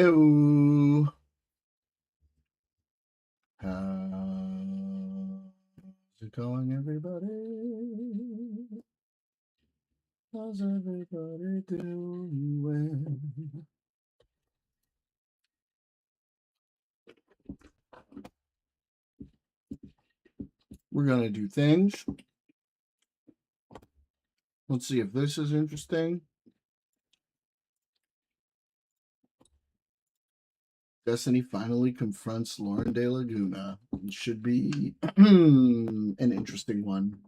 Ew. How's it going, everybody? How's everybody doing? We're going to do things. Let's see if this is interesting. Destiny finally confronts Lauren De Laguna. It should be an interesting one.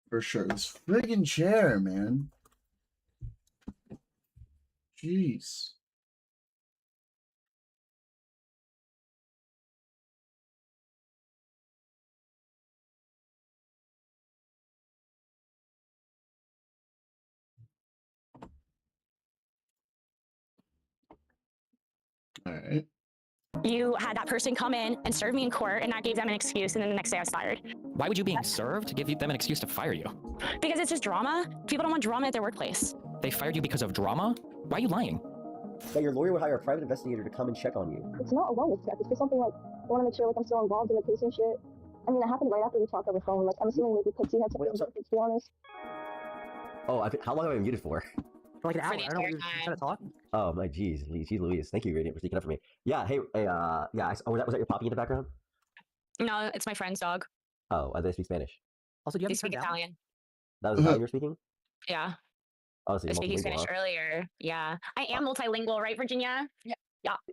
For sure. This friggin' chair, man. Jeez. All right. You had that person come in and serve me in court, and that gave them an excuse, and then the next day I was fired. Why would you being served give them an excuse to fire you? Because it's just drama. People don't want drama at their workplace. They fired you because of drama? Why are you lying? That your lawyer would hire a private investigator to come and check on you. It's not a wellness check. It's just something like, I want to make sure like I'm still involved in the case and shit. I mean, it happened right after we talked over the phone. Like, I'm assuming maybe Pixie had something to be honest. Oh, how long have I been muted for? For like an hour. the I don't know. entire You're trying to talk. Oh my geez, Louise. Thank you, Radiant, for speaking up for me. Yeah, hey, yeah. Was that your poppy in the background? No, it's my friend's dog. Oh, they speak Spanish. Also, do you They have speak down? Italian. That was Italian you're speaking? Yeah. Oh, so I you're was speaking multilingual, Spanish huh? earlier. Yeah. I am multilingual, right, Virginia? Yeah.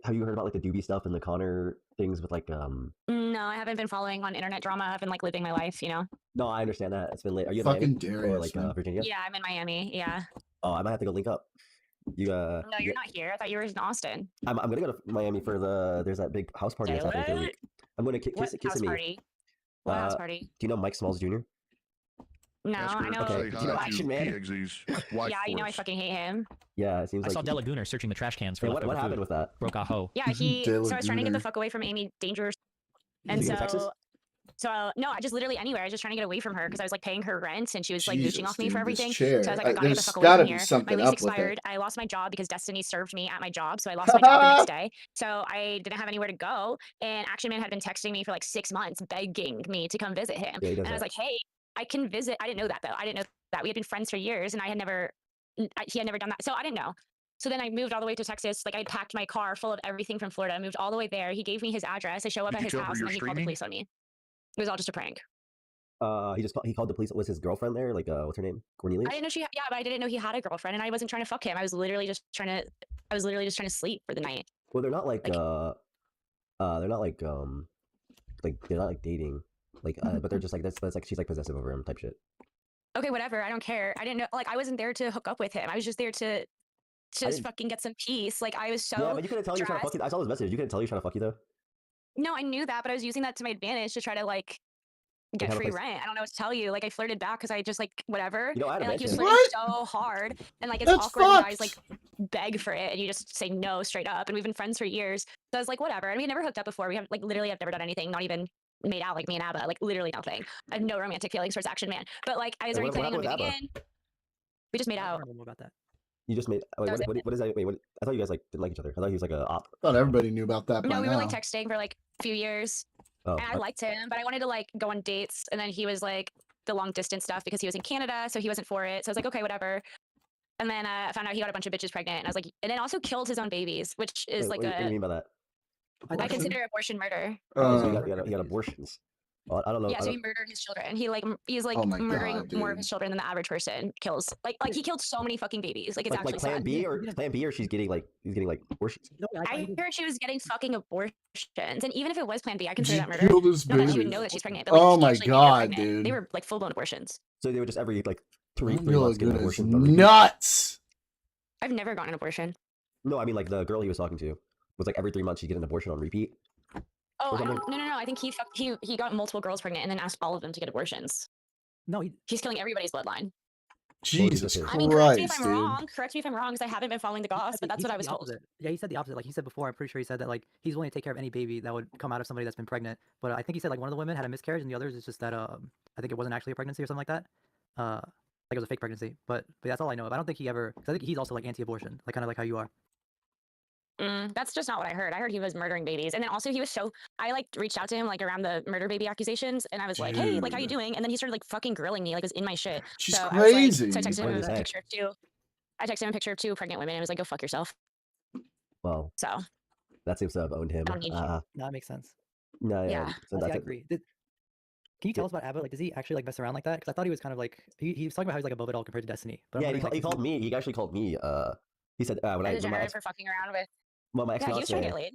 Have you heard about like the Doobie stuff and the Connor things with like No, I haven't been following on internet drama. I've been like living my life, you know? No, I understand that. It's been late. Are you in Fucking Miami? Darius, Or like man. Virginia? Yeah, I'm in Miami. Yeah. Oh, I might have to go link up. You No, you're not here. I thought you were in Austin. I'm gonna go to Miami for there's that big house party that's happening for a week. I'm gonna What kiss house me. party? What house party? Do you know Mike Smalls Jr.? No, I know. Okay, Say you know hi Action to Man? PXE's Yeah, wife you know I force. fucking hate him. Yeah, it seems I like saw De Laguna searching the trash cans for Hey, leftover what happened food. with that? Broke a hoe. Yeah, so I was trying to get the Delagunner. fuck away from Amy Dangerous. Did And you go to Texas? no, I just literally anywhere. I was just trying to get away from her because I was like paying her rent and she was like Jesus, mooching off me dude, for this everything. chair. So I was like, I gotta get the There's fuck away gotta from be here. something My lease up with expired. it. I lost my job because Destiny served me at my job. So I lost my job the next day. So I didn't have anywhere to go. And Action Man had been texting me for like 6 months, begging me to come visit him. Yeah, he does And I was like, hey, I can visit. I didn't know that though. I didn't know that we had been friends for years and he had never done that. So I didn't know. So then I moved all the way to Texas. Like I packed my car full of everything from Florida. I moved all the way there. He gave me his address. I show up Did at you his tell her house and you're then he called the streaming? police on me. It was all just a prank. He called the police. Was his girlfriend there? Like, what's her name? Cornelius? I didn't know but I didn't know he had a girlfriend and I wasn't trying to fuck him. I was literally just trying to sleep for the night. Well, they're not like they're not like they're not like dating. Like, but they're just like that's like she's like possessive over him type shit. Okay, whatever. I don't care. I didn't know. Like, I wasn't there to hook up with him. I was just there to just fucking get some peace. Like, I was so. Yeah, but you couldn't tell you're trying to fuck you. I saw those messages. You couldn't tell you're trying to fuck you though. No, I knew that, but I was using that to my advantage to try to like get have a free place- rent. I don't know what to tell you. Like, I flirted back because I just like whatever. You know, I had a And like he was mention. flirting What? so hard, and like it's That's awkward when fucked. guys like beg for it, and you just say no straight up. And we've been friends for years, so I was like, whatever. And we had never hooked up before. We have like literally, I've never done anything, not even made out like me and Abba, like literally nothing. I have no romantic feelings towards Action Man, but like I was Hey, already what planning on happened moving with in. We just made I out. don't know more about that. You just made. Wait, That was what is that? Wait, I thought you guys like didn't like each other. I thought he was like a op. Thought everybody knew about that by No, we were like now. texting for like a few years. Oh, And I liked him, but I wanted to like go on dates. And then he was like the long distance stuff because he was in Canada, so he wasn't for it. So I was like, okay, whatever. And then I found out he got a bunch of bitches pregnant, and I was like, and then also killed his own babies, which is wait, like what do you mean by that? I consider abortion murder. Oh, so Uh, he got abortions. Well, I don't know. Yeah, I so don't- he murdered his children. He's like Oh my murdering God, more of dude. his children than the average person kills. Like he killed so many fucking babies. Like it's like actually Plan sad. B or she's getting like abortions. No, I heard she was getting fucking abortions, and even if it was Plan B, I She consider that murder. killed his Not that she would baby. know that she's pregnant, but like Oh she my actually made her God, pregnant. dude. They were like full blown abortions. So they were just every like three Dela months getting Laguna is abortions. on repeat. nuts. I've never gotten an abortion. No, I mean like the girl he was talking to was like every 3 months she'd get an abortion on repeat. Oh, Or I something. don't, no. I think he got multiple girls pregnant and then asked all of them to get abortions. no, He's killing everybody's bloodline. Jesus okay. I mean, correct me if Christ, I'm dude. wrong. Correct me if I'm wrong because I haven't been following the goss, but that's what I was told. Yeah, he said the opposite. Like he said before, I'm pretty sure he said that like he's willing to take care of any baby that would come out of somebody that's been pregnant. But I think he said like one of the women had a miscarriage and the others is just that I think it wasn't actually a pregnancy or something like that. Like it was a fake pregnancy. But that's all I know of. I don't think he ever. Cause I think he's also like anti-abortion, like kind of like how you are. That's just not what I heard. I heard he was murdering babies, and then also he was so. I like reached out to him like around the murder baby accusations, and I was like, "Hey, like how you Dude. doing?" And then he started like fucking grilling me, like it was in my shit. She's So I was like, crazy. so I texted What him did a he say? picture of two. I texted him a picture of 2 pregnant women, and I was like, "Go fuck yourself." Well, So that seems to have owned him. I don't need you. No, that makes sense. No, yeah. Yeah. So Honestly, I that's agree. Can you tell us about Abbott? Like, does he actually like mess around like that? Because I thought he was kind of like he was talking about how he's like above it all compared to Destiny. But I'm Yeah, wondering, like, he is called me. He actually called me. He said when A I degenerate for fucking around with. well, my ex Yeah, he was trying to fiance. get laid.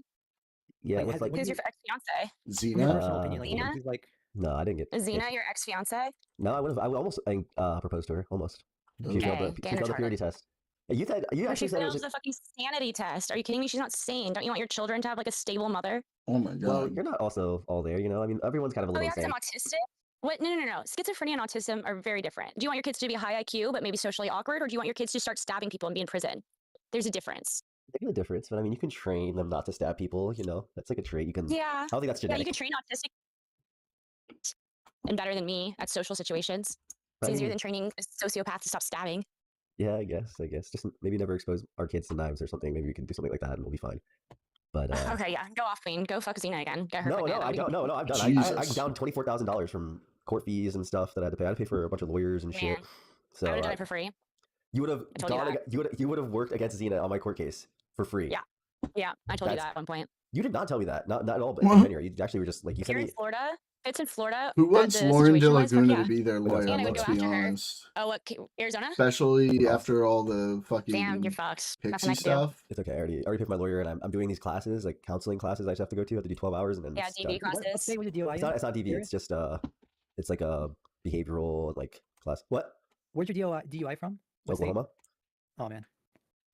Yeah, Like, with like what Who's do your ex fiance? in your Xena? personal opinion, like, what do you Lena? think he's like? no, I didn't get. Is Xena your ex fiance? No, I would almost proposed to her almost. She failed Okay, the getting purity retarded. test. You said you But she actually said it was. failed the fucking sanity test. Are you kidding me? She's not sane. Don't you want your children to have like a stable mother? Oh my Well, god. you're not also all there, you know. I mean, everyone's kind of a Oh little yeah, because I'm insane. autistic. What? No, no, no, no. Schizophrenia and autism are very different. Do you want your kids to be high IQ but maybe socially awkward, or do you want your kids to start stabbing people and be in prison? There's a difference. There's a difference, but I mean, you can train them not to stab people. You know, that's like a trait. You can. Yeah. I don't think that's Yeah, you genetic. can train autistic and better than me at social situations. It's I easier mean, than training a sociopath to stop stabbing. yeah, I guess. Just maybe never expose our kids to knives or something. Maybe we can do something like that, and we'll be fine. But Okay, yeah. Go off, Queen. Go fuck Xena again. Get her no, pregnant. I don't. No, I'm done. I'm Jesus. down $24,000 from court fees and stuff that I had to pay. I had to pay for a bunch of lawyers and Man, shit. I So would have done it for free. you would have I told you gone. that. You would have worked against Xena on my court case for free. Yeah. Yeah, I told you That's- that at one point. You did not tell me that. Not at all. But What? you actually were just like you said Here in me. Florida, it's in Florida. Who what wants the Lauren De situation was, fuck Laguna yeah. to be their lawyer? And I would Let's go be after her. honest. Oh, what? Arizona? Especially Oh. after all the Damn, you're fucking fucked. pixie Nothing I can do. stuff. It's okay. I already paid for my lawyer, and I'm doing these classes, like counseling classes. I just have to go to. I have to do 12 hours, and then Yeah, it's DV done. What classes. state was your DOI in? It's not DV. It's just it's like a behavioral like class. What? Where's your DUI from? What state? Oklahoma? Oh man.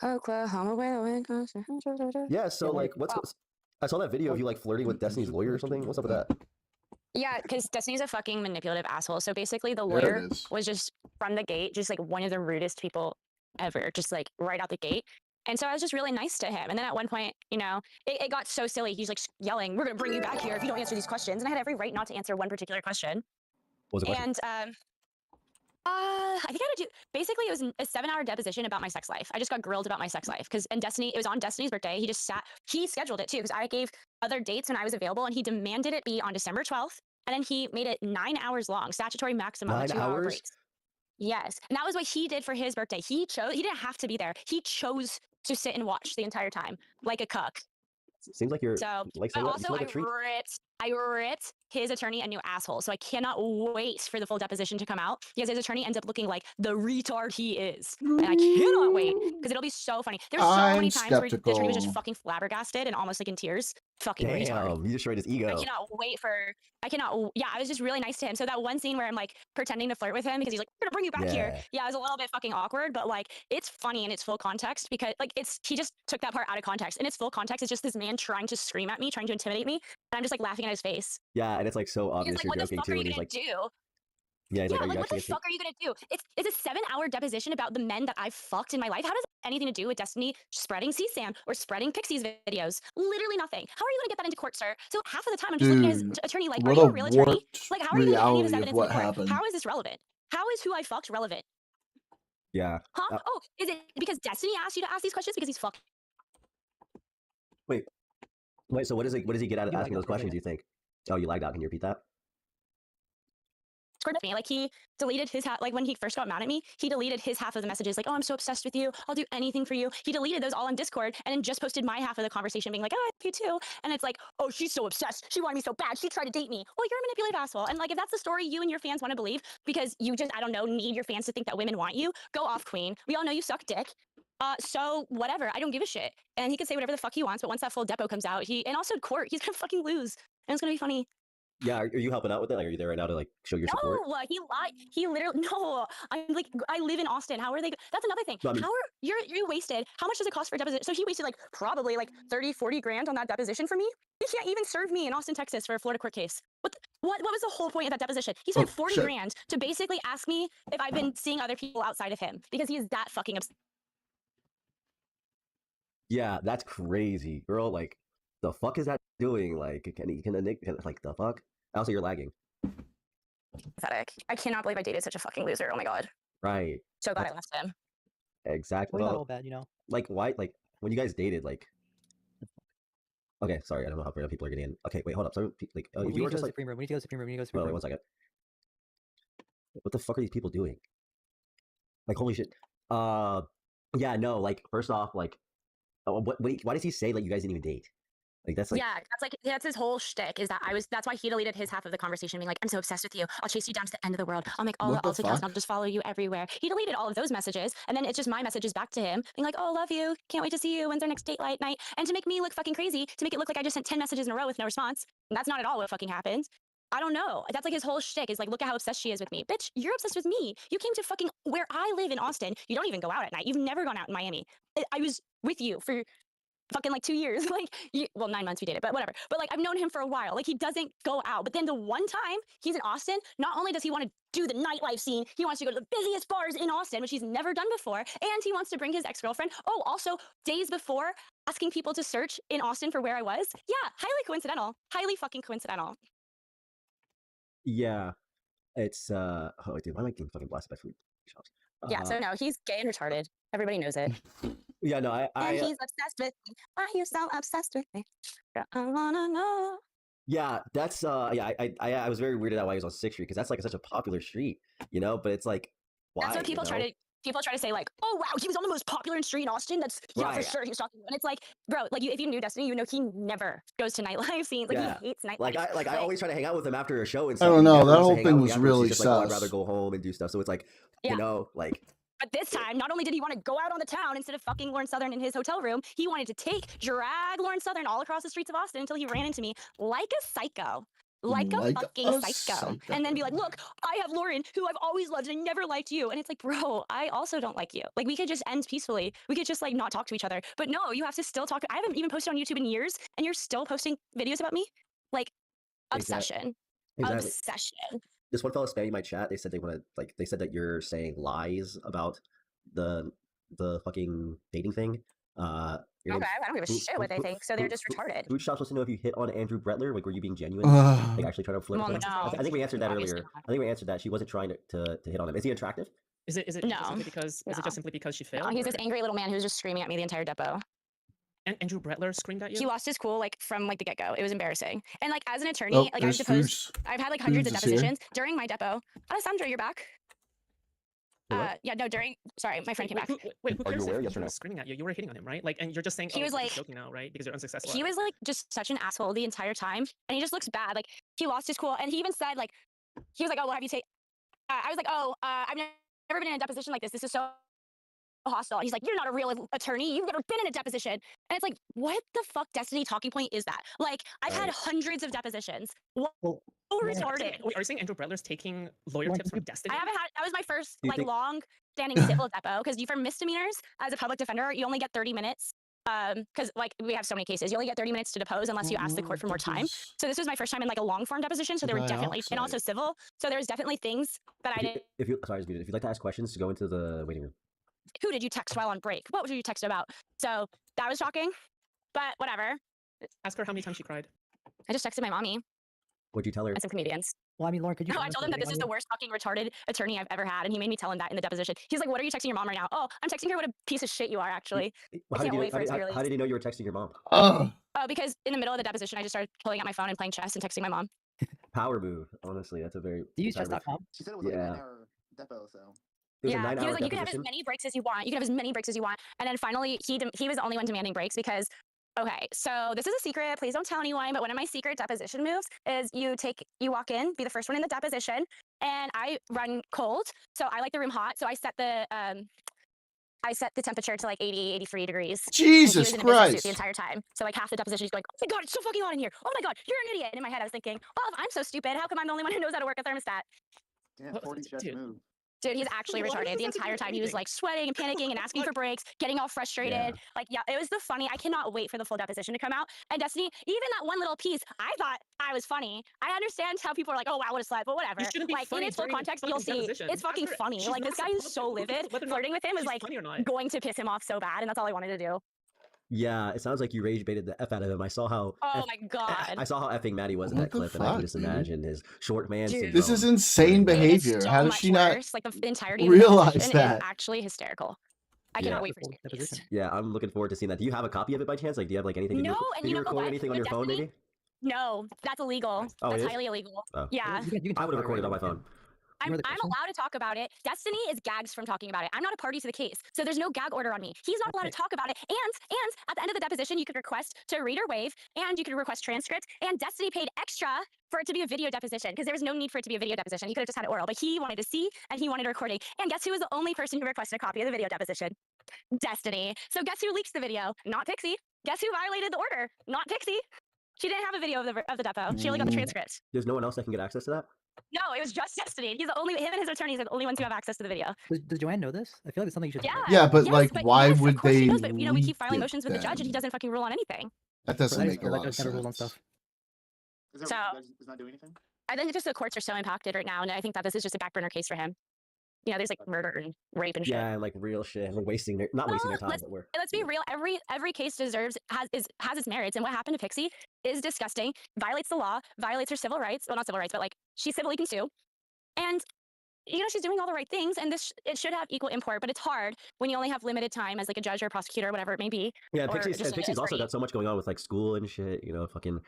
Oklahoma, where the wind goes. Yeah. So Yeah, like, like- I saw that video of you like flirting with Destiny's lawyer or something. What's up with that? Yeah, because Destiny's a fucking manipulative asshole. So basically, the There it lawyer is. was just from the gate, just like one of the rudest people ever, just like right out the gate. And so I was just really nice to him. And then at one point, you know, it got so silly. He's like yelling, "We're going to bring you back here if you don't answer these questions." And I had every right not to answer one particular question. What was the question? And I think I had to do. Basically, it was a 7-hour deposition about my sex life. I just got grilled about my sex life because it was on Destiny's birthday. He just sat. He scheduled it too because I gave other dates when I was available, and he demanded it be on December 12th. And then he made it 9 hours long, statutory maximum, 9 2-hour hours? breaks. Yes, and that was what he did for his birthday. He didn't have to be there. He chose to sit and watch the entire time, like a cuck. Seems like you're So, like but saying that. You also seem like a treat. I ripped his attorney a new asshole. So I cannot wait for the full deposition to come out because his attorney ends up looking like the retard he is. And I cannot wait because it'll be so funny. There's so many I'm times where the attorney was just skeptical. fucking flabbergasted and almost like in tears. Fucking retard. Damn, you destroyed his ego. Yeah, I was just really nice to him. So that one scene where I'm like pretending to flirt with him because he's like, "We're gonna bring you back here." Yeah. Yeah, it was a little bit fucking awkward, but like it's funny in its full context because like he just took that part out of context. In its full context, it's just this man trying to scream at me, trying to intimidate me, and I'm just like laughing at his face. Yeah, and it's like so obvious He's like, you're "What the joking fuck too. are you And he's gonna like, do?" yeah, he's Yeah, like, are you like what the actually? fuck are you gonna do? It's a 7-hour deposition about the men that I've fucked in my life. How does that have anything to do with Destiny spreading CSAM or spreading Pixies videos? Literally nothing. How are you gonna get that into court, sir? So half of the time I'm just looking at his Dude, attorney like, are what you a a real attorney? warped Like, how are you gonna get any of this reality of evidence what into court? happened. How is this relevant? How is who I fucked relevant? Yeah. Huh? Oh, is it because Destiny asked you to ask these questions because he's fucked? Wait. So what does he get out of You asking lagged those out for a questions? Do you think? Oh, you lagged out. Can you repeat that? Me. Like he deleted his like when he first got mad at me, he deleted his half of the messages like, "Oh, I'm so obsessed with you. I'll do anything for you." He deleted those all on Discord and then just posted my half of the conversation being like, "Oh, I love you too." And it's like, "Oh, she's so obsessed. She wanted me so bad. She tried to date me." Well, you're a manipulative asshole. And like if that's the story you and your fans want to believe because you just I don't know, need your fans to think that women want you, go off, queen. We all know you suck dick. So whatever. I don't give a shit. And he can say whatever the fuck he wants, but once that full depo comes out, and also court, he's gonna fucking lose. And it's gonna be funny. Yeah. Are you helping out with it? Like, are you there right now to like show your support? No, he lied. He literally no. I'm like I live in Austin. How are they? That's another thing. No, I mean- How are you wasted? How much does it cost for a deposition? So he wasted like probably like 30-40 grand on that deposition for me. He can't even serve me in Austin, Texas for a Florida court case. What was the whole point of that deposition? He spent 40 shit. grand to basically ask me if I've been seeing other people outside of him because he is that fucking obsessed. Yeah, that's crazy, girl. Like, the fuck is that doing? Like, like the fuck? Also, you're lagging. Pathetic. I cannot believe I dated such a fucking loser. Oh my god. Right. So glad I left him. Exactly. Well, not Well, all bad, you know. like, why? Like, when you guys dated, like, Okay, sorry, I don't know how people are getting in. Okay, wait, hold up. So, like, We if need you to were go to just the like, Supreme Room. We need to go to the Supreme Room. We need to go to the oh, Supreme wait, Room. 1 second. What the fuck are these people doing? Like, holy shit. Yeah, no, like, first off, like, wait, why does he say like you guys didn't even date? Like, that's like, Yeah, that's his whole shtick. Is that that's why he deleted his half of the conversation, being like, "I'm so obsessed with you. I'll chase you down to the end of the world. I'll make all What the the alt accounts, and fuck? I'll just follow you everywhere." He deleted all of those messages, and then it's just my messages back to him, being like, "Oh, love you. Can't wait to see you. When's our next date night?" And to make me look fucking crazy, to make it look like I just sent 10 messages in a row with no response. And that's not at all what fucking happened. I don't know. That's like his whole shtick is like, look at how obsessed she is with me. Bitch, you're obsessed with me. You came to fucking where I live in Austin. You don't even go out at night. You've never gone out in Miami. I was with you for fucking like 2 years. Like, well, 9 months we dated, but whatever. But like, I've known him for a while. Like, he doesn't go out. But then the one time he's in Austin, not only does he want to do the nightlife scene, he wants to go to the busiest bars in Austin, which he's never done before. And he wants to bring his ex-girlfriend. Oh, also, days before, asking people to search in Austin for where I was. Yeah, highly coincidental. Highly fucking coincidental. yeah, it's oh, dude, why am I getting fucking blasted by food shops? Yeah, so no, he's gay and retarded. Everybody knows it. Yeah, no, And he's obsessed with me. Why are you so obsessed with me? Girl, I wanna know. yeah, that's yeah, I was very weirded out why he was on 6th Street because that's like such a popular street, you know. But it's like, why? That's what you know? people try to say, like, oh wow, he was on the most popular street in Austin. That's yeah, for Right. sure he was talking. And it's like, bro, like if you knew Destiny, you know he never goes to nightlife scenes. Like Yeah. he hates nightlife. Like I always try to hang out with him after a show and I stuff. don't and he know. never That wants to whole hang thing out with me was afterwards. really He's just like, oh, I'd sus. rather go home and do stuff. So it's like, Yeah. you know, like. But this time, not only did he want to go out on the town instead of fucking Lauren Southern in his hotel room, he wanted to drag Lauren Southern all across the streets of Austin until he ran into me like a psycho. Like a fucking psycho. And then be like, look, I have Lauren, who I've always loved, and I never liked you. And it's like, bro, I also don't like you. Like, we could just end peacefully. We could just, like, not talk to each other. But no, you have to still talk. I haven't even posted on YouTube in years, and you're still posting videos about me? Like, obsession. Exactly. Obsession. This one fellow spamming my chat. They said they want to like. They said that you're saying lies about the fucking dating thing. Okay, I don't give a shit what they think, so they're just retarded. Food shops wants to know if you hit on Andrew Brettler. Like, were you being genuine? Like, actually trying to flirt? Well, with him? no. I think we answered that Obviously earlier. not. I think we answered that. She wasn't trying to hit on him. Is he attractive? Is it No. just simply because is it No. just simply because she failed? No, he's this or- angry little man who was just screaming at me the entire depot. And Andrew Brettler screamed at you? He lost his cool like from like the get-go. It was embarrassing. And like as an attorney, Oh, like I've there's deposed, I've had like hundreds of Foods is here. depositions during my depot. Alessandra, you're back. What? Yeah, no, sorry, my friend came back. Wait, who Are you cares aware? if Yes or he no? was screaming at you? You were hitting on him, right? Like, and you're just saying, He oh, was you're like- joking now, right? Because you're unsuccessful. He was like just such an asshole the entire time, and he just looks bad. Like he lost his cool, and he even said like, he was like, oh, well, have you taken? I was like, oh, I've never been in a deposition like this. This is so hostile. He's like, you're not a real attorney. You've never been in a deposition. And it's like, what the fuck Destiny talking point is that? Like, I've had Right. hundreds of depositions. What Well, retarded? Are you saying Andrew Brettler's taking lawyer tips from Destiny? I haven't had. That was my first Do you like think- long standing civil depo because for misdemeanors as a public defender you only get 30 minutes. Because like we have so many cases, you only get 30 minutes to depose unless you ask the court for more time. So this was my first time in like a long form deposition. So there were definitely and also civil. So there was definitely things that I didn't. If you sorry, I was muted. If you'd like to ask questions, go into the waiting room. Who did you text while on break? What did you text about? So that was shocking, but whatever. Ask her how many times she cried. I just texted my mommy What'd you tell her? and some comedians. well, I mean, Lauren, could you? No, I told him that this is the worst fucking retarded attorney I've ever had, and he made me tell him that in the deposition. He's like, "What are you texting your mom right now?" Oh, I'm texting her what a piece of shit you are, actually. Well, can't wait for it to be how released. did you know you were texting your mom? Oh, Oh, because in the middle of the deposition, I just started pulling out my phone and playing chess and texting my mom. Power move. Honestly, that's a very. Do you use power move. chess.com? She said it was like a Yeah. 9-hour depot, so. It was a Yeah, he 9-hour was like, you can have as deposition. many breaks as you want. You can have as many breaks as you want. And then finally, he was the only one demanding breaks because, okay, so this is a secret. Please don't tell anyone. But one of my secret deposition moves is you walk in, be the first one in the deposition, and I run cold. So I like the room hot. So I set the temperature to like 80, 83 degrees. And he Jesus was in a business suit Christ. the entire time. So like half the deposition, he's going, "Oh my god, it's so fucking hot in here. Oh my god, you're an idiot." And in my head, I was thinking, well, if I'm so stupid, how come I'm the only one who knows how to work a thermostat? Damn, What- 40 chest dude. move. Dude, he's actually Why does retarded. The this have to do entire with time he was anything? like sweating and panicking and asking for breaks, getting all frustrated. Yeah. Like, yeah, it was I cannot wait for the full deposition to come out. And Destiny, even that one little piece, I thought I was funny. I understand how people are like, "Oh wow, what a slut," but whatever. You shouldn't be Like in funny its full during a context, you'll fucking see deposition. it's fucking After- funny. she's Like this not guy is supposed so to- who cares livid. whether or not Flirting with him is she's like funny or not. going to piss him off so bad, and that's all I wanted to do. Yeah, it sounds like you rage baited the f out of him. I saw how. Oh my god. I saw how effing Maddie was in What that the clip, and I fuck, can just dude? imagine his short man Dude. syndrome. This is insane It is behavior. It's so How does much she not worse. Like the entirety of the realize deposition that? is actually hysterical. I Yeah. cannot wait for it to Full be released. deposition. Yeah, I'm looking forward to seeing that. Do you have a copy of it by chance? Like, do you have like anything? No, Did and you know record what? anything on With your phone, Destiny, maybe? no, that's illegal. Oh, That's it is? highly illegal. Oh. Yeah. You can I talk would have about it, recorded right? on my You can- phone. You are the I'm person? allowed to talk about it. Destiny is gags from talking about it. I'm not a party to the case, so there's no gag order on me. He's not allowed to Okay. talk about it. And at the end of the deposition, you could request to read or waive, and you could request transcript. And Destiny paid extra for it to be a video deposition because there was no need for it to be a video deposition. He could have just had it oral, but he wanted to see and he wanted a recording. And guess who was the only person who requested a copy of the video deposition? Destiny. So guess who leaked the video? Not Pixie. Guess who violated the order? Not Pixie. She didn't have a video of the depo. She only got the transcript. There's no one else that can get access to that? No, it was just Destiny. He's the only him and his attorneys are the only ones who have access to the video. Does Joanne know this? I feel like it's something you should. Yeah. Yeah, but Yes, like, why yes, of would course they? she knows, but you know, we keep leak filing it motions with the judge and he then? doesn't fucking rule on anything. That doesn't I make just a feel like lot I of gotta rule on sense. stuff. Is there, So- you guys is not doing anything? I think just the courts are so impacted right now, and I think that this is just a back burner case for him. You know, there's like murder and rape and shit. Yeah, and like real shit. We're wasting their not wasting their time, but we're Let's be real. Every case deserves has its merits, and what happened to Pixie is disgusting. Violates the law, violates her civil rights. Well, not civil rights, but like she civilly can sue, and you know she's doing all the right things, and this it should have equal import. But it's hard when you only have limited time as like a judge or a prosecutor, or whatever it may be. yeah. or Pixie's just an Pixie's also attorney. got so much going on with like school and shit. You know, fucking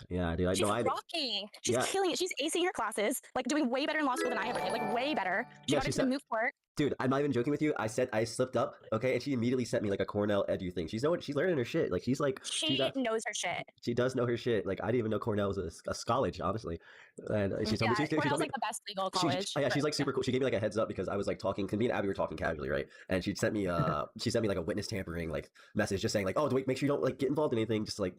Yeah, dude. she's rocking. She's yeah. killing it. She's acing her classes, like doing way better in law school than I ever did, like way better. She Yeah, got she into said- the moot court. Dude, I'm not even joking with you. I said I slipped up, okay, and she immediately sent me like a Cornell edu thing. She's learning her shit. Like she's like She knows her shit. she does know her shit. Like I didn't even know Cornell was a college, honestly. And she told Yeah, me she Cornell's told me like the best legal she- college. yeah, she's but- like super cool. She gave me like a heads up because I was like talking. Cause me and Abby were talking casually, right? And she sent me like a witness tampering like message, just saying like, oh, make sure you don't like get involved in anything. Just like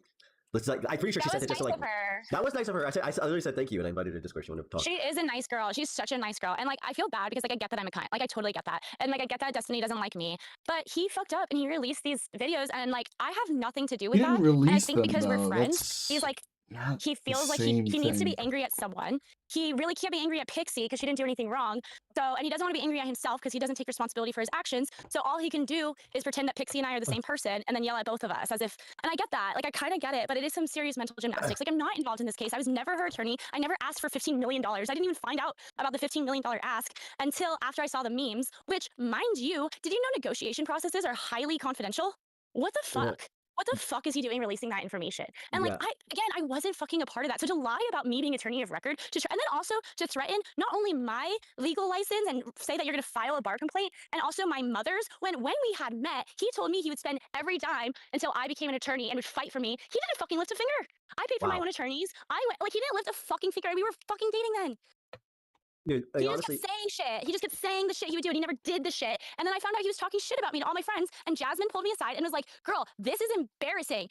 let's like I'm pretty sure she That sent was it just nice to, of like her. that was nice of her. I literally said thank you and I invited her to Discord. She wanted to talk. She is a nice girl. She's such a nice girl. And like I feel bad because like I get that I'm a cunt. Like I totally get that. And like I get that Destiny doesn't like me. But he fucked up and he released these videos and like I have nothing to do He with didn't that. And I release think them because though. we're friends, That's he's like not he the feels like same he needs to be thing. angry at someone. He really can't be angry at Pixie because she didn't do anything wrong. So, and he doesn't want to be angry at himself because he doesn't take responsibility for his actions. So all he can do is pretend that Pixie and I are the same person and then yell at both of us as if, and I get that, like I kind of get it, but it is some serious mental gymnastics. Like I'm not involved in this case. I was never her attorney. I never asked for $15 million. I didn't even find out about the $15 million ask until after I saw the memes, which mind you, did you know negotiation processes are highly confidential? What the Yeah. fuck? What the fuck is he doing releasing that information? And like, Yeah. I wasn't fucking a part of that. So to lie about me being attorney of record, and then also to threaten not only my legal license and say that you're going to file a bar complaint, and also my mother's. When we had met, he told me he would spend every dime until I became an attorney and would fight for me. He didn't fucking lift a finger. I paid for my Wow. own attorneys. I went like he didn't lift a fucking finger. We were fucking dating then. Dude, I He mean, just honestly, kept saying shit. He just kept saying the shit he would do, and he never did the shit. And then I found out he was talking shit about me to all my friends. And Jasmine pulled me aside and was like, "Girl, this is embarrassing.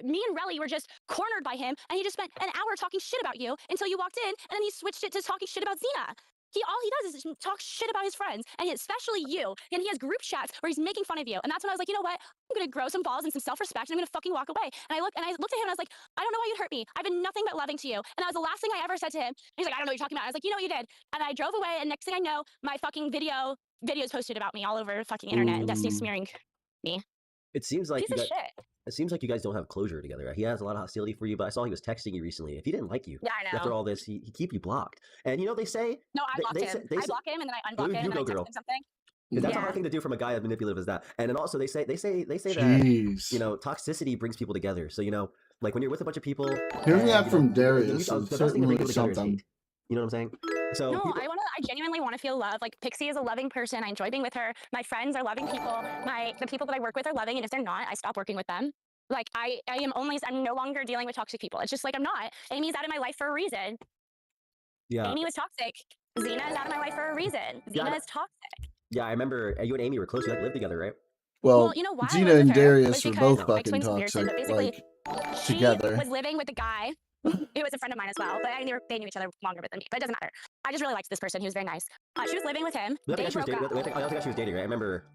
Me and Relly were just cornered by him, and he just spent an hour talking shit about you until you walked in, and then he switched it to talking shit about Xena." All he does is just talk shit about his friends, and especially you. And he has group chats where he's making fun of you. And that's when I was like, you know what? I'm gonna grow some balls and some self-respect, and I'm gonna fucking walk away. And I looked at him, and I was like, I don't know why you'd hurt me. I've been nothing but loving to you. And that was the last thing I ever said to him. He's like, I don't know what you're talking about. I was like, you know what you did. And I drove away, and next thing I know, my fucking videos posted about me all over the fucking internet, and Destiny Ooh. smearing. it seems like Piece you of guys, shit. it seems like you guys don't have closure together. He has a lot of hostility for you, but I saw he was texting you recently. If he didn't like you Yeah, I after know. all this, he keep you blocked. And you know they say No, I blocked they him. say- they I say- block him, and then I You- unblock him, you and go, I text girl. him something. Because that's a Yeah. hard thing to do from a guy as manipulative as that. And then also they say that Jeez. you know toxicity brings people together. So you know like when you're with a bunch of people, Hearing and, that you from know, Darius the is best thing to bring certainly people together is something. hate. You know what I'm saying? So No, people, I genuinely want to feel love. Like Pixie is a loving person. I enjoy being with her. My friends are loving people. The people that I work with are loving, and if they're not, I stop working with them. Like I'm no longer dealing with toxic people. It's just like I'm not. Amy's out of my life for a reason. yeah, Amy was toxic. Xena is out of my life for a reason. Yeah, Xena is toxic. yeah. I remember you and Amy were close. You like lived together, right? Well, you know why I Xena lived and with her Darius was were because- both I'll fucking explain some weird shit, toxic, but basically, like She together. was living with a guy. It was a friend of mine as well, but they knew each other longer than me. But it doesn't matter. I just really liked this person. He was very nice. She was living with him. The other They guy she was broke dating. up. The other guy she was dating, right? I remember.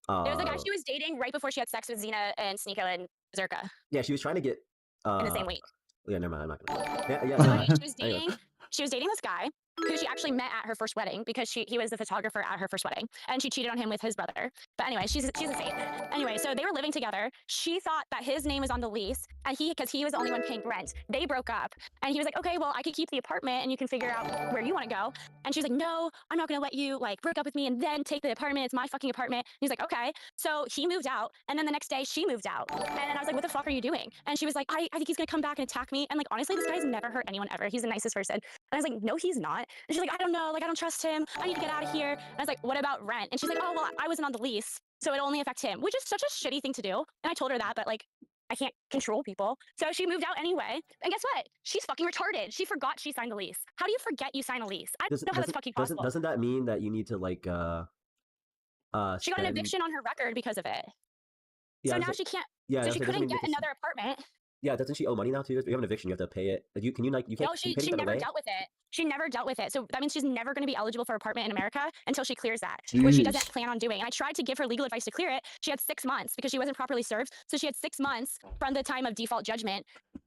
There was a guy she was dating right before she had sex with Xena and Sneeko and Zerka Yeah, she was trying to get. in the same week. Yeah, never mind. I'm not gonna. Yeah, So yeah. she was dating this guy. who she actually met at her first wedding because he was the photographer at her first wedding, and she cheated on him with his brother. But anyway, she's a saint. Anyway, so they were living together. She thought that his name was on the lease, and because he was the only one paying rent. They broke up, and he was like, okay, well, I could keep the apartment, and you can figure out where you want to go. And she was like, no, I'm not gonna let you like break up with me and then take the apartment. It's my fucking apartment. And he's like, okay. So he moved out, and then the next day she moved out, and then I was like, what the fuck are you doing? And she was like, I think he's gonna come back and attack me. And like, honestly, this guy's never hurt anyone ever. He's the nicest person. And I was like, no, he's not. And she's like, I don't know, like I don't trust him. I need to get out of here. And I was like, what about rent? And she's like, oh well, I wasn't on the lease, so it'll only affect him, which is such a shitty thing to do. And I told her that, but like, I can't control people. So she moved out anyway. And guess what? She's fucking retarded. She forgot she signed the lease. How do you forget you sign a lease? I don't know how that's fucking possible. Doesn't that mean that you need to like she got an eviction on her record because of it. Yeah, so now she can't. Yeah, so she couldn't get another apartment. Yeah, doesn't she owe money now too? If you have an eviction, you have to pay it. You can't. No, she never dealt with it. She never dealt with it. So that means she's never going to be eligible for an apartment in America until she clears that, which she doesn't plan on doing. And I tried to give her legal advice to clear it. She had 6 months because she wasn't properly served. So she had 6 months from the time of default judgment,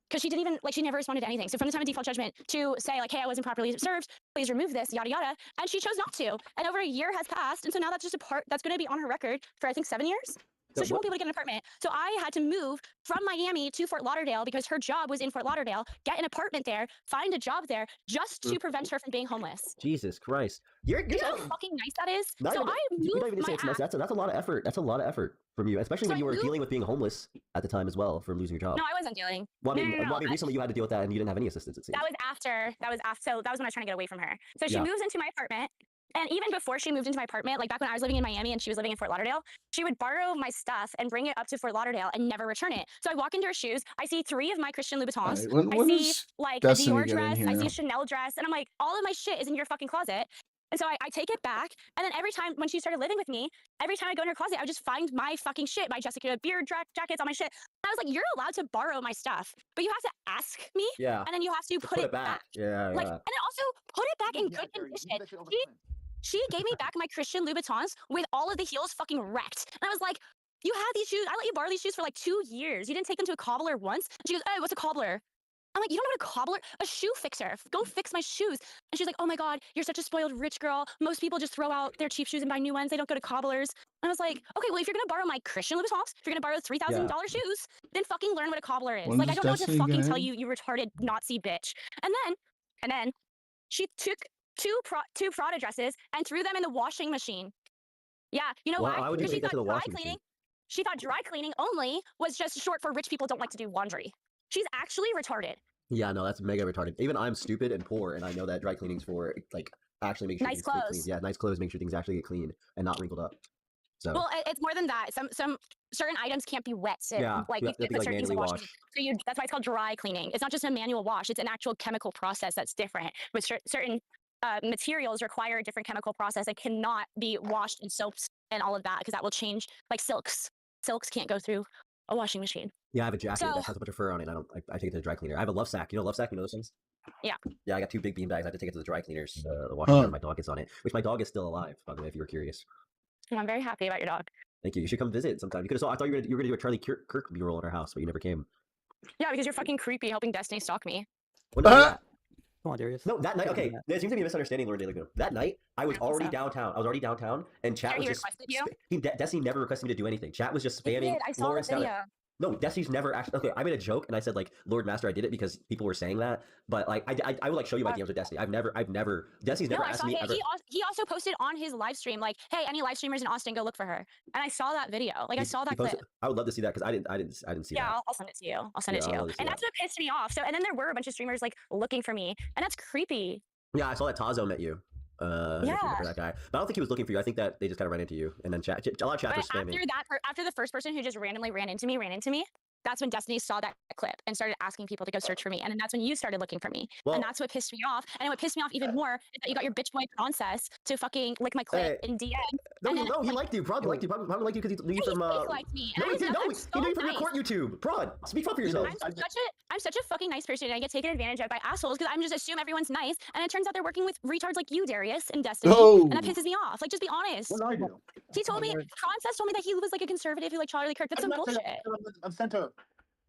because she didn't even she never responded to anything. So from the time of default judgment to say like, hey, I wasn't properly served, please remove this, yada yada, and she chose not to. And over a year has passed, and so now that's just a part that's going to be on her record for I think 7 years. So she won't be able to get an apartment. So I had to move from Miami to Fort Lauderdale because her job was in Fort Lauderdale, get an apartment there, find a job there, just to prevent her from being homeless. Jesus Christ. You know how fucking nice that is? Not so even, I moved you don't even my say it's nice. That's a lot of effort. That's a lot of effort from you, especially when you were dealing with being homeless at the time as well, from losing your job. No, I wasn't dealing. Well, I mean, recently you had to deal with that and you didn't have any assistance, it seems. That was after. So that was when I was trying to get away from her. So she moves into my apartment. And even before she moved into my apartment, like back when I was living in Miami and she was living in Fort Lauderdale, she would borrow my stuff and bring it up to Fort Lauderdale and never return it. So I walk into her shoes, I see 3 of my Christian Louboutins. I see like a Dior dress, I see a Chanel dress, and I'm like, all of my shit is in your fucking closet. And so I take it back, and then every time when she started living with me, every time I go in her closet, I would just find my fucking shit, my Jessica Beard jackets, all my shit. And I was like, you're allowed to borrow my stuff, but you have to ask me, and then you have to put it back. Yeah, like, and then also put it back in good condition. She gave me back my Christian Louboutins with all of the heels fucking wrecked. And I was like, you had these shoes. I let you borrow these shoes for like 2 years. You didn't take them to a cobbler once. And she goes, hey, what's a cobbler? I'm like, you don't know what a cobbler? A shoe fixer. Go fix my shoes. And she's like, oh my God, you're such a spoiled rich girl. Most people just throw out their cheap shoes and buy new ones. They don't go to cobblers. And I was like, okay, well, if you're going to borrow my Christian Louboutins, if you're going to borrow $3,000 shoes, then fucking learn what a cobbler is. Like, I don't know what to fucking tell you, you retarded Nazi bitch. And then she took two fraud addresses and threw them in the washing machine. Yeah, you know why? Because she thought dry cleaning. She thought dry cleaning only was just short for rich people don't like to do laundry. She's actually retarded. Yeah, no, that's mega retarded. Even I'm stupid and poor, and I know that dry cleaning's for like actually make sure nice things get clean. clothes. Yeah, nice clothes make sure things actually get clean and not wrinkled up. So well, it's more than that. Some certain items can't be wet. So, like you have to put like certain things in manually washing. wash. So that's why it's called dry cleaning. It's not just a manual wash. It's an actual chemical process that's different with certain materials require a different chemical process that cannot be washed in soaps and all of that because that will change. Like silks can't go through a washing machine. Yeah, I have a jacket that has a bunch of fur on it. I take it to the dry cleaner. I have a love sack. You know love sack? You know those things? Yeah. Yeah, I got 2 big bean bags. I have to take it to the dry cleaners. The washing my dog gets on it, which my dog is still alive, by the way, if you were curious. Well, I'm very happy about your dog. Thank you. You should come visit sometime. You could have. I thought you were gonna do a Charlie Kirk mural at our house, but you never came. Yeah, because you're fucking creepy helping Destiny stalk me. Well, no, Come on, Darius. No, that night. Okay, there seems to be a misunderstanding, Lord De Laguna. That night, I was already downtown. And chat was just. Destiny never requested me to do anything. Chat was just spamming. I saw the video. No, Destiny's never actually. Okay, I made a joke and I said like, Lord Master, I did it because people were saying that. But like, I would like show you my DMs with Destiny. I've never. Destiny's never asked me. Ever. He also posted on his live stream like, hey, any live streamers in Austin, go look for her. And I saw that video. Like I saw that clip. I would love to see that because I didn't see that. Yeah, I'll send it to you. I'll send it to you. And that's what pissed me off. So and then there were a bunch of streamers like looking for me, and that's creepy. Yeah, I saw that Tazo met you. That guy. But I don't think he was looking for you. I think that they just kind of ran into you, and then a lot of chat was spamming. After the first person who just randomly ran into me, that's when Destiny saw that clip and started asking people to go search for me. And then that's when you started looking for me. And that's what pissed me off. And what pissed me off even more is that you got your bitch boy Princess to fucking lick my clip in DM. No, he liked you. Prod liked you. Probably liked you because he knew you from. He liked me. No, he did. No, he knew you from your court YouTube. Prod, speak up for yourself. I'm such a fucking nice person, and I get taken advantage of by assholes because I'm just assume everyone's nice, and it turns out they're working with retards like you, Darius, and Destiny, and that pisses me off. Like, just be honest. What did I do? He told me, Princess told me that he was like a conservative who like Charlie Kirk. That's some bullshit. I'm sent to.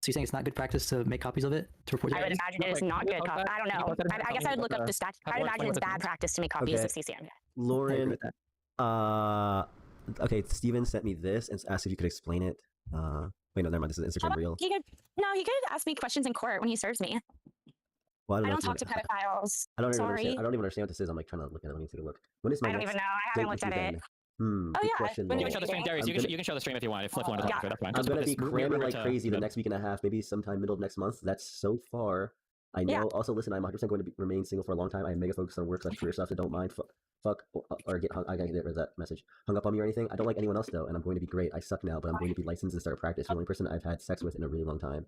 So you're saying it's not good practice to make copies of it to report? I would imagine it is not good. I don't know. I guess I would look up the stats. I would imagine it's bad practice to make copies of CCM. I agree Lauren, with that. okay, Steven sent me this and asked if you could explain it. Wait, no, never mind. This is an Instagram reel. He could ask me questions in court when he serves me. Well, I don't talk to pedophiles. I don't even Sorry. understand. I don't even understand what this is. I'm like trying to look at it. Let me take a look. When is my I don't next even know. I haven't looked at date it. with Oh, good yeah, question, when You do can Lauren. show the stream, Darius. You can show the stream if you want. If Flip wanted to talk to it, that's fine. I'm Just gonna put be this- cramming remember like to- crazy the next week and a half, maybe sometime middle of next month. That's so far. I know. Yeah. Also, listen, I'm 100% going to remain single for a long time. I'm mega focused on work, slash career stuff. So don't mind. Fuck or get hung. I gotta get rid of that message. Hung up on me or anything. I don't like anyone else though, and I'm going to be great. I suck now, but I'm going to be licensed and start practice. The only person I've had sex with in a really long time.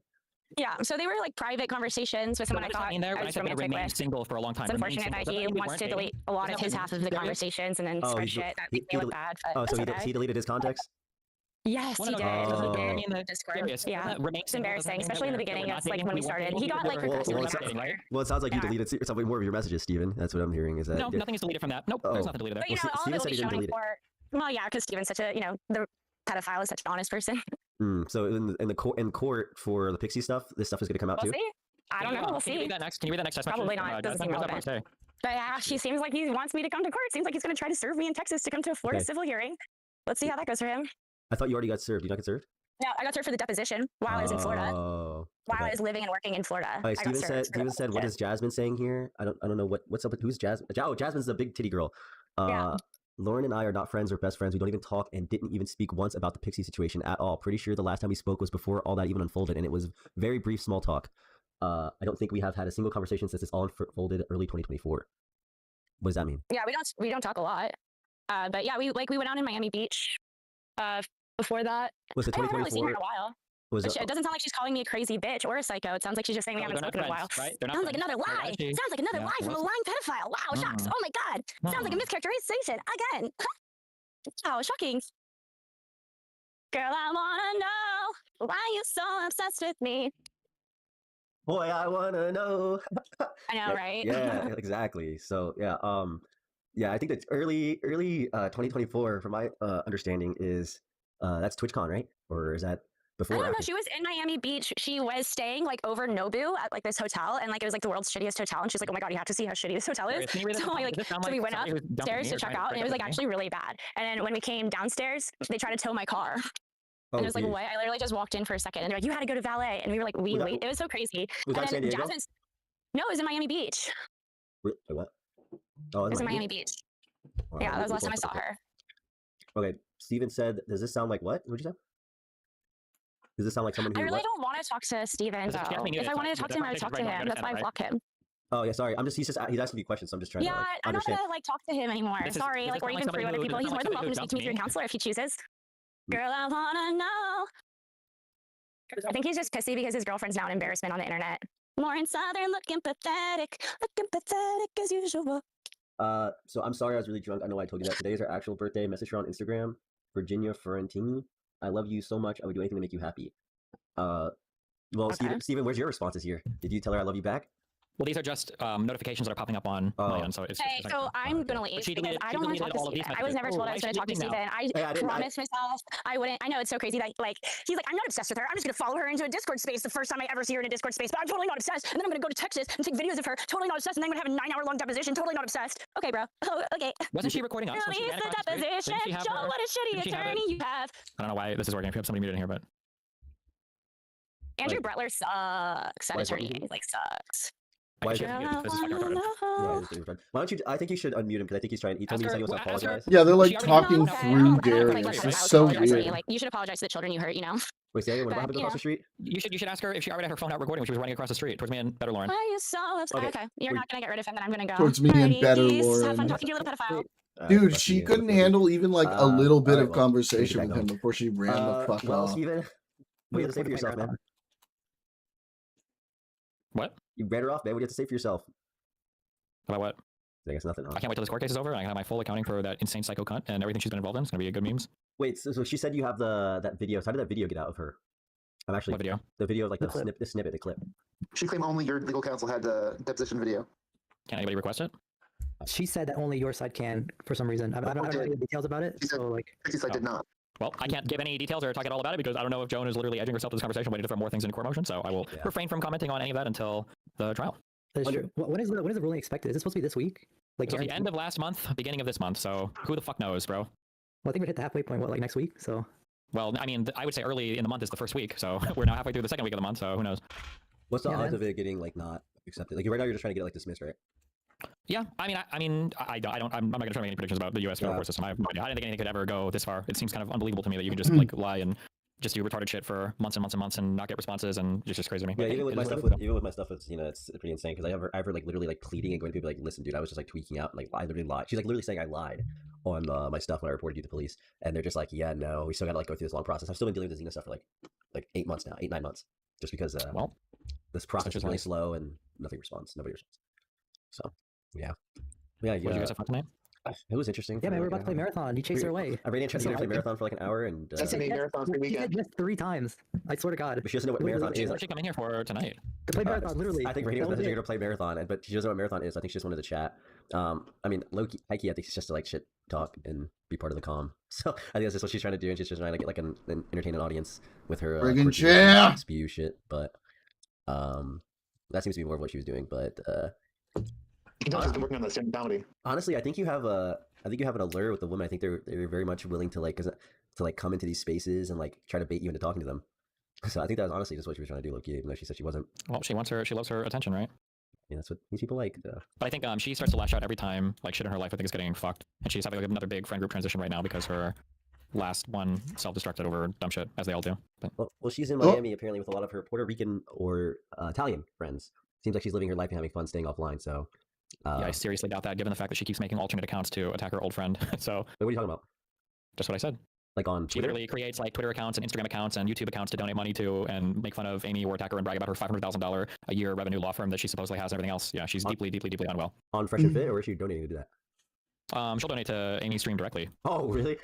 Yeah, so they were like private conversations with someone I What does that thought mean there? I When was said they romantic remained with. single for a long time. It's Remained unfortunate single. that he Doesn't that mean wants to weren't dating? delete a lot Isn't of that his what half it of the means? conversations and then Oh, spread he- shit that he made me look del- bad. But Oh, so that's okay. he deleted his context. Yes, Well, he no, did. no, doesn't He that did. mean that- Discord. Darius, Yeah, doesn't that remain it's single doesn't embarrassing, mean that especially in the we're beginning. not It's like dating, when we we weren't started. dating, He got we like were- requested we're on not my dating, right? Twitter. Well, it sounds like you Yeah. deleted some more of your messages, Steven. That's what I'm hearing. Is that No, nothing's deleted from that. Nope, Oh. there's nothing deleted there. But you Well, know, all of Steven it will said be he didn't shown in delete it. court. Well, yeah, because Steven's such a, the pedophile is such an honest person. So in court for the Pixie stuff, this stuff is going to come out We'll too. see. I don't know. We'll Can you see. read that next? Can you read that next text message? Probably not. It doesn't seem relevant. But yeah, she seems like he wants me to come to court. Seems like he's going to try to serve me in Texas to come to a Florida Okay. civil hearing. Let's see how that goes for him. I thought you already got served. You not get served? Yeah, I got served for the deposition while I was in Florida. Oh. While okay. I was living and working in Florida. All right, I got Steven served said. for Steven that said, "What shit. is Jasmine saying here? I don't know what's up with who's Jasmine. Oh, Jasmine's the big titty girl. Yeah. Lauren and I are not friends or best friends. We don't even talk and didn't even speak once about the Pixie situation at all. Pretty sure the last time we spoke was before all that even unfolded, and it was very brief small talk. I don't think we have had a single conversation since this all unfolded early 2024. What does that mean? Yeah, we don't talk a lot. But yeah, we went out in Miami Beach. Before that, Was it I haven't really seen her in 2024? a while. Was But it doesn't sound like she's calling me a crazy bitch or a psycho. It sounds like she's just saying we No, haven't they're not spoken in a while. friends, right? They're not Sounds like friends. another Why lie. is she- Sounds like another Yeah, lie from a what's- lying pedophile. Wow, shocks. Uh-uh. Oh my god. Sounds like a mischaracterization again. Oh, shocking. Girl, I wanna know why you so obsessed with me. Boy, I wanna know. I know, right? Yeah, exactly. So yeah, I think that early 2024, from my understanding, is that's TwitchCon, right? Or is that I before? don't or know. after? She was in Miami Beach. She was staying like over Nobu at like this hotel, and like it was like the world's shittiest hotel. And she's like, "Oh my god, you have to see how shitty this hotel is." Darius, can you read that? So I like, Does it sound so we went somebody who's dumping upstairs me to or check trying to out, and break it was up like with me? actually really bad. And then when we came downstairs, they tried to tow my car. Oh, And it was like, geez. what? I literally just walked in for a second, and they're like, "You had to go to valet," and we were like, "We Was that- wait." It was so crazy. Was that And San then Diego? Jasmine's. No, it was in Miami Beach. Wait, what? Oh, It was in Miami Beach. Wow, Yeah, that was the last let time I me saw pull it her. up. Okay, Steven said, "Does this sound like what? What'd you say? Does this sound like someone who?" I really what? don't want to talk to Steven, Does it- she though. asked me If I to wanted to talk talk to to him, him. I would talk to Right, him. That's why I right? block him. Oh yeah, sorry. He's asking me questions, so I'm just trying Yeah, to like, I'm not understand. gonna like talk to him anymore. This is- Sorry, does like it or sound like even somebody through other who- people. does it He's sound more like than somebody welcome who to speak to me through a dumped me? counselor if he chooses. Girl, I wanna know. I think he's just pissy because his girlfriend's now an embarrassment on the internet. Lauren Southern looking pathetic as usual. So I'm sorry I was really drunk. I know I told you that. Today is her actual birthday. Message her on Instagram, Virginia Ferrantini. I love you so much. I would do anything to make you happy. Well, Okay. Steven, where's your responses here? Did you tell her I love you back? Well, these are just notifications that are popping up on my end, so it's. Hey, it's so I'm gonna leave She because deleted- I she don't want to deleted talk to all of these Steven. I was messages. never Oh, told I why was is going she to talk to leaving Steven. now? I Hey, I didn't- promised myself I wouldn't. I know it's so crazy that like he's like, I'm not obsessed with her. I'm just going to follow her into a Discord space the first time I ever see her in a Discord space. But I'm totally not obsessed. And then I'm going to go to Texas and take videos of her. Totally not obsessed. And then I'm going to have a 9-hour-long deposition. Totally not obsessed. Okay, bro. Oh, okay. Wasn't she recording us? when she Release ran the across the street? deposition. Didn't she have Show her- what a shitty didn't she have attorney you have. I don't know why this is working. If you have somebody muted in here, but Andrew Like- Bretler sucks at Why is what attorney. muted? Like sucks. Why is she it- has to Girl, mute. This is fucking I wanna retarded. Yeah, know. it is retarded. Why don't you? I think you should unmute him because I think he's trying. He told me he said he wants to Ask her- apologize. Yeah, they're like She already talking knows. Okay, I through don't like Darius. her. It's I so apologize to me. weird. Like you should apologize to the children you hurt. You know. Wait, say again. What But, happened you across know. the street? You should ask her if she already had her phone out recording when she was running across the street towards me and Better Lauren. Why are you so upset? Okay. Okay, you're Wait. not gonna get rid of him. Then I'm gonna go. Towards me and Alrighty, Better peace. Have Lauren. fun talking to your little pedophile. Dude, fuck she you. couldn't handle even like a little bit alright, of well, conversation maybe with back him home. before she ran the fuck Well, off. Steven, what do you have to say for yourself, man? What? You ran her off, man. What do you have to say for yourself? About what? I guess nothing. Huh? I can't wait till this court case is over and I can have my full accounting for that insane psycho cunt and everything she's been involved in. It's gonna be a good memes. Wait, so she said you have that video. So how did that video get out of her? I'm actually What video? the video, like The the clip. snippet, the clip. She claimed only your legal counsel had the deposition video. Can anybody request it? She said that only your side can for some reason. I don't know the details about it. She said- So like, Pixie side did not. Well, I can't give any details or talk at all about it because I don't know if Joan is literally edging herself to this conversation, waiting to throw more things into court motion. So I will refrain from commenting on any of that until the trial. That's true. When is the ruling expected? Is it supposed to be this week? Like So the end of last month, beginning of this month. So who the fuck knows, bro? Well, I think we hit the halfway point. What, like next week? So. Well, I mean, I would say early in the month is the first week, so we're now halfway through the second week of the month. So who knows? What's the Yeah, odds man. of it getting like not accepted? Like right now, you're just trying to get it like dismissed, right? Yeah, I'm not going to try to make any predictions about the U.S. federal court system. I have no idea. I didn't think anything could ever go this far. It seems kind of unbelievable to me that you can just like lie and just do retarded shit for months and months and months and not get responses, and it's just crazy to me. Yeah, But even with it my is what stuff, it is, though. even with my stuff, it's it's pretty insane because I ever like literally like pleading and going to people like, listen, dude, I was just like tweaking out, like I literally lied. She's like literally saying I lied on my stuff when I reported you to the police, and they're just like, yeah, no, we still got to like go through this long process. I've still been dealing with the Xena stuff for like 8 months now, 9 months, just because Well, this process is really nice. slow and nobody responds. So yeah. What did you guys have fun tonight? It was interesting. Yeah, man, we're about to play marathon. You chased her away. I ran into her to play marathon for like an hour, and That's a marathon for the She said weekend. just 3 times. I swear to God. but she doesn't know what marathon is. What's she coming here for tonight? To play marathon, literally. I think Rainy was That was messaging her it. to play marathon, but she doesn't know what marathon is. I think she just wanted to chat. I mean, Loki, Heike, I think it's just to like shit talk and be part of the calm. So I think that's just what she's trying to do, and she's just trying to get like an entertain an audience with her Friggin' quirky chair! spew shit. But that seems to be more of what she was doing. But He's not just working on the stand comedy. honestly, I think you have an allure with the women. I think they're very much willing to like come into these spaces and like try to bait you into talking to them. So I think that was honestly just what she was trying to do, Loki, even though she said she wasn't. Well, she loves her attention, right? Yeah, that's what these people like. But I think she starts to lash out every time like shit in her life I think is getting fucked, and she's having like another big friend group transition right now because her last one self-destructed over dumb shit, as they all do. But Well, she's in Oh. Miami apparently with a lot of her Puerto Rican or Italian friends. Seems like she's living her life and having fun staying offline. So yeah, I seriously doubt that, given the fact that she keeps making alternate accounts to attack her old friend. So what are you talking about? just what I said. Like on She Twitter? literally creates like Twitter accounts and Instagram accounts and YouTube accounts to donate money to and make fun of Amy or attack her and brag about her $500,000 a year revenue law firm that she supposedly has and everything else. Yeah, she's deeply, deeply, deeply unwell. On Fresh and Fit, or is she donating to do that? She'll donate to Amy's stream directly. Oh, really?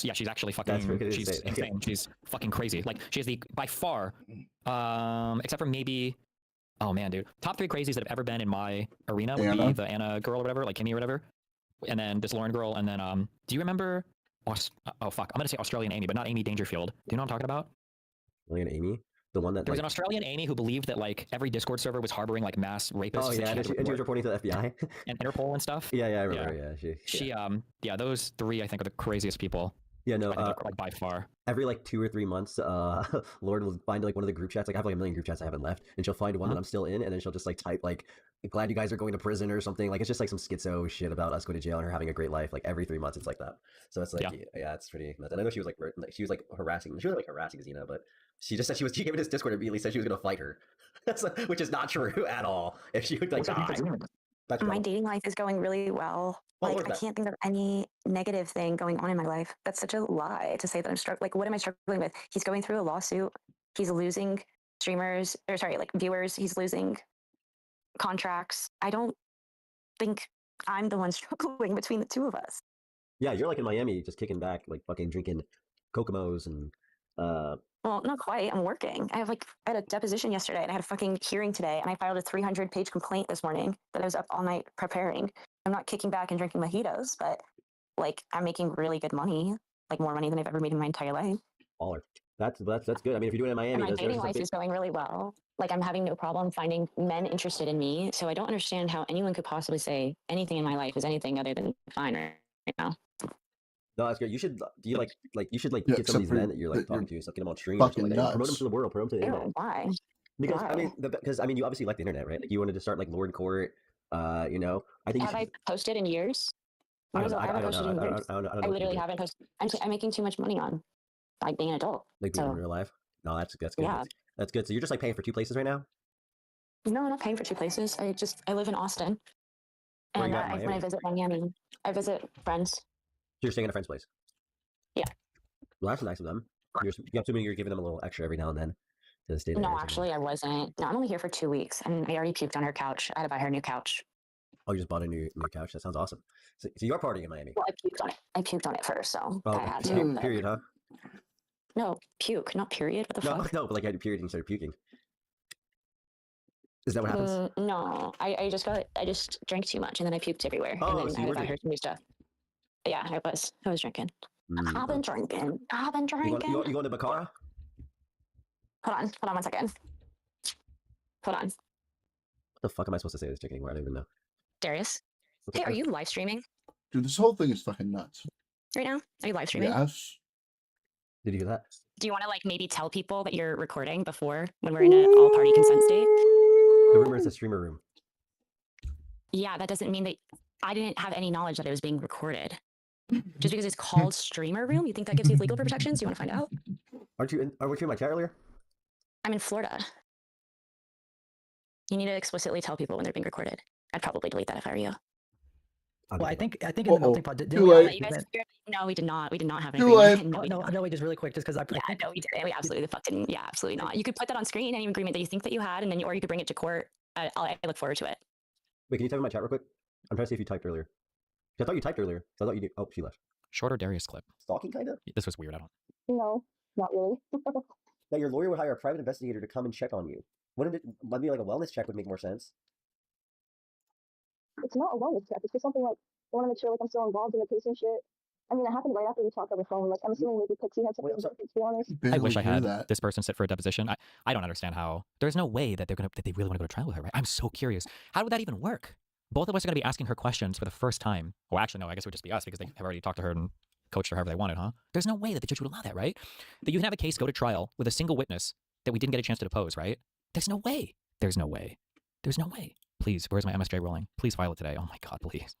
Yeah, she's actually That's fucking. freaking She's insane. Okay. insane. She's fucking crazy. Like she is the by far, except for maybe. Oh man, dude, top 3 crazies that have ever been in my arena would be Anna? the Anna girl or whatever, like Kimmy or whatever, and then this Lauren girl, and then do you remember? Oh fuck, I'm gonna say Australian Amy, but not Amy Dangerfield. Do you know what I'm talking about? Lillian Amy, the one that There was like, an Australian Amy who believed that like every Discord server was harboring like mass rapists. oh that yeah, she and had to she was report, reporting to the FBI. and Interpol and stuff. yeah, I remember. Yeah, She yeah, those 3 I think are the craziest people. yeah, no. I think like by far. Every like 2 or 3 months, Lauren will find like one of the group chats. Like I have like a million group chats I haven't left, and she'll find one that I'm still in, and then she'll just like type like, "Glad you guys are going to prison" or something. Like it's just like some schizo shit about us going to jail and her having a great life. Like every 3 months, it's like that. So it's like yeah, it's pretty nuts. And I know she was like harassing Xena, but she just said she gave it his Discord and immediately said she was going to fight her. That's like, which is not true at all. If she would like die, that's My wrong. dating life is going really well. What Like, was I that? can't think of any negative thing going on in my life. That's such a lie to say that I'm struggling. Like, what am I struggling with? He's going through a lawsuit. He's losing viewers. He's losing contracts. I don't think I'm the one struggling between the 2 of us. Yeah, you're like in Miami, just kicking back, like fucking drinking Kokomo's and Well, not quite. I'm working. I had a deposition yesterday and I had a fucking hearing today and I filed a 300-page complaint this morning that I was up all night preparing. I'm not kicking back and drinking mojitos, but like I'm making really good money, like more money than I've ever made in my entire life. baller. That's good. I mean, if you're doing it in Miami, And my there's dating some life big- is going really well. Like I'm having no problem finding men interested in me. So I don't understand how anyone could possibly say anything in my life is anything other than fine right now. No, that's great. You should you should Yeah, get some of these except for men that you're like that talking you're to, stuff, get them on stream or something fucking like that. Promote them nuts. to the world, promote them to the Ew, internet. why? Because I Why? mean, because I mean, you obviously like the internet, right? Like you wanted to start like Lord Court. You know, I think. Have I posted in years? I When was don't the- know. I haven't posted in years. I don't know. I what you literally do. haven't posted. I'm making too much money on like being an adult. Like being in So real life. No, that's good. yeah. That's good. So you're just like paying for 2 places right now. No, I'm not paying for 2 places. I live in Austin, Where and you at in when I Miami? visit Miami, I visit friends. So you're staying at a friend's place. Yeah. Well, that's nice of them. You have to mean you're giving them a little extra every now and then to stay there. or No, something. actually, I wasn't. No, I'm only here for 2 weeks, and I already puked on her couch. I had to buy her a new couch. Oh, you just bought a new couch. That sounds awesome. So you're partying in Miami. Well, I puked on it. I puked on it first, so Oh, I had to. Mm. but- period, huh? No, puke, not period. What the No, fuck? no, but like you had a period and you started puking. Is that what happens? No, I just drank too much, and then I puked everywhere, Oh, and so then I you had were to buy her some new stuff. Yeah, I was drinking. I've been drinking. I've been drinking. You going to Baccarat? Hold on 1 second. Hold on. What the fuck am I supposed to say to this chick anymore? I don't even know. Darius. What the Hey, are fuck? you live streaming Dude, this whole thing is fucking nuts. right now? Are you live streaming? Yes. Did you hear that? Do you want to like maybe tell people that you're recording before when we're in an all party consent state? The rumor is a streamer room. Yeah, that doesn't mean that I didn't have any knowledge that it was being recorded. Just because it's called streamer room, you think that gives you legal protections? Do you want to find out? Aren't you in my chat earlier? I'm in Florida. You need to explicitly tell people when they're being recorded. I'd probably delete that if I were you. Well, I think in the melting pot, didn't Too we all late. You guys, no, we did not. We did not have an Too agreement. late. No, wait, just really quick, just because I Yeah, think no, we didn't. We absolutely the fuck didn't. Yeah, absolutely not. You could put that on screen, any agreement that you think that you had, and then or you could bring it to court. I look forward to it. Wait, can you type in my chat real quick? I'm trying to see if you typed earlier. I thought you typed earlier. So I thought you did. Oh, she left. Shorter Darius clip. Stalking, kind of? This was weird. I don't. No, not really. That your lawyer would hire a private investigator to come and check on you. Wouldn't it? Maybe like a wellness check would make more sense. It's not a wellness check. It's just something like I want to make sure like I'm still involved in the case and shit. I mean, it happened right after we talked over the phone. Like I'm assuming maybe Pixie had something to be honest. I wish I Barely had hear that. this person sit for a deposition. I don't understand how. There's no way that they really want to go to trial with her, right? I'm so curious. How would that even work? Both of us are going to be asking her questions for the first time. Well, actually, no. I guess it would just be us because they have already talked to her and coached her however they wanted, huh? There's no way that the judge would allow that, right? That you can have a case go to trial with a single witness that we didn't get a chance to depose, right? There's no way. There's no way. There's no way. Please, where's my MSJ ruling? Please file it today. Oh my God, please.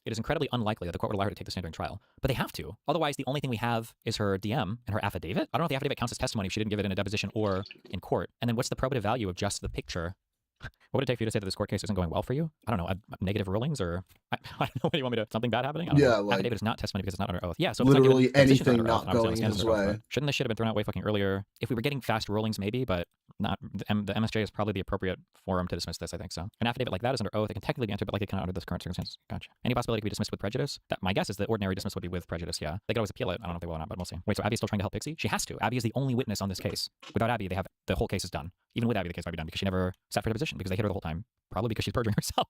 It is incredibly unlikely that the court would allow her to take the stand during trial, but they have to. Otherwise, the only thing we have is her DM and her affidavit. I don't know if the affidavit counts as testimony if she didn't give it in a deposition or in court. And then what's the probative value of just the picture? What would it take for you to say that this court case isn't going well for you? I don't know, negative rulings or I don't know. What do you want me to? Something bad happening? I don't know. Like, affidavit is not testimony because it's not under oath. Yeah, so literally if it's not given, anything not going his way. shouldn't this shit have been thrown out way fucking earlier? If we were getting fast rulings, maybe, but not. The MSJ is probably the appropriate forum to dismiss this. I think so. An affidavit like that is under oath. It can technically be entered, but like it cannot under this current circumstances. Gotcha. Any possibility it could be dismissed with prejudice? That my guess is the ordinary dismissal would be with prejudice. Yeah, they could always appeal it. I don't know if they will or not, but we'll see. Wait, so Abby's still trying to help Pixie? She has to. Abby is the only witness on this case. Without Abby, they have the whole case is done. Even with Abby, the case might be done because she never sat for deposition because they hit her the whole time. Probably because she's perjuring herself.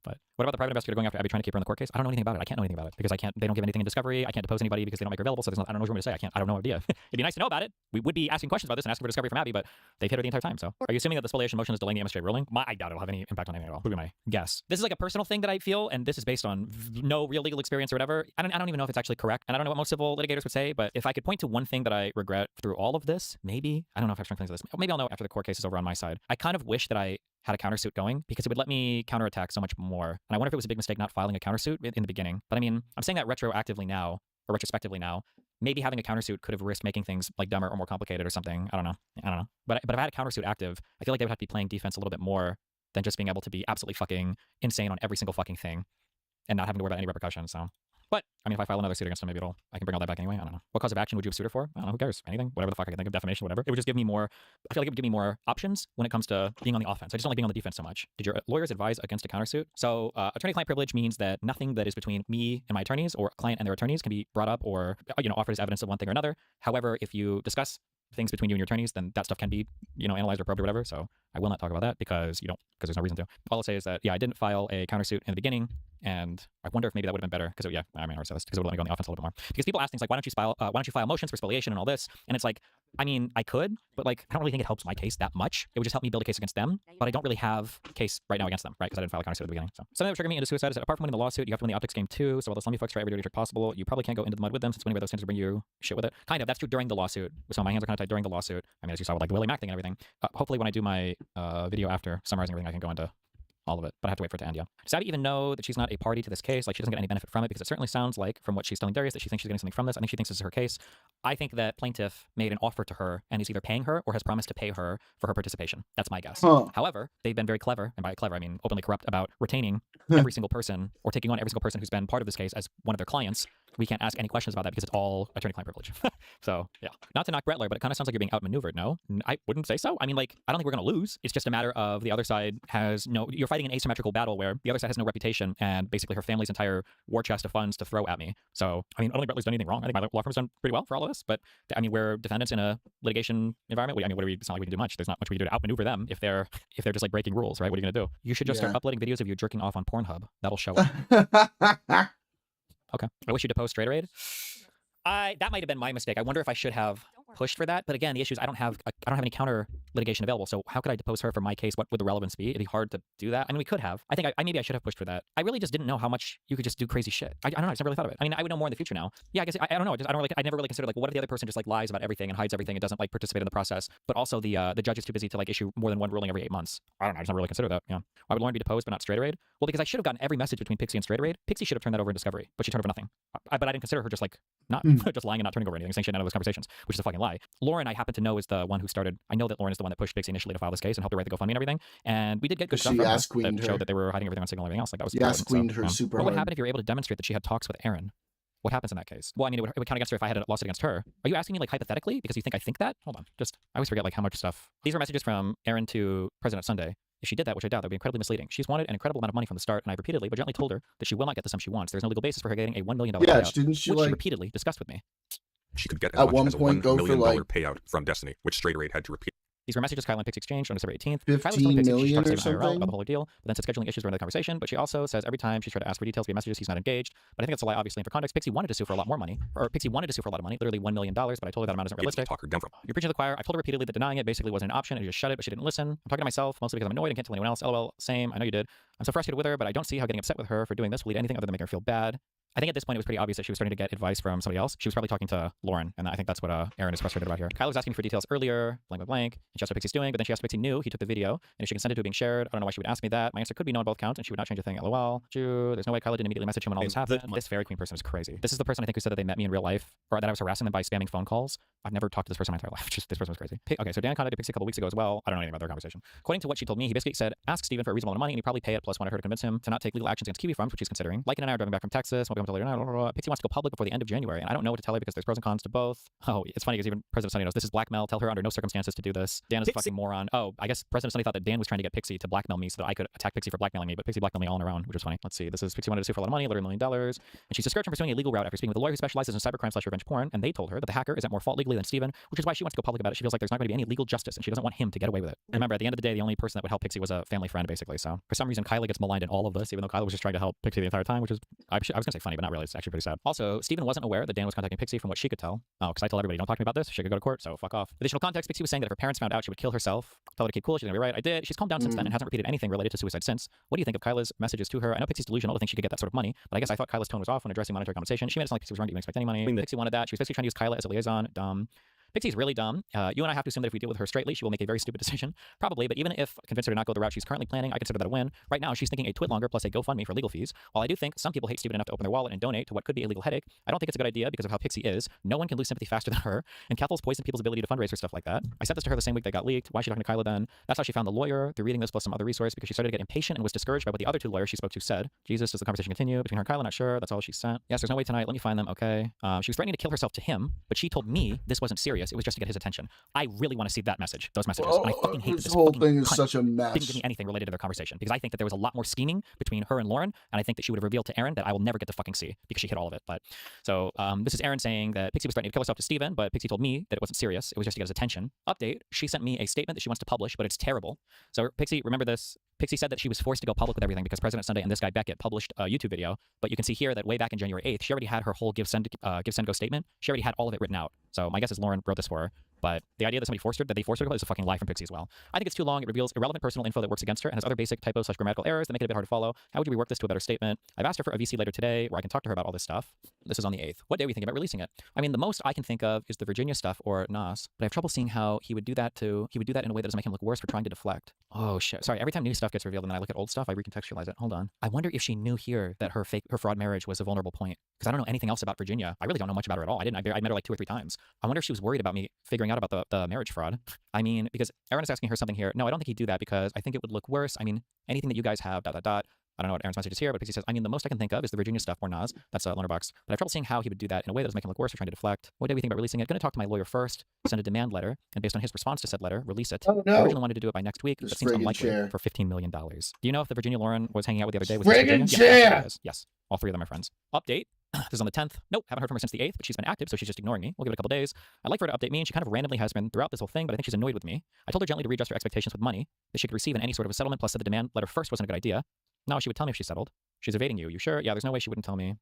But what about the private investigator going after Abby trying to keep her in the court case? I don't know anything about it. I can't know anything about it because I can't. They don't give anything in discovery. I can't depose anybody because they don't make her available. So I don't know what you want me to say. I don't know idea. It'd be nice to know about it. We would be asking questions about this and asking for discovery from Abby, but they've hit her the entire time. So are you assuming that the spoliation motion is delaying the MSJ ruling? I doubt it'll have any impact on anything at all. Would be my guess. This is like a personal thing that I feel, and this is based on no real legal experience or whatever. I don't even know if it's actually correct, and I don't know what most civil litigators would say. But if I could point to one thing that I regret through all of this, maybe I don't know if I have strong feelings of this. Maybe I'll know after the court case is over on my side. I kind of wish that I had a countersuit going because it would let me counterattack so much more. And I wonder if it was a big mistake not filing a countersuit in the beginning. But I mean, I'm saying that retroactively now, or retrospectively now, maybe having a countersuit could have risked making things like dumber or more complicated or something. I don't know. But if I had a countersuit active, I feel like they would have to be playing defense a little bit more than just being able to be absolutely fucking insane on every single fucking thing and not having to worry about any repercussions. So. But, I mean, if I file another suit against him, maybe I can bring all that back anyway. I don't know. What cause of action would you have sued her for? I don't know. Who cares? Anything? Whatever the fuck I can think of. Defamation, whatever. It would just give me more, I feel like it would give me more options when it comes to being on the offense. I just don't like being on the defense so much. Did your lawyers advise against a countersuit? So, attorney-client privilege means that nothing that is between me and my attorneys or client and their attorneys can be brought up or, offered as evidence of one thing or another. However, if you discuss things between you and your attorneys, then that stuff can be, analyzed or probed or whatever. So I will not talk about that because there's no reason to. All I'll say is that, I didn't file a countersuit in the beginning, and I wonder if maybe that would have been better because, I already said this because it would let me go on the offense a little bit more. Because people ask things like, why don't you file motions for spoliation and all this? And it's like, I mean, I could, but like, I don't really think it helps my case that much. It would just help me build a case against them, but I don't really have a case right now against them, right? Because I didn't file a countersuit at the beginning. So something that would trigger me into suicide is that apart from winning the lawsuit, you have to win the optics game too. So while the slummy fucks try every dirty trick possible, you probably can't go into the mud with them since winning by those tends to bring you shit with it. Kind of. That's true during the lawsuit. So my hands are kind of tied during the lawsuit. I mean, as you saw with like the Willie Mack thing and everything. Hopefully when I do my video after summarizing everything, I can go into all of it, but I have to wait for it to end, yeah. Does Abby even know that she's not a party to this case? Like, she doesn't get any benefit from it because it certainly sounds like, from what she's telling Darius, that she thinks she's getting something from this. I think she thinks this is her case. I think that plaintiff made an offer to her and is either paying her or has promised to pay her for her participation. That's my guess. However, they've been very clever, and by clever, I mean openly corrupt, about retaining every single person or taking on every single person who's been part of this case as one of their clients. We can't ask any questions about that because it's all attorney-client privilege. So, yeah. Not to knock Brettler, but it kind of sounds like you're being outmaneuvered, no? I wouldn't say so. I mean, like, I don't think we're going to lose. It's just a matter of the other side has you're fighting an asymmetrical battle where the other side has no reputation and basically her family's entire war chest of funds to throw at me. So, I mean, I don't think Brettler's done anything wrong. I think my law firm's done pretty well for all of this, but I mean, we're defendants in a litigation environment. It's not like we can do much. There's not much we can do to outmaneuver them if they're just like breaking rules, right? What are you going to do? You should just start uploading videos of you jerking off on Pornhub. That'll show up. Okay. I wish you deposed straight raid. That might have been my mistake. I wonder if I should have pushed for that. But again, the issue is I don't have any counter litigation available. So how could I depose her for my case? What would the relevance be? It'd be hard to do that. I mean, we could have. I think maybe I should have pushed for that. I really just didn't know how much you could just do crazy shit. I don't know. I just never really thought of it. I mean, I would know more in the future now. Yeah, I guess I don't know. I never really considered like, what if the other person just like lies about everything and hides everything and doesn't like participate in the process? But also the judge is too busy to like issue more than one ruling every 8 months. I don't know. I just never really considered that. Yeah. Why would Lauren be deposed but not straight raid? Well, because I should have gotten every message between Pixie and straight raid. Pixie should have turned that over in discovery, but she turned over nothing. But I didn't consider her just like not just lying and not turning over anything, saying she had none of those conversations, which is a fucking lie. Lauren, I happen to know, is the one who started. I know that Lauren is the one that pushed Pixie initially to file this case and helped her write the GoFundMe and everything. And we did get good stuff She from her ass queened that her. showed that they were hiding everything on Signal and everything else. Like that was She ass important. queened her super What would hard. happen if you're able to demonstrate that she had talks with Aaron? What happens in that case? Well, I mean, it would count against her if I had a lawsuit against her. Are you asking me like hypothetically because you think I think that? Hold on, I always forget like how much stuff. These were messages from Aaron to President Sunday. If she did that, which I doubt, that would be incredibly misleading. She's wanted an incredible amount of money from the start, and I repeatedly but gently told her that she will not get the sum she wants. There's no legal basis for her getting a $1 million Yeah, payout, didn't she which she like repeatedly discussed with me. She could get as at much one as a point $1 go for million like payout from Destiny, which Straight Raid had to repeat. These were messages Kyle and Pixie exchanged on December 18th. 15 million or IRL something? about the whole deal, but then said scheduling issues were in the conversation. But she also says every time she's tried to ask for details via messages, he's not engaged. But I think that's a lie, obviously. And for context, Pixie wanted to sue for a lot more money, or Pixie wanted to sue for a lot of money, literally $1 million. But I told her that amount isn't realistic. Talk her down from. You're preaching to the choir. I told her repeatedly that denying it basically wasn't an option, and you just shut it, but she didn't listen. I'm talking to myself, mostly because I'm annoyed and can't tell anyone else. LOL, same. I know you did. I'm so frustrated with her, but I don't see how getting upset with her for doing this will lead to anything other than making her feel bad. I think at this point it was pretty obvious that she was starting to get advice from somebody else. She was probably talking to Lauren, and I think that's what Aaron is frustrated about here. Kyle was asking for details earlier, blank, and she asked what Pixie's doing, but then she asked Pixie knew he took the video, and if she consented to it being shared. I don't know why she would ask me that. My answer could be no on both counts, and she would not change a thing. LOL. There's no way Kyle didn't immediately message him when all this happened. This Fairy Queen person is crazy. This is the person I think who said that they met me in real life, or that I was harassing them by spamming phone calls. I've never talked to this person in my entire life. Just this person was crazy. Okay, so Dan contacted Pixie a couple weeks ago as well. I don't know anything about their conversation. According to what she told me, he basically said, ask Steven for a reasonable amount of money, and he'd probably pay it, plus wanted her to convince him to not take legal actions against Kiwi Farms, which he's considering. Lycan and I are driving back from Texas. Won't be home until later now. Pixie wants to go public before the end of January, and I don't know what to tell her because there's pros and cons to both. Oh, it's funny because even President Sunny knows this is blackmail. Tell her under no circumstances to do this. Dan is a fucking moron. Oh, I guess President Sunny thought that Dan was trying to get Pixie to blackmail me so that I could attack Pixie for blackmailing me, but Pixie blackmailed me all on her own, which is funny. Let's see. This is Pixie wanted to sue for a lot of money, literally $1 million, and she's discouraged from pursuing a legal route after speaking with a lawyer who specializes in cybercrime/revenge porn, and they told her that the hacker is at more fault legally than Steven, which is why she wants to go public about it. She feels like there's not going to be any legal justice, and she doesn't want him to get away with it. And remember, at the end of the day, the only person that would help Pixie was a family friend, basically. So for some reason, Kyla gets maligned in all of this, even though Kyla was just trying to help Pixie the entire time, which is I was gonna say funny, but not really. It's actually pretty sad. Also, Steven wasn't aware that Dan was contacting Pixie from what she could tell. Oh, because I tell everybody, don't talk to me about this. She could go to court, so fuck off. Additional context: Pixie was saying that if her parents found out, she would kill herself. Tell her to keep cool. She's gonna be right. I did. She's calmed down since then and hasn't repeated anything related to suicide since. What do you think of Kyla's messages to her? I know Pixie's delusional to think she could get that sort of money, but I guess I thought Kyla's tone was off when addressing monetary compensation. She made it sound like Pixie was wrong to even expect any money. Pixie wanted that. She was basically trying to use Kyla as a liaison. Dumb. Pixie's really dumb. You and I have to assume that if we deal with her straightly, she will make a very stupid decision. Probably, but even if convince her to not go the route she's currently planning, I consider that a win. Right now, she's thinking a twit longer plus a GoFundMe for legal fees. While I do think some people hate Steven enough to open their wallet and donate to what could be a legal headache, I don't think it's a good idea because of how Pixie is. No one can lose sympathy faster than her, and Cathal's poisoned people's ability to fundraise for stuff like that. I sent this to her the same week they got leaked. Why is she talking to Kyla then? That's how she found the lawyer, through reading this plus some other resource, because she started to get impatient and was discouraged by what the other two lawyers she spoke to said. Jesus, does the conversation continue? Between her and Kyla, not sure. That's all she sent. Yes, there's no way tonight. Let me find them. Okay. She was threatening to kill herself to him, but she told me this wasn't serious. It was just to get his attention. I really want to see that message, those messages. And I fucking hate that This whole fucking thing is cunt such a mess. didn't give me anything related to their conversation because I think that there was a lot more scheming between her and Lauren, and I think that she would have revealed to Aaron that I will never get to fucking see because she hid all of it. But so this is Aaron saying that Pixie was threatening to kill herself to Steven, but Pixie told me that it wasn't serious. It was just to get his attention. Update: she sent me a statement that she wants to publish, but it's terrible. So Pixie, remember this. Pixie said that she was forced to go public with everything because President Sunday and this guy Beckett published a YouTube video. But you can see here that way back in January 8th, she already had her whole give send go statement. She already had all of it written out. So my guess is Lauren wrote this for her. But the idea that they forced her to go is a fucking lie from Pixie as well. I think it's too long. It reveals irrelevant personal info that works against her and has other basic typo/grammatical errors that make it a bit hard to follow. How would you rework this to a better statement? I've asked her for a VC later today where I can talk to her about all this stuff. This is on the 8th. What day are we thinking about releasing it? I mean, the most I can think of is the Virginia stuff or Nas, but I have trouble seeing how he would do that in a way that doesn't make him look worse for trying to deflect. Oh shit. Sorry, every time new stuff gets revealed and then I look at old stuff, I recontextualize it. Hold on. I wonder if she knew here that her fraud marriage was a vulnerable point. Because I don't know anything else about Virginia. I really don't know much about her at all. I met her like 2 or 3 times. I wonder if she was worried about me figuring out about the marriage fraud. I mean, because Aaron is asking her something here. No, I don't think he'd do that because I think it would look worse. I mean, anything that you guys have, I don't know what Aaron's message is here, but Pixie says, I mean, the most I can think of is the Virginia stuff or Nas. That's a learner box. But I have trouble seeing how he would do that in a way that doesn't make him look worse or trying to deflect. What do we think about releasing it? Going to talk to my lawyer first, send a demand letter, and based on his response to said letter, release it. Oh, no. I originally wanted to do it by next week. This That seems friggin' unlikely chair. for $15 million. Do you know if the Virginia Lauren was hanging out with the other day was Friggin' Virginia? chair! Yes, all 3 of them are friends. Update. This is on the 10th. Nope, haven't heard from her since the 8th, but she's been active, so she's just ignoring me. We'll give it a couple days. I'd like for her to update me, and she kind of randomly has been throughout this whole thing, but I think she's annoyed with me. I told her gently to readjust her expectations with money that she could receive in any sort of a settlement, plus said the demand letter first wasn't a good idea. Now she would tell me if she settled. She's evading you. You sure? Yeah, there's no way she wouldn't tell me.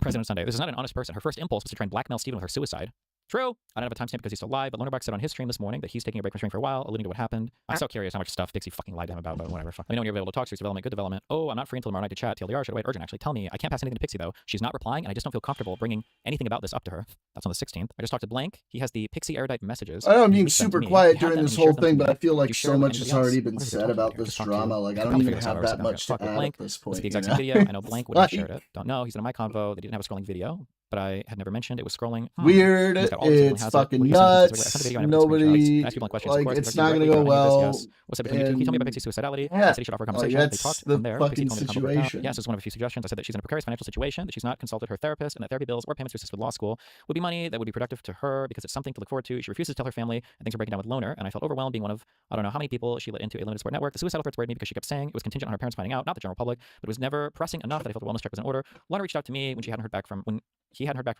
President Sunday. This is not an honest person. Her first impulse was to try and blackmail Steven with her suicide. True. I don't have a timestamp because he's still alive, but Lonerbox said on his stream this morning that he's taking a break from streaming for a while, alluding to what happened. I'm so curious how much stuff Dixie fucking lied to him about, but whatever. Let me know when you're able to talk. Serious development, good development. Oh, I'm not free until tomorrow night to chat. TLDR, should I wait? Urgent, actually. Tell me. I can't pass anything to Pixie, though. She's not replying, and I just don't feel comfortable bringing anything about this up to her. That's on the 16th. I just talked to Blank. He has the Pixie erudite messages. I know I'm He being leaked them to super me. quiet He had during them this and he shared whole them to thing, me. but I feel Did like you so share them with much has anybody else? already been What is he said talking about here? this Just talk to- drama. Like, I I'm don't gonna even figure this out have or that something. much Talk to to add Blank. at this It's point. the You exact know? same video. I know Blank wouldn't have shared Like, it. Don't know. He's in my convo. They didn't have a scrolling video, but I had never mentioned it was scrolling. weird. He's got all this, he only It's has it. What fucking do you send? I nuts. sent a video, I never took a screenshot. Nobody, Ask you blunt questions. Of like, course, it's because not directly, gonna go but I need this, well. yes. What's up, dude? Can you tell me about And Pixie's suicidality? I yeah, said he should offer a like, conversation. They that's talked the from there. fucking Pixie told me to come over to town. situation. Yes, this is one of a few suggestions. I said that she's in a precarious financial situation, that she's not consulted her therapist, and that therapy bills or payments to assist with law school would be money that would be productive to her because it's something to look forward to. She refuses to tell her family, and things are breaking down with Loner, and I felt overwhelmed being one of, I don't know how many people she let into a limited support network. The suicidal threats worried me because she kept saying it was contingent on her parents finding out, not the general public, but it was never pressing enough that I felt the wellness check was in order. Loner reached out to me when he hadn't heard back from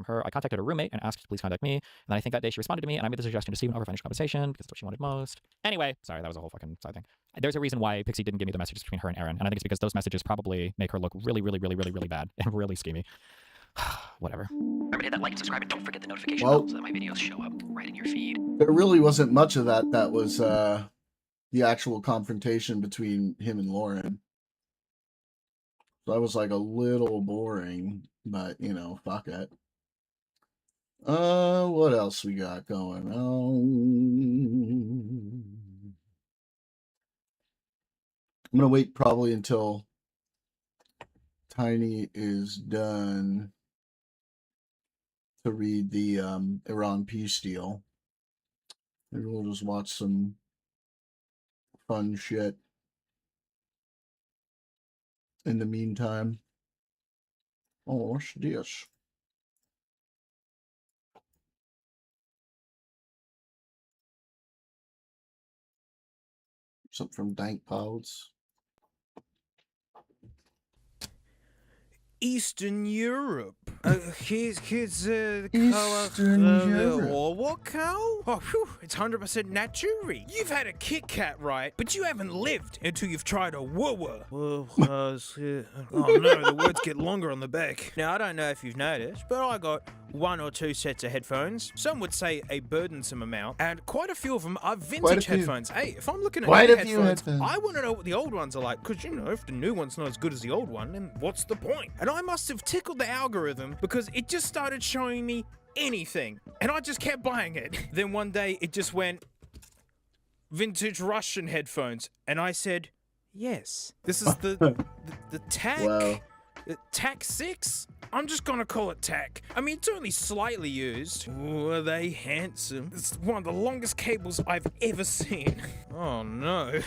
her. I contacted her roommate and asked to please contact me, and then I think that day she responded to me, and I made the suggestion to Steven over financial compensation because that's what she wanted most. Anyway, sorry, that was a whole fucking side thing. There's a reason why Pixie didn't give me the messages between her and Aaron, and I think it's because those messages probably make her look really, really, really, really, really bad and really schemy. Whatever. Remember to hit that like and subscribe, and don't forget the notification Well, bell so that my videos show up right in your feed. there really wasn't much of that. That was the actual confrontation between him and Lauren. So that was like a little boring, but you know, fuck it. What else we got going on? I'm gonna wait probably until Tiny is done to read the Iran peace deal. Maybe we'll just watch some fun shit in the meantime. Oh, what's this? Something from Dank Pods. Eastern Europe. Here's the Eastern Europe. or what, Carl? Oh, whew, it's 100% naturi. You've had a Kit Kat, right? But you haven't lived until you've tried a Woowa. Oh no, the words get longer on the back. Now, I don't know if you've noticed, but I got 1 or 2 sets of headphones. Some would say a burdensome amount, and quite a few of them are vintage headphones. Hey, if I'm looking at new headphones, I want to know what the old ones are like, because, you know, if the new one's not as good as the old one, then what's the point? And I must have tickled the algorithm because it just started showing me anything, and I just kept buying it. Then one day it just went, vintage Russian headphones, and I said, yes. This is the TAC. Wow. TAC 6? I'm just gonna call it TAC. I mean, it's only slightly used. Ooh, are they handsome? It's one of the longest cables I've ever seen. Oh no.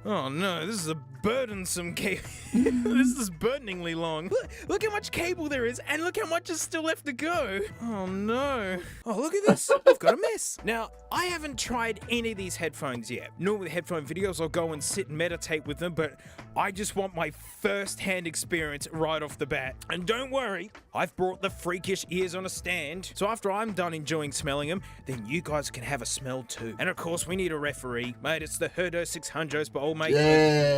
Oh no, this is a burdensome cable. This is burdeningly long. Look how much cable there is, and look how much is still left to go. Oh no. Oh, look at this. I've got a mess. Now, I haven't tried any of these headphones yet. Normally headphone videos, I'll go and sit and meditate with them, but I just want my first-hand experience right off the bat. And don't worry, I've brought the freakish ears on a stand. So after I'm done enjoying smelling them, then you guys can have a smell too. And of course, we need a referee. Mate, it's the Herdo 600s, but old mate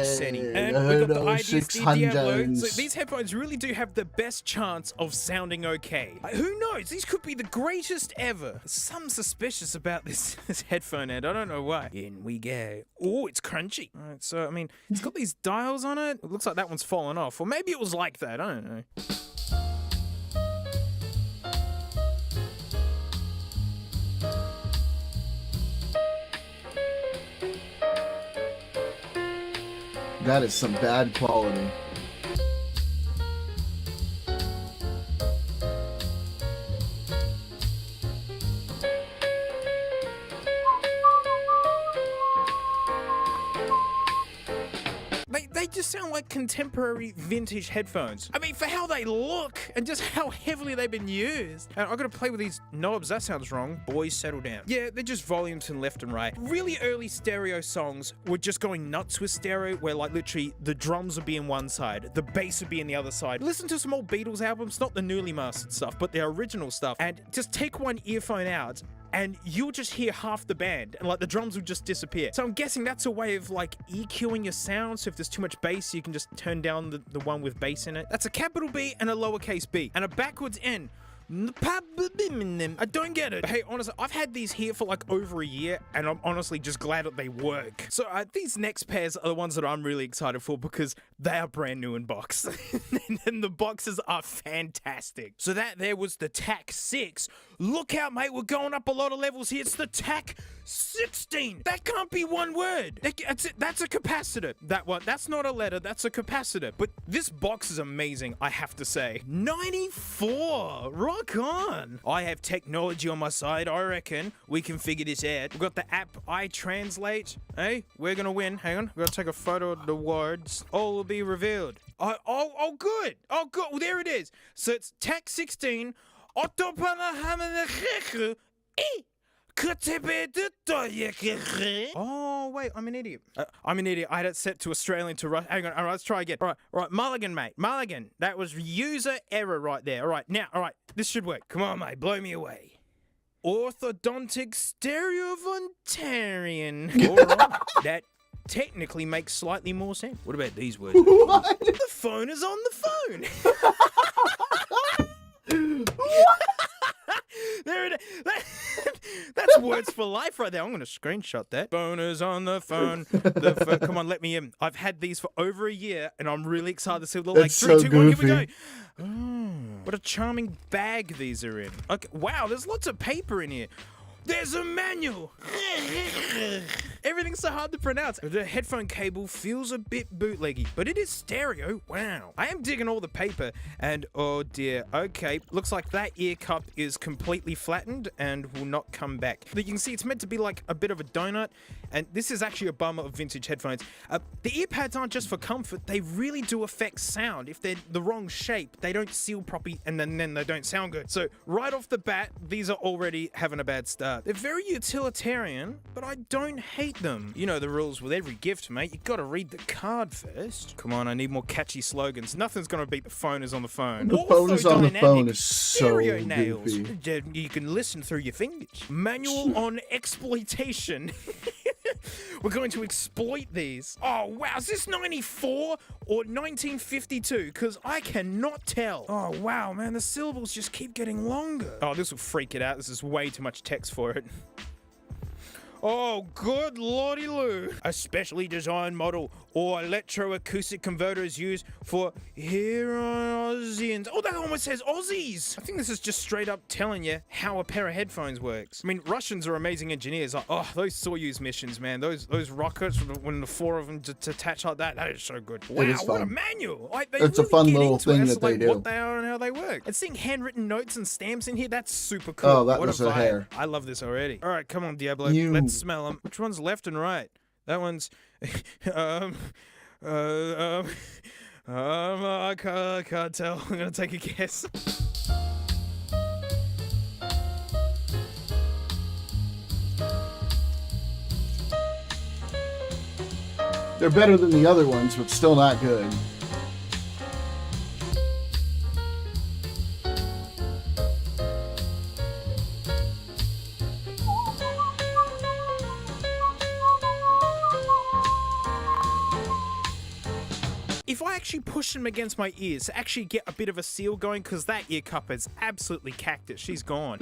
Seni. And we got the IDSD Diablo. So these headphones really do have the best chance of sounding okay. Who knows? These could be the greatest ever. There's something suspicious about this headphone end. I don't know why. In we go. Oh, it's crunchy. All right, so, I mean, it's got these dials on it. It looks like that one's fallen off. Or maybe it was like that. I don't know. That is some bad quality. They just sound like contemporary vintage headphones. I mean, for how they look and just how heavily they've been used. And I gotta play with these knobs. That sounds wrong. Boys, settle down. Yeah, they're just volumes from left and right. Really early stereo songs were just going nuts with stereo, where like literally the drums would be in one side, the bass would be in the other side. Listen to some old Beatles albums, not the newly mastered stuff, but the original stuff, and just take one earphone out and you'll just hear half the band, and like the drums will just disappear. So I'm guessing that's a way of like EQing your sound. So if there's too much bass, you can just turn down the one with bass in it. That's a capital B and a lowercase b and a backwards N. I don't get it. Hey, honestly, I've had these here for like over a year, and I'm honestly just glad that they work. So these next pairs are the ones that I'm really excited for because they are brand new in box. And the boxes are fantastic. So that there was the TAC 6. Look out, mate, we're going up a lot of levels here. It's the TAC 16. That can't be one word. That's a capacitor. That one, that's not a letter, that's a capacitor. But this box is amazing, I have to say. 94, rock on. I have technology on my side. I reckon we can figure this out. We've got the app iTranslate. Hey, we're gonna win. Hang on, we're gonna take a photo of the words. All will be revealed. Oh, good. Oh, good. Well, there it is. So it's TAC 16. Oh, wait, I'm an idiot. I'm an idiot. I had it set to Australian to Russian. Hang on, all right, let's try again. All right, Mulligan, mate. Mulligan. That was user error right there. All right, now, this should work. Come on, mate, blow me away. Orthodontic stereovontarian. All right, that technically makes slightly more sense. What about these words? What? The phone is on the phone. There it is. That's words for life right there. I'm going to screenshot that. Phone is on the phone. Come on, let me in. I've had these for over a year, and I'm really excited to see what they're like. 3, 2, 1, here we go. Oh, what a charming bag these are in. Okay, wow, there's lots of paper in here. There's a manual. Everything's so hard to pronounce. The headphone cable feels a bit bootleggy, but it is stereo. Wow. I am digging all the paper, and oh dear. Okay, looks like that ear cup is completely flattened and will not come back. You can see it's meant to be like a bit of a donut, and this is actually a bummer of vintage headphones. The ear pads aren't just for comfort. They really do affect sound. If they're the wrong shape, they don't seal properly, and then they don't sound good. So right off the bat, these are already having a bad start. They're very utilitarian, but I don't hate them. You know the rules with every gift, mate. You gotta read the card first. Come on, I need more catchy slogans. Nothing's gonna beat the phone is on the phone. The phone is on the phone is so nails. goofy. You can listen through your fingers. Manual on exploitation. We're going to exploit these. Oh, wow. Is this 94 or 1952? Because I cannot tell. Oh, wow, man. The syllables just keep getting longer. Oh, this will freak it out. This is way too much text for it. Oh, good lordy loo. A specially designed model or electroacoustic converter is used for Aussians. Oh, that almost says Aussies. I think this is just straight up telling you how a pair of headphones works. I mean, Russians are amazing engineers. Like, oh, those Soyuz missions, man. Those rockets, when the 4 of them detach like that is so good. Wow, what a manual. Like, it's a fun little thing that they do. What they are and how they work. And seeing handwritten notes and stamps in here, that's super cool. Oh, that was a hair. I love this already. All right, come on, Diablo. Let's smell them. Which one's left and right? That one's I can't tell. I'm gonna take a guess. They're better than the other ones, but still not good. If I actually push them against my ears to actually get a bit of a seal going, because that ear cup is absolutely cactus. She's gone.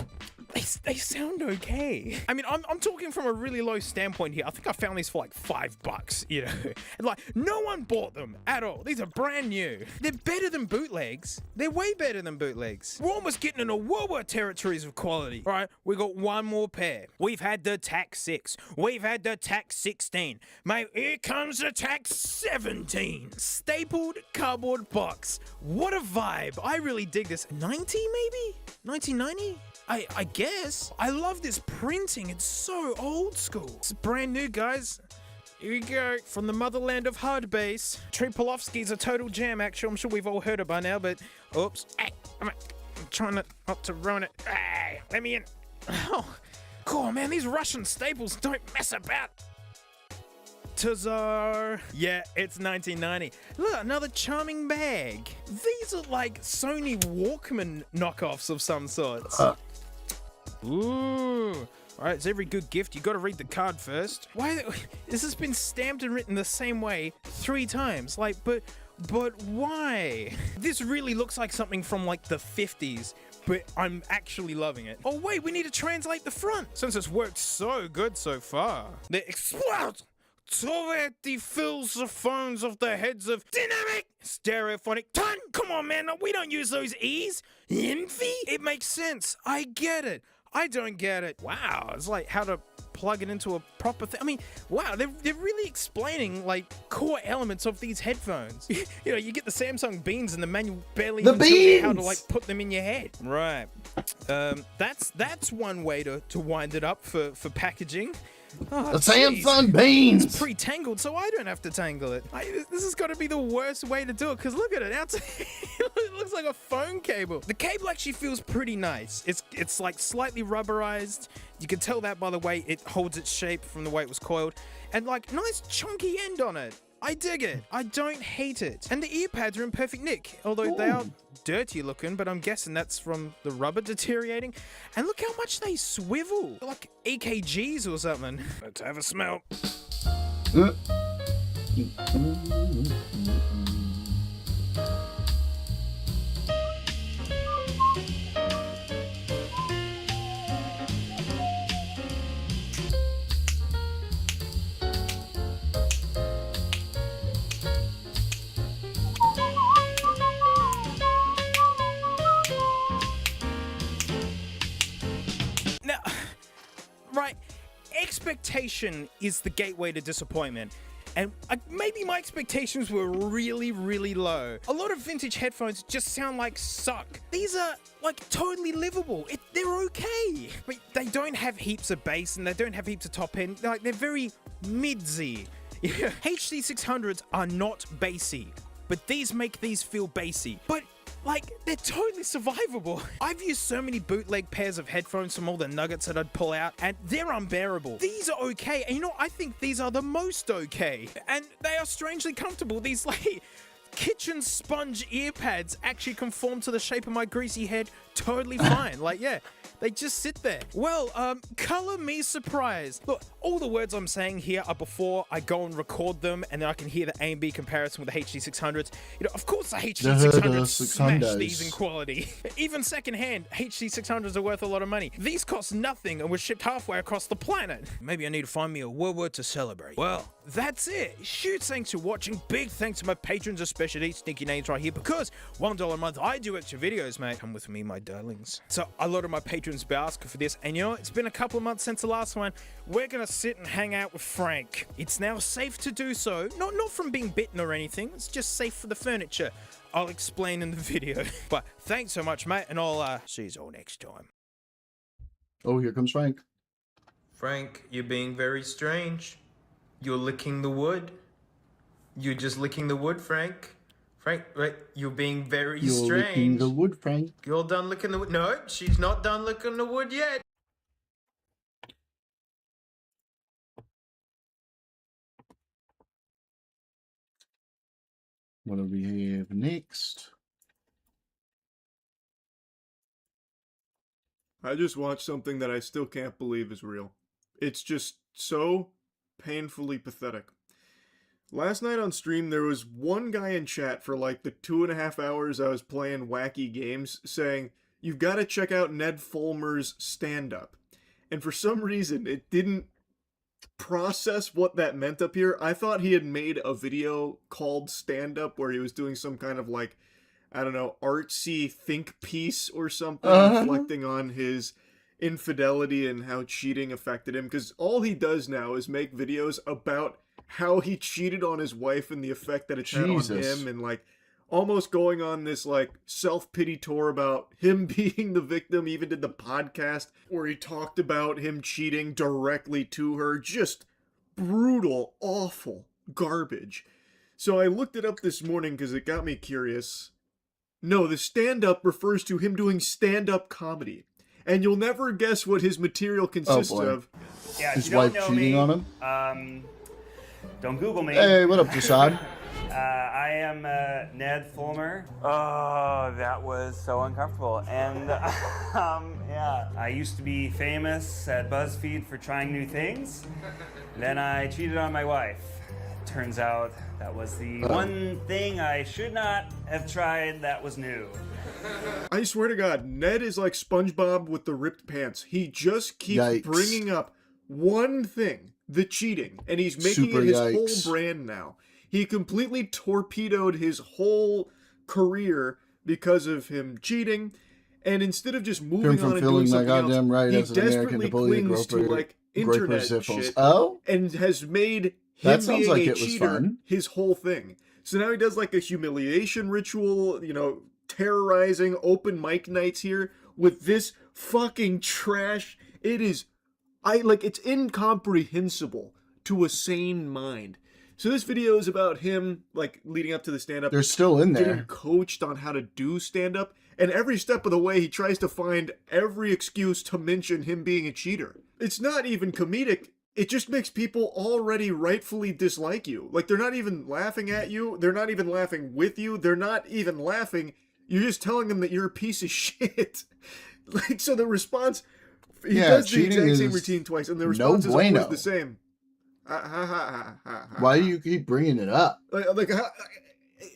They sound okay. I mean, I'm talking from a really low standpoint here. I think I found these for like $5, you know? And like, no one bought them at all. These are brand new. They're better than bootlegs. They're way better than bootlegs. We're almost getting into World War territories of quality. All right, we got one more pair. We've had the TAC 6. We've had the TAC 16. Mate, here comes the TAC 17. Stapled cardboard box. What a vibe. I really dig this. 90 maybe? 1990? I guess. I love this printing. It's so old school. It's brand new, guys. Here we go. From the motherland of hard bass. Tripolovsky's a total jam, actually. I'm sure we've all heard it by now, but... Oops. Hey, I'm trying not to ruin it. Hey, let me in. Oh, cool, man. These Russian staples don't mess about. Tazar. Yeah, it's 1990. Look, another charming bag. These are like Sony Walkman knockoffs of some sorts. Ooh. All right, it's every good gift. You got to read the card first. Why? This has been stamped and written the same way 3 times. Like, but why? This really looks like something from like the 50s. But I'm actually loving it. Oh wait, we need to translate the front. Since it's worked so good so far. The explode! Sovetti fills the phones of the heads of dynamic, stereophonic ton. Come on, man, we don't use those E's. Envy? It makes sense. I get it. I don't get it. Wow, it's like how to plug it into a proper thing. I mean, wow, they're really explaining like core elements of these headphones. You know, you get the Samsung beans and the manual barely even tells you how to like put them in your head. Right. That's one way to wind it up for packaging. Oh, the Samsung beans. It's pre-tangled, so I don't have to tangle it. This has got to be the worst way to do it, because look at it. It looks like a phone cable. The cable actually feels pretty nice. It's like slightly rubberized. You can tell that by the way it holds its shape from the way it was coiled. And like nice chunky end on it. I dig it. I don't hate it. And the ear pads are in perfect nick, although they are dirty looking, but I'm guessing that's from the rubber deteriorating. And look how much they swivel. They're like EKGs or something. Let's have a smell. Now, right, expectation is the gateway to disappointment. And maybe my expectations were really, really low. A lot of vintage headphones just sound like suck. These are like totally livable. They're okay. But they don't have heaps of bass and they don't have heaps of top end. Like they're very midsy. HC600s are not bassy, but these make these feel bassy. But like, they're totally survivable. I've used so many bootleg pairs of headphones from all the nuggets that I'd pull out, and they're unbearable. These are okay, and you know, I think these are the most okay. And they are strangely comfortable. These, like, kitchen sponge ear pads actually conform to the shape of my greasy head totally fine. Like, yeah, they just sit there. Well, color me surprised. Look, all the words I'm saying here are before I go and record them, and then I can hear the A and B comparison with the HD600s. You know, of course the HD600s smash these in quality. Even secondhand, HD600s are worth a lot of money. These cost nothing and were shipped halfway across the planet. Maybe I need to find me a word to celebrate. Well, that's it. Huge thanks for watching. Big thanks to my patrons, especially sneaky names right here, because $1 a month, I do extra videos, mate. Come with me, my darlings. So a lot of my patrons been asking for this, and you know, it's been a couple of months since the last one. We're gonna sit and hang out with Frank. It's now safe to do so. Not from being bitten or anything. It's just safe for the furniture. I'll explain in the video. But thanks so much, mate, and I'll see you all next time. Oh, here comes Frank. Frank, you're being very strange. You're licking the wood. You're just licking the wood, Frank. Frank, right? You're being very strange. You're licking the wood, Frank. You're done licking the wood. No, she's not done licking the wood yet. What do we have next? I just watched something that I still can't believe is real. It's just so painfully pathetic. Last night on stream, there was one guy in chat for like the 2.5 hours I was playing wacky games saying, "You've got to check out Ned Fulmer's stand-up." And for some reason, it didn't process what that meant up here. I thought he had made a video called stand-up where he was doing some kind of like, I don't know, artsy think piece or something, reflecting on his infidelity and how cheating affected him. Because all he does now is make videos about how he cheated on his wife and the effect that it's had on him, and like almost going on this like self-pity tour about him being the victim. He even did the podcast where he talked about him cheating directly to her. Just brutal, awful garbage. So I looked it up this morning because it got me curious. No, the stand-up refers to him doing stand-up comedy. And you'll never guess what his material consists of. Yeah, his wife cheating on him? Don't Google me. Hey, what up, Jasad? I am Ned Fulmer. Oh, that was so uncomfortable. And yeah, I used to be famous at BuzzFeed for trying new things. Then I cheated on my wife. Turns out that was the one thing I should not have tried that was new. I swear to God, Ned is like SpongeBob with the ripped pants. He just keeps bringing up one thing, the cheating, and he's making it his whole brand now. He completely torpedoed his whole career because of him cheating, and instead of just moving on and doing something else, he desperately clings to like internet shit and has made him being a cheater his whole thing. So now he does like a humiliation ritual, you know, terrorizing open mic nights here with this fucking trash. It is, it's incomprehensible to a sane mind. So this video is about him, like, leading up to the stand-up. They're still in there. Getting coached on how to do stand-up. And every step of the way, he tries to find every excuse to mention him being a cheater. It's not even comedic. It just makes people already rightfully dislike you. Like, they're not even laughing at you. They're not even laughing with you. They're not even laughing. You're just telling them that you're a piece of shit. Like, so the response... He does the exact same routine twice, and the response is always the same. Why do you keep bringing it up?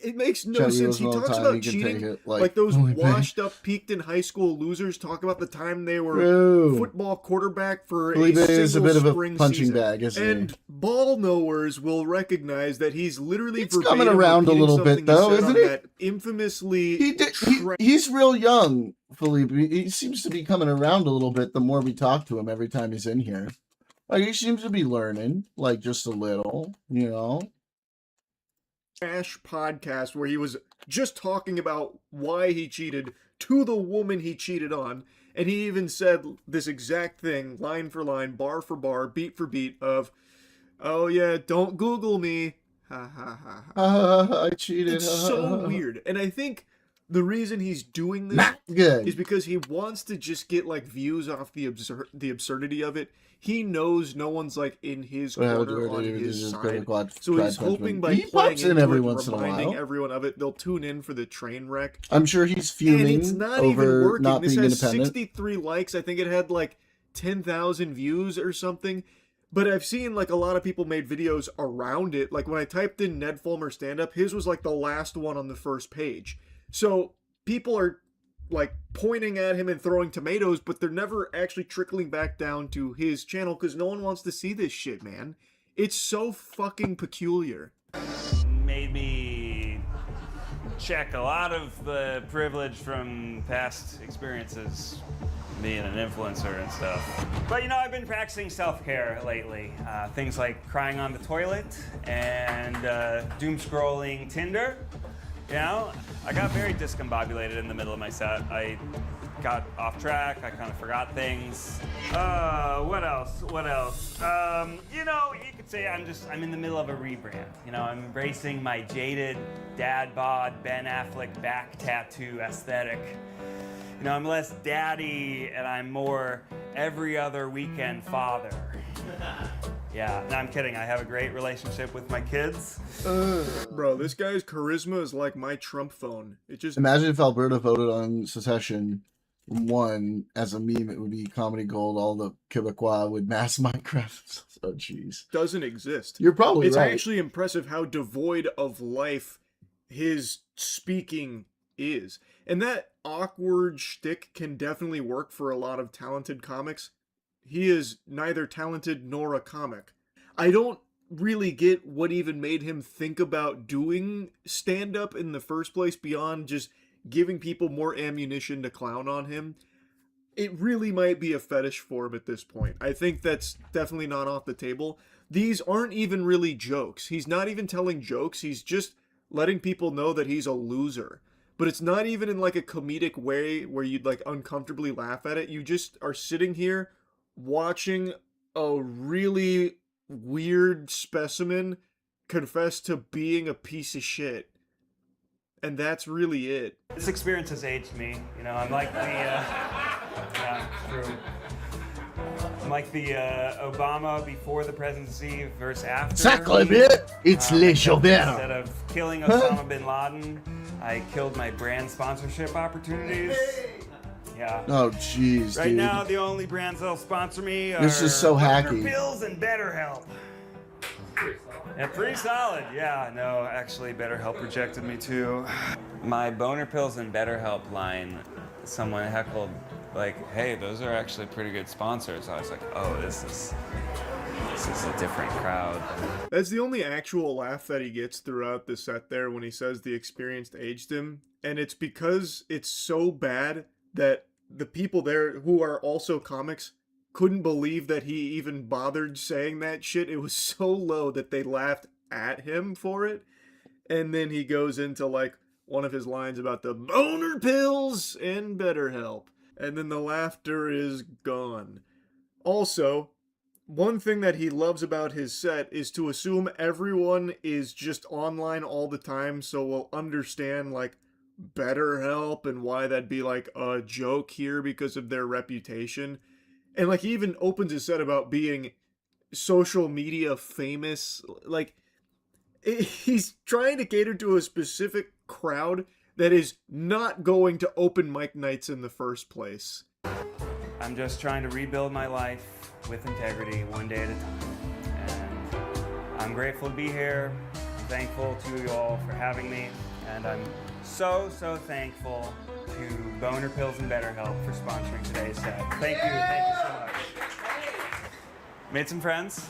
It makes no sense. He talks about cheating like those washed up, peaked in high school losers talk about the time they were football quarterback for Felipe a single is a bit of a spring punching season. bag, isn't and he? ball knowers will recognize that he's literally coming around a little bit though, isn't he? That infamously, he's real young, Felipe. He seems to be coming around a little bit the more we talk to him every time he's in here. Like, he seems to be learning, like, just a little, you know? Trash podcast where he was just talking about why he cheated to the woman he cheated on, and he even said this exact thing, line for line, bar for bar, beat for beat, of, oh yeah, don't Google me, ha ha ha ha. I cheated. It's so weird, and I think the reason he's doing this is because he wants to just get like views off the absurdity of it. He knows no one's like in his corner on his side, so he's hoping by playing into it, reminding everyone of it, they'll tune in for the train wreck. I'm sure he's fuming and it's not over even working. not this being has independent. 63 likes. I think it had like 10,000 views or something. But I've seen like a lot of people made videos around it. Like when I typed in Ned Fulmer stand-up, his was like the last one on the first page. So people are like pointing at him and throwing tomatoes, but they're never actually trickling back down to his channel because no one wants to see this shit, man. It's so fucking peculiar. Made me check a lot of the privilege from past experiences being an influencer and stuff. But you know, I've been practicing self-care lately. Things like crying on the toilet and doom scrolling Tinder. You know, I got very discombobulated in the middle of my set. I got off track. I kind of forgot things. What else? You know, you could say I'm in the middle of a rebrand. You know, I'm embracing my jaded dad bod Ben Affleck back tattoo aesthetic. You know, I'm less daddy and I'm more every other weekend father. Yeah, no, I'm kidding. I have a great relationship with my kids. Bro, this guy's charisma is like my Trump phone. It just imagine if Alberta voted on secession, won as a meme. It would be comedy gold. All the Quebecois would mass Minecraft. Oh, jeez, doesn't exist. You're probably right. It's actually impressive how devoid of life his speaking is, and that awkward shtick can definitely work for a lot of talented comics. He is neither talented nor a comic. I don't really get what even made him think about doing stand-up in the first place beyond just giving people more ammunition to clown on him. It really might be a fetish for him at this point. I think that's definitely not off the table. These aren't even really jokes. He's not even telling jokes. He's just letting people know that he's a loser. But it's not even in like a comedic way where you'd like uncomfortably laugh at it. You just are sitting here watching a really weird specimen confess to being a piece of shit. And that's really it. This experience has aged me. You know, I'm like the, yeah, true. I'm like the Obama before the presidency versus after. Sacre bleu, it's Le Chauvin. Instead of killing Osama bin Laden, I killed my brand sponsorship opportunities. Yeah. Oh, jeez, Right dude. now, the only brands that'll sponsor me are This is so Boner hacky. Pills and BetterHelp. Yeah, pretty solid. Yeah, no, actually, BetterHelp rejected me too. My Boner Pills and BetterHelp line, someone heckled, like, hey, those are actually pretty good sponsors. I was like, oh, this is a different crowd. That's the only actual laugh that he gets throughout the set there when he says the experience aged him. And it's because it's so bad that the people there who are also comics couldn't believe that he even bothered saying that shit. It was so low that they laughed at him for it. And then he goes into like one of his lines about the boner pills and BetterHelp. And then the laughter is gone. Also, one thing that he loves about his set is to assume everyone is just online all the time, so we'll understand like BetterHelp and why that'd be like a joke here because of their reputation. And like he even opens his set about being social media famous. Like he's trying to cater to a specific crowd that is not going to open mic nights in the first place. I'm just trying to rebuild my life with integrity, one day at a time. And I'm grateful to be here. I'm thankful to you all for having me. And I'm so thankful to Boner Pills and BetterHelp for sponsoring today's set. Thank you so much. Made some friends.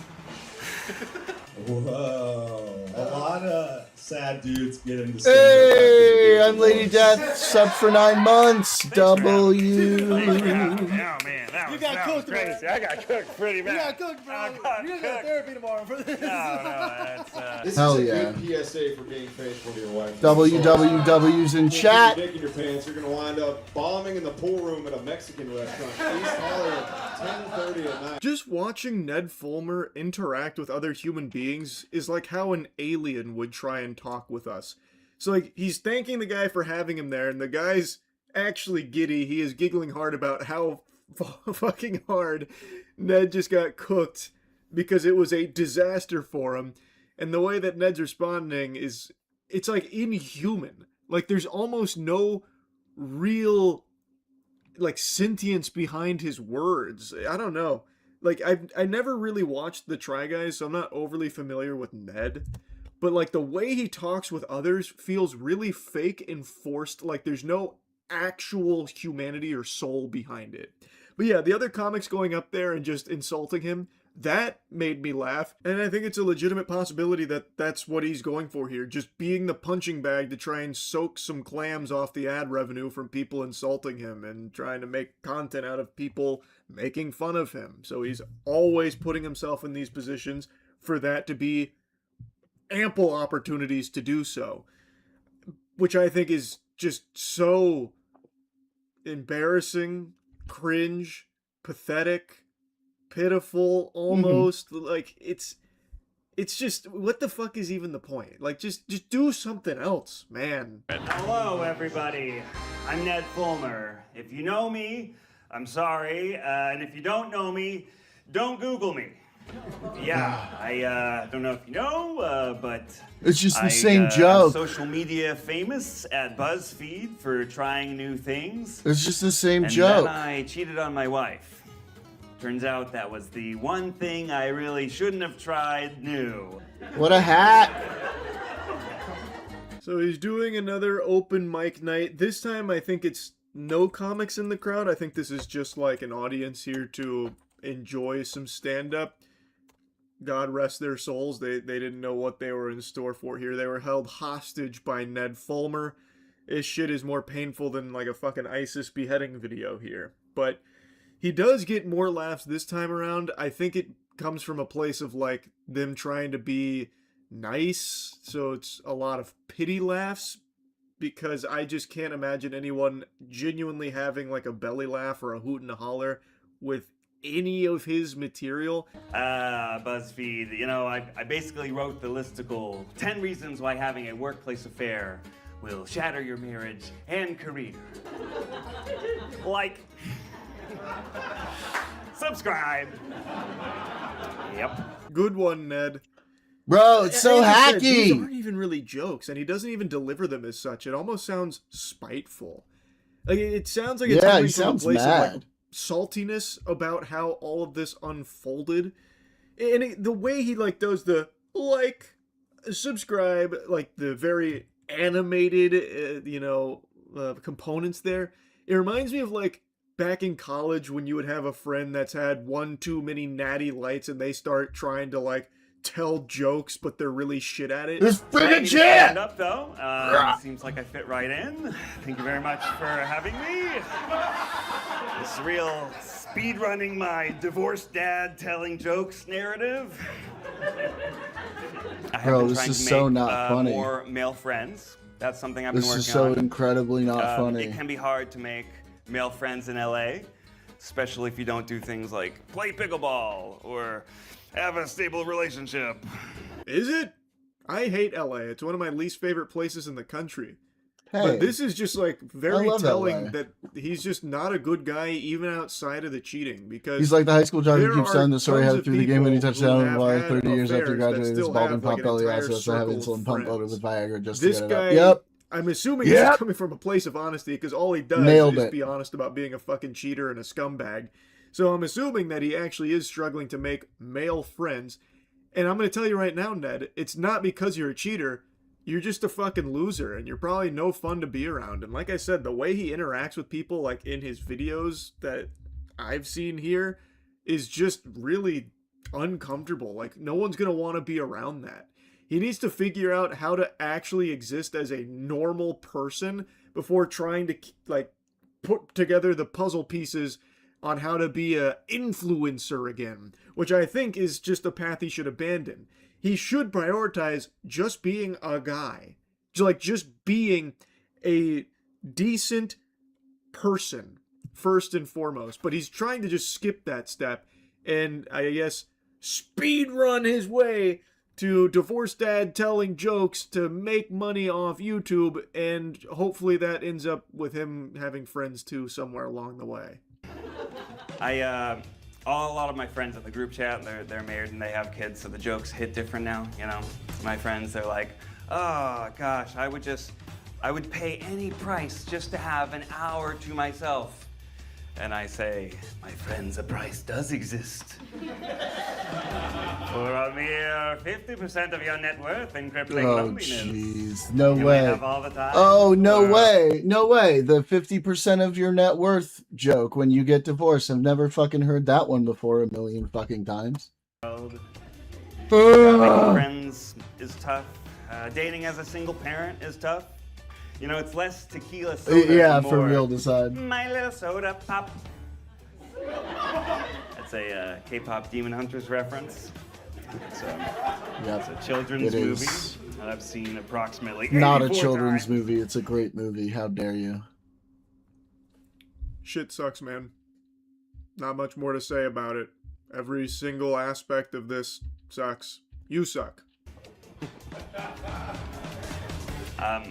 Whoa. A lot of sad dudes get into stand-up. Hey, I'm Lady Death, sub for 9 months. W. Yeah, man, You got cooked, crazy. I got cooked pretty bad. You got cooked, bro. You're gonna go to therapy tomorrow for this. No, that's This Hell is a yeah. good PSA for being faithful to your wife. WWW's in chat. If you dick in your pants, you're gonna wind up bombing in the pool room at a Mexican restaurant. East Hollywood, 10:30 at night. Just watching Ned Fulmer interact with other human beings is like how an alien would try and talk with us. So like he's thanking the guy for having him there, and the guy's actually giddy. He is giggling hard about how fucking hard Ned just got cooked because it was a disaster for him. And the way that Ned's responding is, it's like inhuman. Like there's almost no real like sentience behind his words. I don't know. Like I never really watched the Try Guys, so I'm not overly familiar with Ned. But like the way he talks with others feels really fake and forced. Like there's no actual humanity or soul behind it. But yeah, the other comics going up there and just insulting him, that made me laugh. And I think it's a legitimate possibility that that's what he's going for here. Just being the punching bag to try and soak some clams off the ad revenue from people insulting him and trying to make content out of people making fun of him. So he's always putting himself in these positions for that to be ample opportunities to do so. Which I think is just so embarrassing, cringe, pathetic, pitiful, almost. Like it's just, what the fuck is even the point? Like just do something else, man. Hello, everybody. I'm Ned Fulmer. If you know me, I'm sorry. And if you don't know me, don't Google me. Yeah, I don't know if you know, but It's just the same joke. I'm social media famous at BuzzFeed for trying new things. It's just the same and joke. Then I cheated on my wife. Turns out that was the one thing I really shouldn't have tried new. What a hat. So he's doing another open mic night. This time I think it's no comics in the crowd. I think this is just like an audience here to enjoy some stand-up. God rest their souls. They didn't know what they were in store for here. They were held hostage by Ned Fulmer. This shit is more painful than like a fucking ISIS beheading video here. But he does get more laughs this time around. I think it comes from a place of like them trying to be nice. So it's a lot of pity laughs, because I just can't imagine anyone genuinely having like a belly laugh or a hoot and a holler with any of his material. BuzzFeed, you know, I basically wrote the listicle 10 reasons why having a workplace affair will shatter your marriage and career. Like, subscribe. Yep. Good one, Ned. Bro, it's so As I said, these hacky. aren't even really jokes, and he doesn't even deliver them as such. It almost sounds spiteful. Like it sounds like it's Yeah, coming he from a sounds place of like mad. saltiness about how all of this unfolded, and the way he like does the like, subscribe, like the very animated, components there. It reminds me of like back in college when you would have a friend that's had one too many natty lights and they start trying to like tell jokes, but they're really shit at it. This Allow freaking me to shit! stand up though. Seems like I fit right in. Thank you very much for having me. This real speed running my divorced dad telling jokes narrative. I have Bro, been this trying is to so make, not funny. more male friends. That's something I've been This working is so on. incredibly not funny. It can be hard to make male friends in LA, especially if you don't do things like play pickleball or have a stable relationship. Is it? I hate LA. It's one of my least favorite places in the country. Hey, But this is just like very love telling LA. that he's just not a good guy even outside of the cheating, because He's like the high school jock who there keeps are telling the story tons how of through the game when he people touched who down have by had 30 years after affairs that graduating, his still balding have, like, popped an belly entire acid, so I had circle of insulin pump loaded friends. with Viagra just This to get it guy, up. Yep. I'm assuming Yep. he's coming from a place of honesty, because all he does Nailed is it. be honest about being a fucking cheater and a scumbag. So I'm assuming that he actually is struggling to make male friends. And I'm going to tell you right now, Ned, it's not because you're a cheater. You're just a fucking loser, and you're probably no fun to be around. And like I said, the way he interacts with people, like in his videos that I've seen here, is just really uncomfortable. Like, no one's going to want to be around that. He needs to figure out how to actually exist as a normal person before trying to, like, put together the puzzle pieces on how to be a influencer again, which I think is just a path he should abandon. He should prioritize just being a guy. Just being a decent person, first and foremost. But he's trying to just skip that step and, I guess, speed run his way to divorced dad telling jokes to make money off YouTube, and hopefully that ends up with him having friends too somewhere along the way. A lot of my friends in the group chat, they're married and they have kids, so the jokes hit different now, you know? My friends, they're like, oh gosh, I would pay any price just to have an hour to myself. And I say, my friends, a price does exist. For a mere 50% of your net worth in crippling Oh, loneliness. jeez. No You way. have all the time. Oh, no Or- way. No way. The 50% of your net worth joke when you get divorced. I've never fucking heard that one before a million fucking times. Making friends is tough. Dating as a single parent is tough. You know, it's less tequila soda. Yeah, and for more real, decide. My little soda pop. That's a K-pop Demon Hunters reference. It's a children's It movie is. that I've seen approximately Not a 84 children's times. movie. It's a great movie. How dare you? Shit sucks, man. Not much more to say about it. Every single aspect of this sucks. You suck.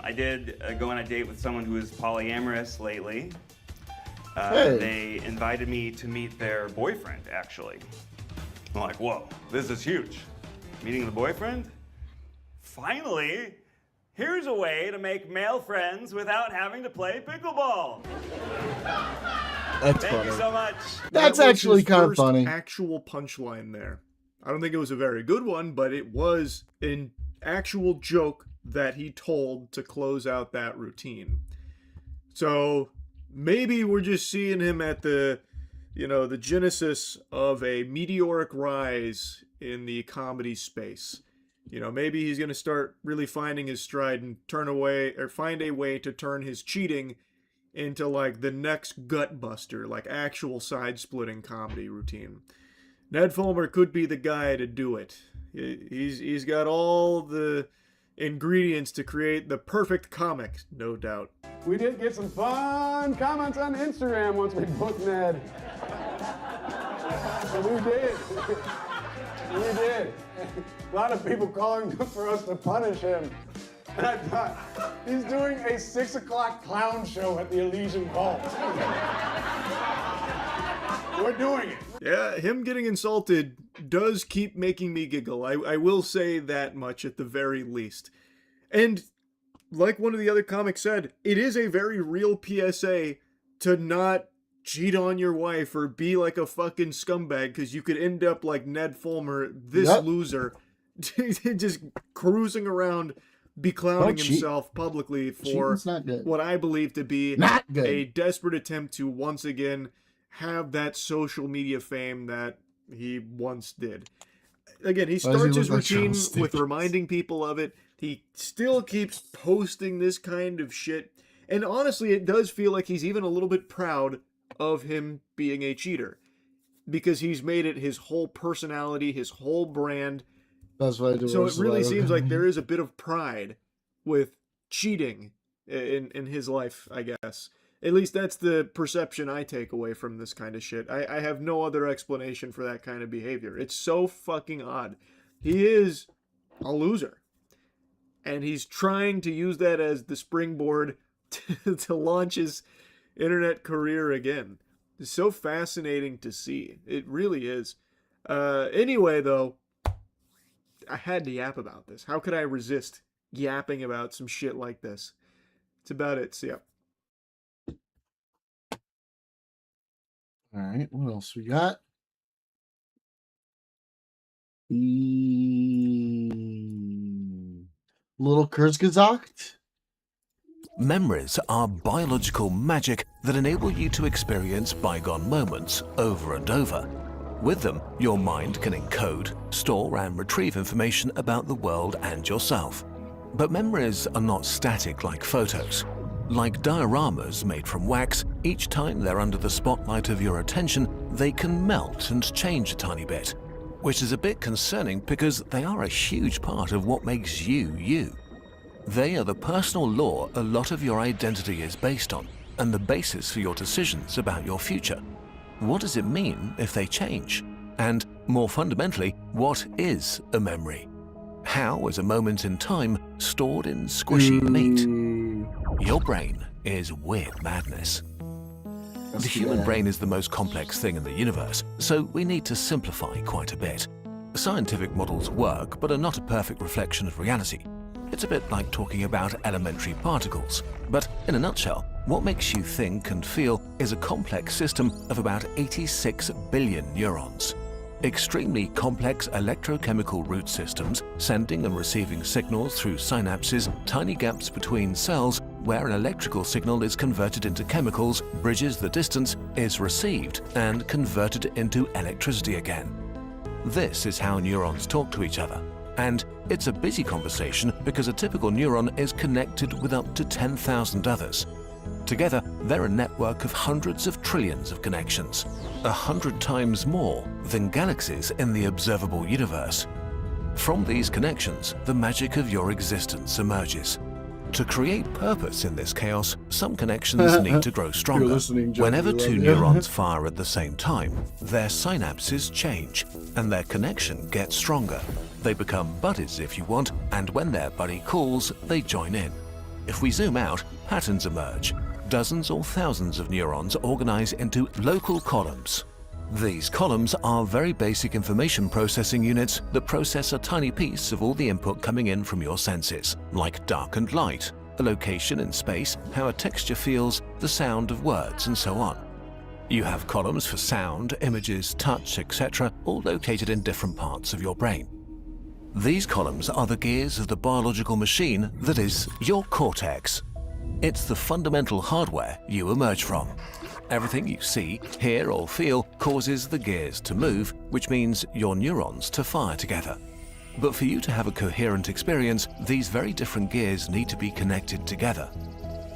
I did go on a date with someone who is polyamorous lately. Hey. They invited me to meet their boyfriend, actually. I'm like, whoa, this is huge. Meeting the boyfriend? Finally, here's a way to make male friends without having to play pickleball. That's Thank you funny. so much. That's That was actually his kind of first funny. Actual punchline there. I don't think it was a very good one, but it was an actual joke that he told to close out that routine. So maybe we're just seeing him at the genesis of a meteoric rise in the comedy space. Maybe he's going to start really finding his stride and find a way to turn his cheating into like the next gut buster, like actual side-splitting comedy routine. Ned Fulmer could be the guy to do it. He's got all the ingredients to create the perfect comic, no doubt. We did get some fun comments on Instagram once we booked Ned. We did. We did. A lot of people calling for us to punish him. And I thought, he's doing a 6 o'clock clown show at the Elysian Vault. We're doing it. Yeah, him getting insulted does keep making me giggle. I will say that much at the very least. And like one of the other comics said, it is a very real PSA to not cheat on your wife or be like a fucking scumbag, because you could end up like Ned Fulmer, this loser, just cruising around, beclowning himself publicly for what I believe to be a desperate attempt to once again have that social media fame that he once did. Again, he starts his routine with reminding people of it. He still keeps posting this kind of shit. And honestly, it does feel like he's even a little bit proud of him being a cheater, because he's made it his whole personality, his whole brand. That's what I do. So it really seems like there is a bit of pride with cheating in his life, I guess. At least that's the perception I take away from this kind of shit. I have no other explanation for that kind of behavior. It's so fucking odd. He is a loser. And he's trying to use that as the springboard to launch his internet career again. It's so fascinating to see. It really is. Anyway, though, I had to yap about this. How could I resist yapping about some shit like this? It's about it. So, yeah. All right, what else we got? Little Kurzgesagt? Memories are biological magic that enable you to experience bygone moments over and over. With them, your mind can encode, store and retrieve information about the world and yourself. But memories are not static like photos. Like dioramas made from wax, each time they're under the spotlight of your attention, they can melt and change a tiny bit. Which is a bit concerning because they are a huge part of what makes you, you. They are the personal law a lot of your identity is based on, and the basis for your decisions about your future. What does it mean if they change? And more fundamentally, what is a memory? How is a moment in time stored in squishy meat? Your brain is weird madness. The human brain is the most complex thing in the universe, so we need to simplify quite a bit. Scientific models work, but are not a perfect reflection of reality. It's a bit like talking about elementary particles, but in a nutshell, what makes you think and feel is a complex system of about 86 billion neurons. Extremely complex electrochemical root systems sending and receiving signals through synapses, tiny gaps between cells where an electrical signal is converted into chemicals, bridges the distance, is received, and converted into electricity again. This is how neurons talk to each other. And it's a busy conversation because a typical neuron is connected with up to 10,000 others. Together, they're a network of hundreds of trillions of connections, 100 times more than galaxies in the observable universe. From these connections, the magic of your existence emerges. To create purpose in this chaos, some connections need to grow stronger. Whenever two neurons fire at the same time, their synapses change, and their connection gets stronger. They become buddies if you want, and when their buddy calls, they join in. If we zoom out, patterns emerge. Dozens or thousands of neurons organize into local columns. These columns are very basic information processing units that process a tiny piece of all the input coming in from your senses, like dark and light, a location in space, how a texture feels, the sound of words, and so on. You have columns for sound, images, touch, etc., all located in different parts of your brain. These columns are the gears of the biological machine that is your cortex. It's the fundamental hardware you emerge from. Everything you see, hear, or feel causes the gears to move, which means your neurons to fire together. But for you to have a coherent experience, these very different gears need to be connected together.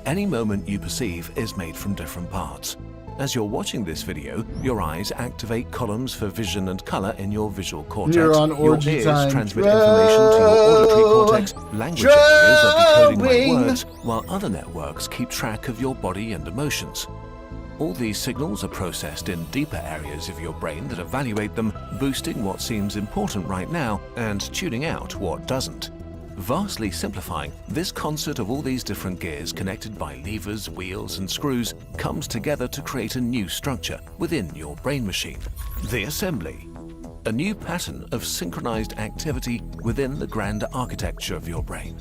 Any moment you perceive is made from different parts. As you're watching this video, your eyes activate columns for vision and color in your visual cortex. Your ears transmit information to your auditory cortex. Language areas are decoding my words, while other networks keep track of your body and emotions. All these signals are processed in deeper areas of your brain that evaluate them, boosting what seems important right now and tuning out what doesn't. Vastly simplifying, this concert of all these different gears connected by levers, wheels and screws comes together to create a new structure within your brain machine. The assembly. A new pattern of synchronized activity within the grand architecture of your brain.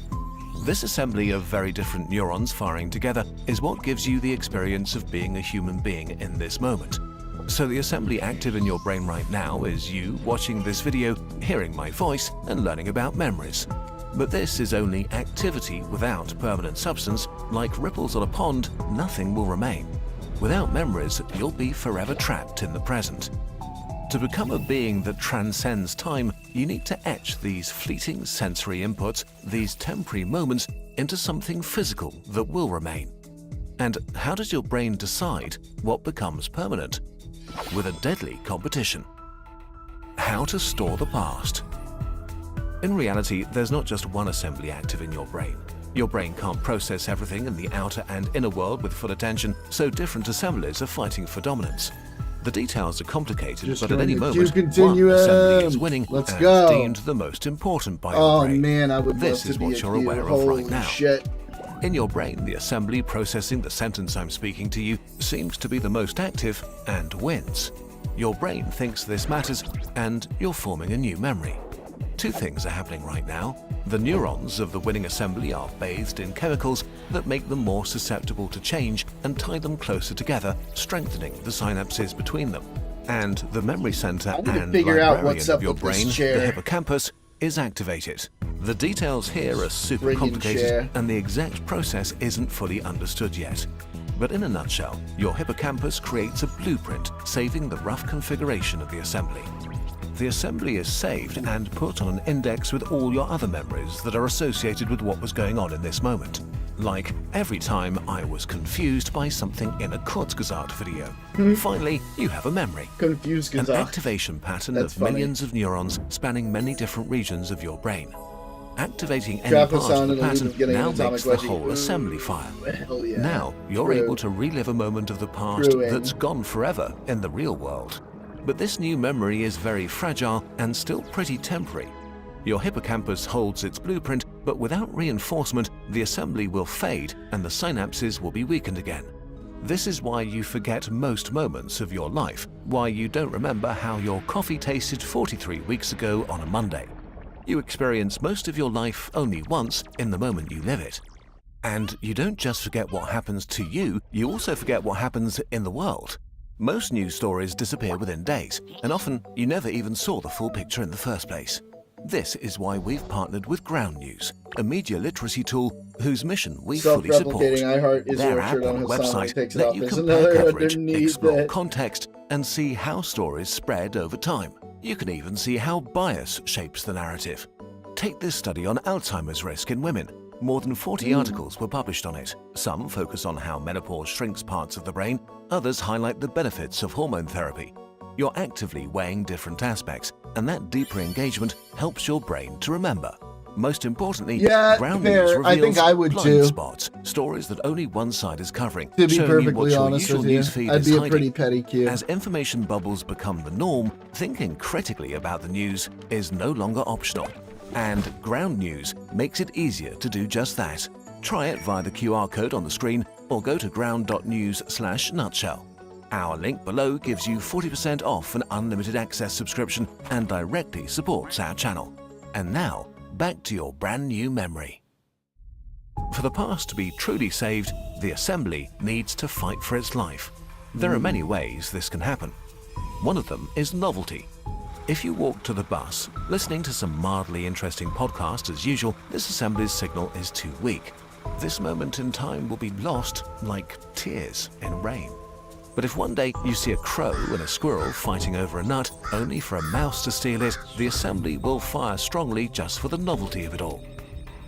This assembly of very different neurons firing together is what gives you the experience of being a human being in this moment. So the assembly active in your brain right now is you watching this video, hearing my voice and learning about memories. But this is only activity without permanent substance. Like ripples on a pond, nothing will remain. Without memories, you'll be forever trapped in the present. To become a being that transcends time, you need to etch these fleeting sensory inputs, these temporary moments, into something physical that will remain. And how does your brain decide what becomes permanent? With a deadly competition. How to store the past. In reality, there's not just one assembly active in your brain. Your brain can't process everything in the outer and inner world with full attention, so different assemblies are fighting for dominance. The details are complicated, but at any moment, one assembly is winning and is deemed the most important by your brain. Man, I would this love is to what be you're a aware Q. of right Holy now. shit. In your brain, the assembly processing the sentence I'm speaking to you seems to be the most active and wins. Your brain thinks this matters, and you're forming a new memory. Two things are happening right now. The neurons of the winning assembly are bathed in chemicals that make them more susceptible to change and tie them closer together, strengthening the synapses between them. And the memory center and librarian of your brain, the hippocampus, is activated. The details here are super complicated and the exact process isn't fully understood yet. But in a nutshell, your hippocampus creates a blueprint saving the rough configuration of the assembly. The assembly is saved and put on an index with all your other memories that are associated with what was going on in this moment. Like every time I was confused by something in a Kurzgesagt video. Finally, you have a memory. An activation pattern of millions of neurons spanning many different regions of your brain. Activating any part of the pattern now makes the whole assembly fire. Yeah. Now, you're able to relive a moment of the past that's gone forever in the real world. But this new memory is very fragile and still pretty temporary. Your hippocampus holds its blueprint, but without reinforcement, the assembly will fade and the synapses will be weakened again. This is why you forget most moments of your life, why you don't remember how your coffee tasted 43 weeks ago on a Monday. You experience most of your life only once in the moment you live it. And you don't just forget what happens to you, you also forget what happens in the world. Most news stories disappear within days, and often you never even saw the full picture in the first place. This is why we've partnered with Ground News, a media literacy tool whose mission we fully support. Their app and website let you compare coverage, explore context, and see how stories spread over time. You can even see how bias shapes the narrative. Take this study on Alzheimer's risk in women. More than 40 articles were published on it. Some focus on how menopause shrinks parts of the brain, others highlight the benefits of hormone therapy. You're actively weighing different aspects, and that deeper engagement helps your brain to remember. Most importantly, Ground News reveals blind spots, stories that only one side is covering, To be showing you what perfectly your honest usual with you, newsfeed I'd is be a hiding. pretty petty Q. As information bubbles become the norm, thinking critically about the news is no longer optional. And Ground News makes it easier to do just that. Try it via the QR code on the screen or go to ground.news/nutshell. Our link below gives you 40% off an unlimited access subscription and directly supports our channel. And now, back to your brand new memory. For the past to be truly saved, the assembly needs to fight for its life. There are many ways this can happen. One of them is novelty. If you walk to the bus, listening to some mildly interesting podcast as usual, this assembly's signal is too weak. This moment in time will be lost like tears in rain. But if one day you see a crow and a squirrel fighting over a nut, only for a mouse to steal it, the assembly will fire strongly just for the novelty of it all.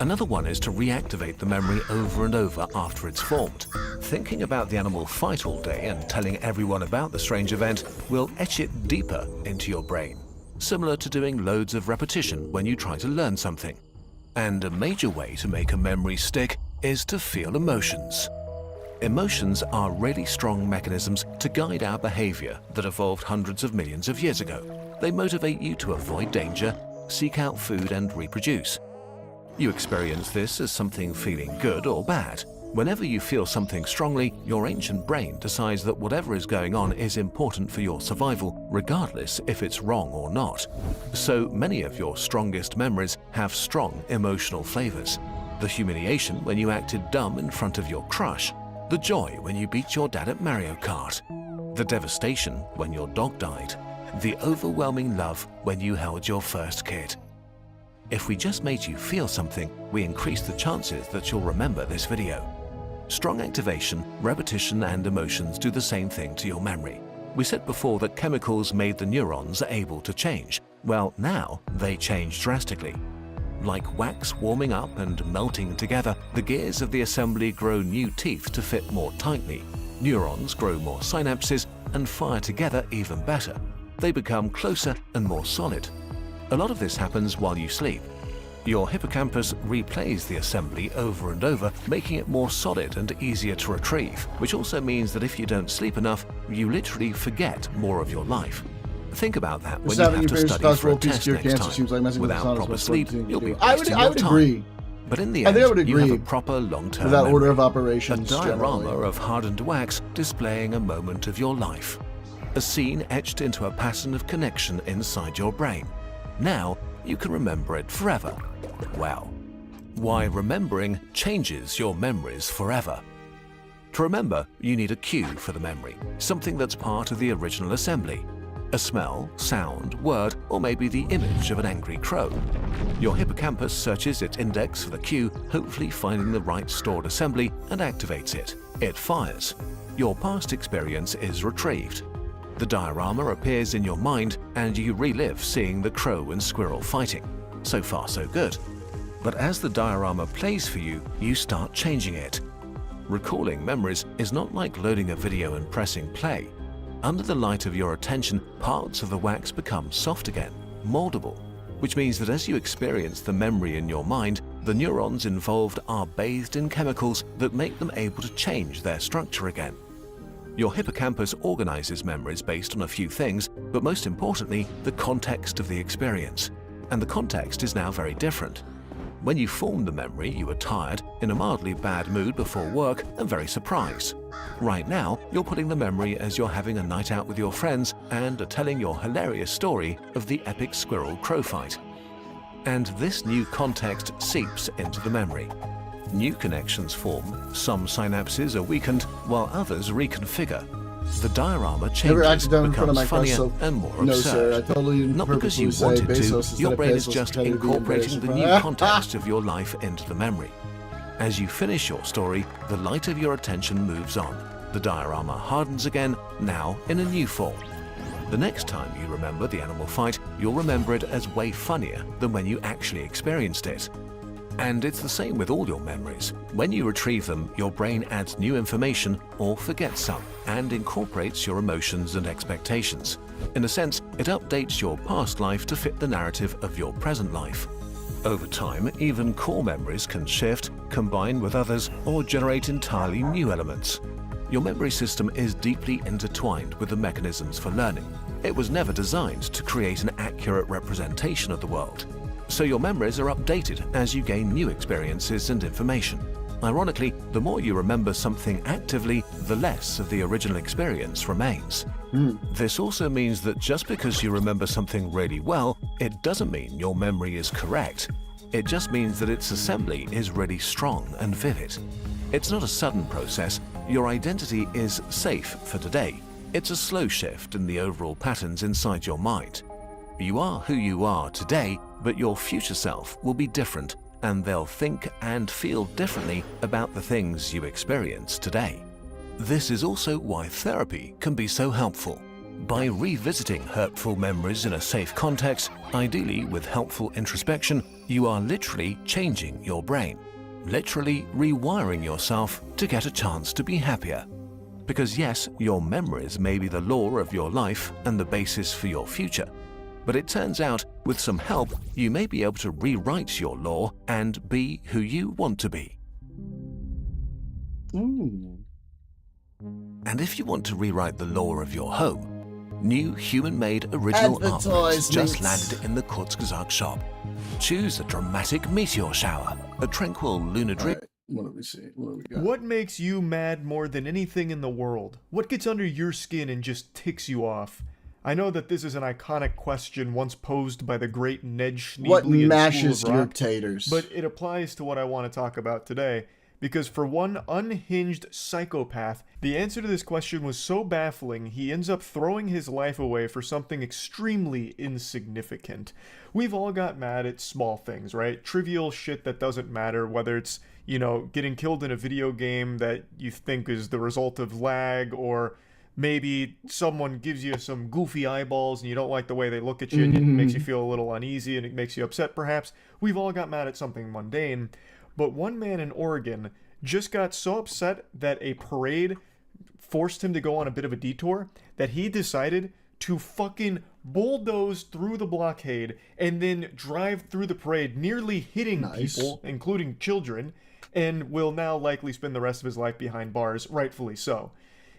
Another one is to reactivate the memory over and over after it's formed. Thinking about the animal fight all day and telling everyone about the strange event will etch it deeper into your brain, similar to doing loads of repetition when you try to learn something. And a major way to make a memory stick is to feel emotions. Emotions are really strong mechanisms to guide our behavior that evolved hundreds of millions of years ago. They motivate you to avoid danger, seek out food and reproduce. You experience this as something feeling good or bad. Whenever you feel something strongly, your ancient brain decides that whatever is going on is important for your survival, regardless if it's wrong or not. So many of your strongest memories have strong emotional flavors. The humiliation when you acted dumb in front of your crush. The joy when you beat your dad at Mario Kart. The devastation when your dog died. The overwhelming love when you held your first kid. If we just made you feel something, we increase the chances that you'll remember this video. Strong activation, repetition, and emotions do the same thing to your memory. We said before that chemicals made the neurons able to change. Well, now they change drastically. Like wax warming up and melting together, the gears of the assembly grow new teeth to fit more tightly. Neurons grow more synapses and fire together even better. They become closer and more solid. A lot of this happens while you sleep. Your hippocampus replays the assembly over and over, making it more solid and easier to retrieve, which also means that if you don't sleep enough, you literally forget more of your life. Think about that when you have to study for a test next time. Without proper sleep, you'll be wasting your time. I would agree. But in the I think I would end, you agree have a proper long-term with that order of memory. operations. A diorama generally. of hardened wax displaying a moment of your life. A scene etched into a pattern of connection inside your brain. Now, you can remember it forever. Well, why remembering changes your memories forever. To remember, you need a cue for the memory, something that's part of the original assembly. A smell, sound, word, or maybe the image of an angry crow. Your hippocampus searches its index for the cue, hopefully finding the right stored assembly, and activates it. It fires. Your past experience is retrieved. The diorama appears in your mind and you relive seeing the crow and squirrel fighting. So far so good. But as the diorama plays for you, you start changing it. Recalling memories is not like loading a video and pressing play. Under the light of your attention, parts of the wax become soft again, moldable, which means that as you experience the memory in your mind, the neurons involved are bathed in chemicals that make them able to change their structure again. Your hippocampus organizes memories based on a few things, but most importantly, the context of the experience. And the context is now very different. When you formed the memory, you were tired, in a mildly bad mood before work, and very surprised. Right now, you're putting the memory as you're having a night out with your friends and are telling your hilarious story of the epic squirrel-crow fight. And this new context seeps into the memory. New connections form, some synapses are weakened, while others reconfigure. The diorama changes, becomes funnier and more absurd. No, sir, I totally didn't Not because you purposely wanted say to, Bezos your instead brain of is Bezos just to be incorporating the new embarrassing. context of your life into the memory. As you finish your story, the light of your attention moves on. The diorama hardens again, now in a new form. The next time you remember the animal fight, you'll remember it as way funnier than when you actually experienced it. And it's the same with all your memories. When you retrieve them, your brain adds new information or forgets some and incorporates your emotions and expectations. In a sense, it updates your past life to fit the narrative of your present life. Over time, even core memories can shift, combine with others, or generate entirely new elements. Your memory system is deeply intertwined with the mechanisms for learning. It was never designed to create an accurate representation of the world. So your memories are updated as you gain new experiences and information. Ironically, the more you remember something actively, the less of the original experience remains. This also means that just because you remember something really well, it doesn't mean your memory is correct. It just means that its assembly is really strong and vivid. It's not a sudden process. Your identity is safe for today. It's a slow shift in the overall patterns inside your mind. You are who you are today, but your future self will be different, and they'll think and feel differently about the things you experience today. This is also why therapy can be so helpful. By revisiting hurtful memories in a safe context, ideally with helpful introspection, you are literally changing your brain, literally rewiring yourself to get a chance to be happier. Because yes, your memories may be the law of your life and the basis for your future. But it turns out, with some help, you may be able to rewrite your law and be who you want to be. And if you want to rewrite the law of your home, New human-made original armaments just Advertisements. landed in the Kurzgesagt shop. Choose a dramatic meteor shower, a tranquil lunar drip. Alright, what do we see? What do we got? What makes you mad more than anything in the world? What gets under your skin and just ticks you off? I know that this is an iconic question once posed by the great Ned Schneebly What in School mashes of your Rock, taters? but it applies to what I want to talk about today. Because for one unhinged psychopath, the answer to this question was so baffling, he ends up throwing his life away for something extremely insignificant. We've all got mad at small things, right? Trivial shit that doesn't matter, whether it's, you know, getting killed in a video game that you think is the result of lag, or maybe someone gives you some goofy eyeballs and you don't like the way they look at you and it makes you feel a little uneasy and it makes you upset perhaps. We've all got mad at something mundane. But one man in Oregon just got so upset that a parade forced him to go on a bit of a detour that he decided to fucking bulldoze through the blockade and then drive through the parade, nearly hitting people, including children, and will now likely spend the rest of his life behind bars, rightfully so.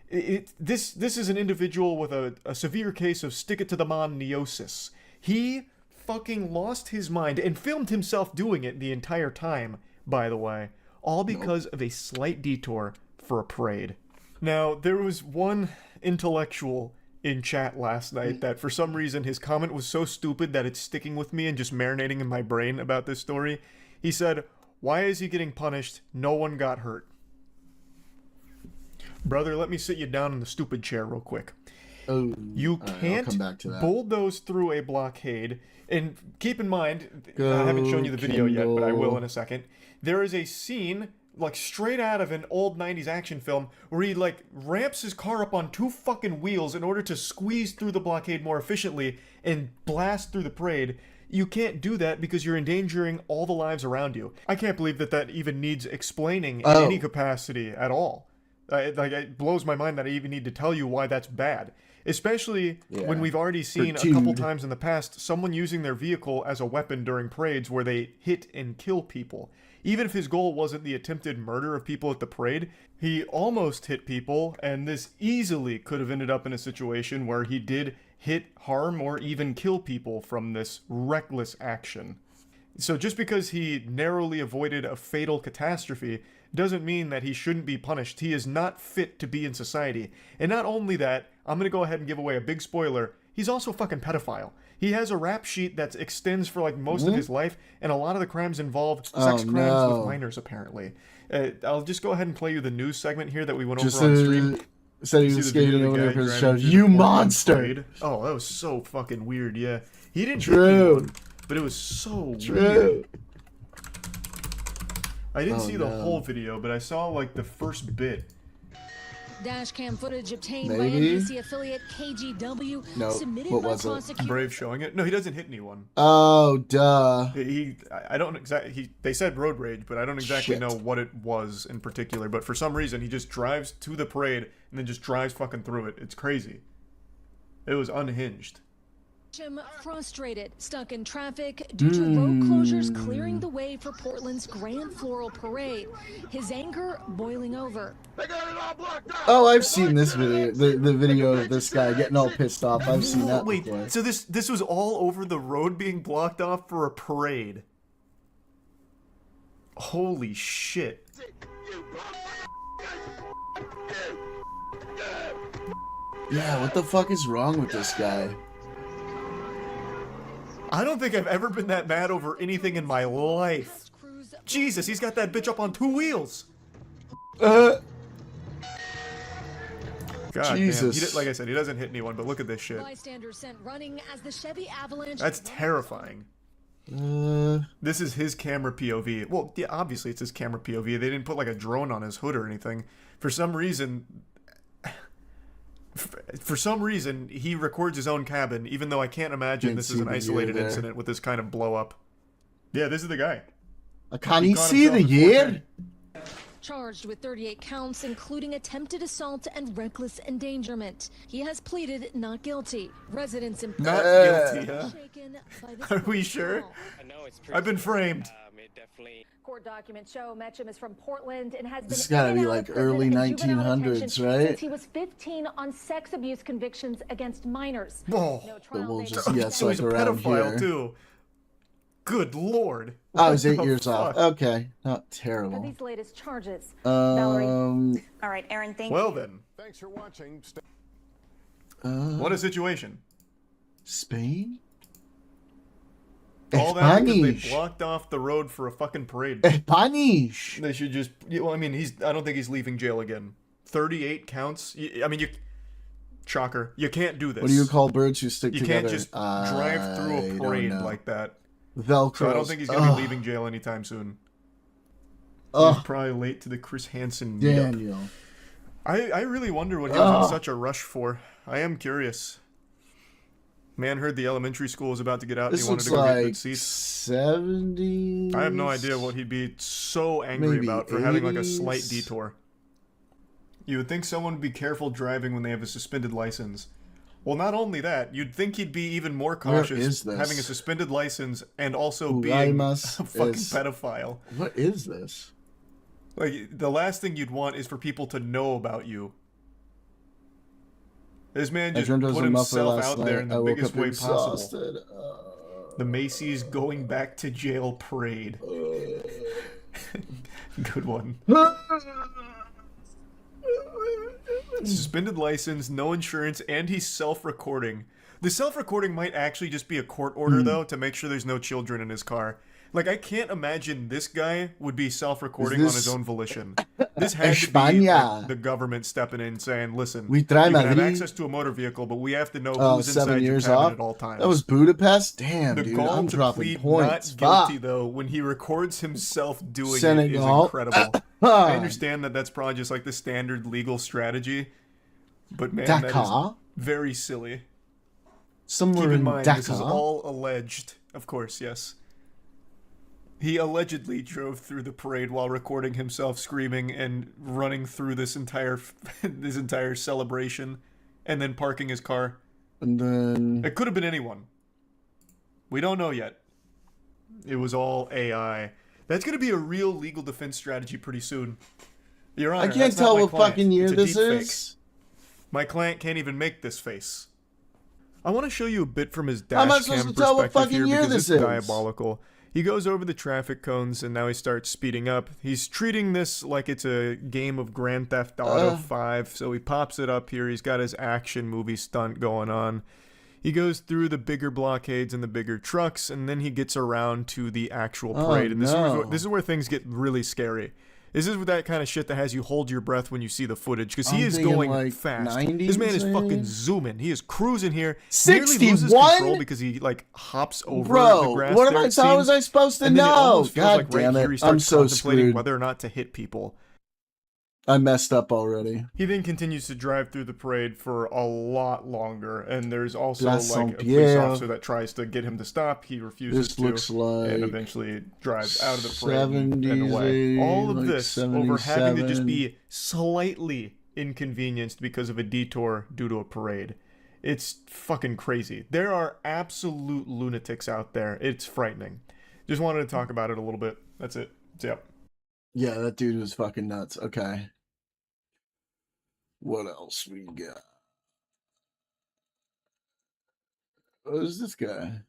This is an individual with a severe case of stick-it-to-the-man-neosis. He fucking lost his mind and filmed himself doing it the entire time, by the way, all because of a slight detour for a parade. Now, there was one intellectual in chat last night that for some reason his comment was so stupid that it's sticking with me and just marinating in my brain about this story. He said, "Why is he getting punished? No one got hurt." Brother, let me sit you down in the stupid chair real quick. Oh, you right, I'll can't come back to that. bulldoze through a blockade. And keep in mind, I haven't shown you the video yet, but I will in a second. There is a scene, like straight out of an old 90s action film, where he like ramps his car up on 2 fucking wheels in order to squeeze through the blockade more efficiently and blast through the parade. You can't do that because you're endangering all the lives around you. I can't believe that even needs explaining in any capacity at all. It blows my mind that I even need to tell you why that's bad. Especially when we've already seen a couple times in the past someone using their vehicle as a weapon during parades where they hit and kill people. Even if his goal wasn't the attempted murder of people at the parade, he almost hit people, and this easily could have ended up in a situation where he did hit, harm, or even kill people from this reckless action. So just because he narrowly avoided a fatal catastrophe doesn't mean that he shouldn't be punished. He is not fit to be in society. And not only that, I'm going to go ahead and give away a big spoiler, he's also a fucking pedophile. He has a rap sheet that extends for like most of his life, and a lot of the crimes involve sex crimes with minors, apparently. I'll just go ahead and play you the news segment here that we went over on stream. Said he was skating over there because shows you monster. Oh, that was so fucking weird, yeah. He didn't hit True. anyone, but it was so weird. I didn't see the whole video, but I saw like the first bit. Dashcam footage obtained by Maybe? NBC affiliate KGW No, submitted what by was it? prosecutors. Brave showing it. No, he doesn't hit anyone. Oh, duh. I don't exactly. They said road rage, but I don't exactly know what it was in particular. But for some reason, he just drives to the parade and then just drives fucking through it. It's crazy. It was unhinged. Frustrated, stuck in traffic due to road closures clearing the way for Portland's Grand Floral Parade. His anger boiling over. Oh, I've seen this video. The video of this guy getting all pissed off. I've seen that Wait, before. so this was all over the road being blocked off for a parade. Holy shit. Yeah, what the fuck is wrong with this guy? I don't think I've ever been that mad over anything in my life. Jesus, he's got that bitch up on 2 wheels. God Jesus. damn. Like I said, he doesn't hit anyone, but look at this shit. Bystanders sent running as the Chevy Avalanche. That's terrifying. This is his camera POV. Well, yeah, obviously it's his camera POV. They didn't put like a drone on his hood or anything. For some reason, he records his own cabin, even though I can't imagine this is an isolated incident with this kind of blow up. Yeah, this is the guy. Can he see the year? Charged with 38 counts, including attempted assault and reckless endangerment. He has pleaded not guilty. Residents in Not guilty, huh? shaken by this Are we sure? I've been framed. Court documents show Metcham is from Portland and has This has been gotta in be and out like of prison early and juvenile 1900s, detention right? since he was 15 on sex abuse convictions against minors. Oh, No But trial we'll date just, is yeah, so he's like a around pedophile here. too. Good lord. I was What 8 the years off. fuck? Okay, not for terrible. these latest charges. Valerie. All right, Aaron, thank Well you. then, Thanks for watching. what a situation. Spain? All that because they Spanish. blocked off the road for a fucking parade. Spanish. They should just. Well, I mean, I don't think he's leaving jail again. 38 counts. I mean, you. Shocker. You can't do this. What do you call birds who stick You together? can't just drive through I a don't parade know. like that. Velcro. So I don't think he's gonna be leaving jail anytime soon. He's probably late to the Chris Hansen meetup. Daniel. I really wonder what he was in such a rush for. I am curious. Man heard the elementary school was about to get out and This he wanted looks to go get like good seats. 70s. I have no idea what he'd be so angry Maybe about for having like a slight 80s. detour. You would think someone would be careful driving when they have a suspended license. Well, not only that, you'd think he'd be even more Where cautious is this? having a suspended license and also being a Uraimas fucking is- pedophile. What is this? Like, the last thing you'd want is for people to know about you. This man I just dreamt I was put a muffler himself last out there night. in I the woke biggest up way possible. exhausted. The Macy's going back to jail parade. Good one. Suspended license, no insurance, and he's self-recording. The self-recording might actually just be a court order, though, to make sure there's no children in his car. Like, I can't imagine this guy would be self-recording on his own volition. This had to be España. like, the government stepping in saying, listen, We try you can have Madrid. access to a motor vehicle, but we have to know Oh, who's 7 inside your years cabin off? at all times. That was Budapest? Damn, The dude. gall I'm to dropping plead points. not guilty, Fuck. though, when he records himself doing it is Senegal. incredible. I understand that that's probably just like the standard legal strategy, but man, that Dakar? is very silly. Somewhere Keep in in mind, Dakar? this is all alleged. Of course, yes. He allegedly drove through the parade while recording himself screaming and running through this entire celebration, and then parking his car. And then It could have been anyone. We don't know yet. It was all AI. That's going to be a real legal defense strategy pretty soon. Your Honor, I can't that's not tell my what client. fucking year It's a this deep is. fake. My client can't even make this face. I want to show you a bit from his How am I dash supposed cam to tell what perspective fucking here year because this it's is? diabolical. He goes over the traffic cones and now he starts speeding up. He's treating this like it's a game of Grand Theft Auto 5, so he pops it up here. He's got his action movie stunt going on. He goes through the bigger blockades and the bigger trucks, and then he gets around to the actual parade. And this is where things get really scary. This is that kind of shit that has you hold your breath when you see the footage, because he I'm is thinking, going like, fast. 90s, This man is fucking maybe? zooming. He is cruising here. Nearly loses 61? control because he like hops over the Bro, grass. what am there, I? it How was seems. I supposed to And then it know? almost feels God like right damn here it! he I'm starts so contemplating screwed. whether or not to hit people. I messed up already. He then continues to drive through the parade for a lot longer, and there's also La like a police Saint-Pierre. officer that tries to get him to stop. He refuses This to, looks like and eventually drives out of the parade and 70s, away. All of like this over having to just 77. be slightly inconvenienced because of a detour due to a parade. It's fucking crazy. There are absolute lunatics out there. It's frightening. Just wanted to talk about it a little bit. That's it. Yep. Yeah, that dude was fucking nuts. Okay. What else we got? Who's this guy?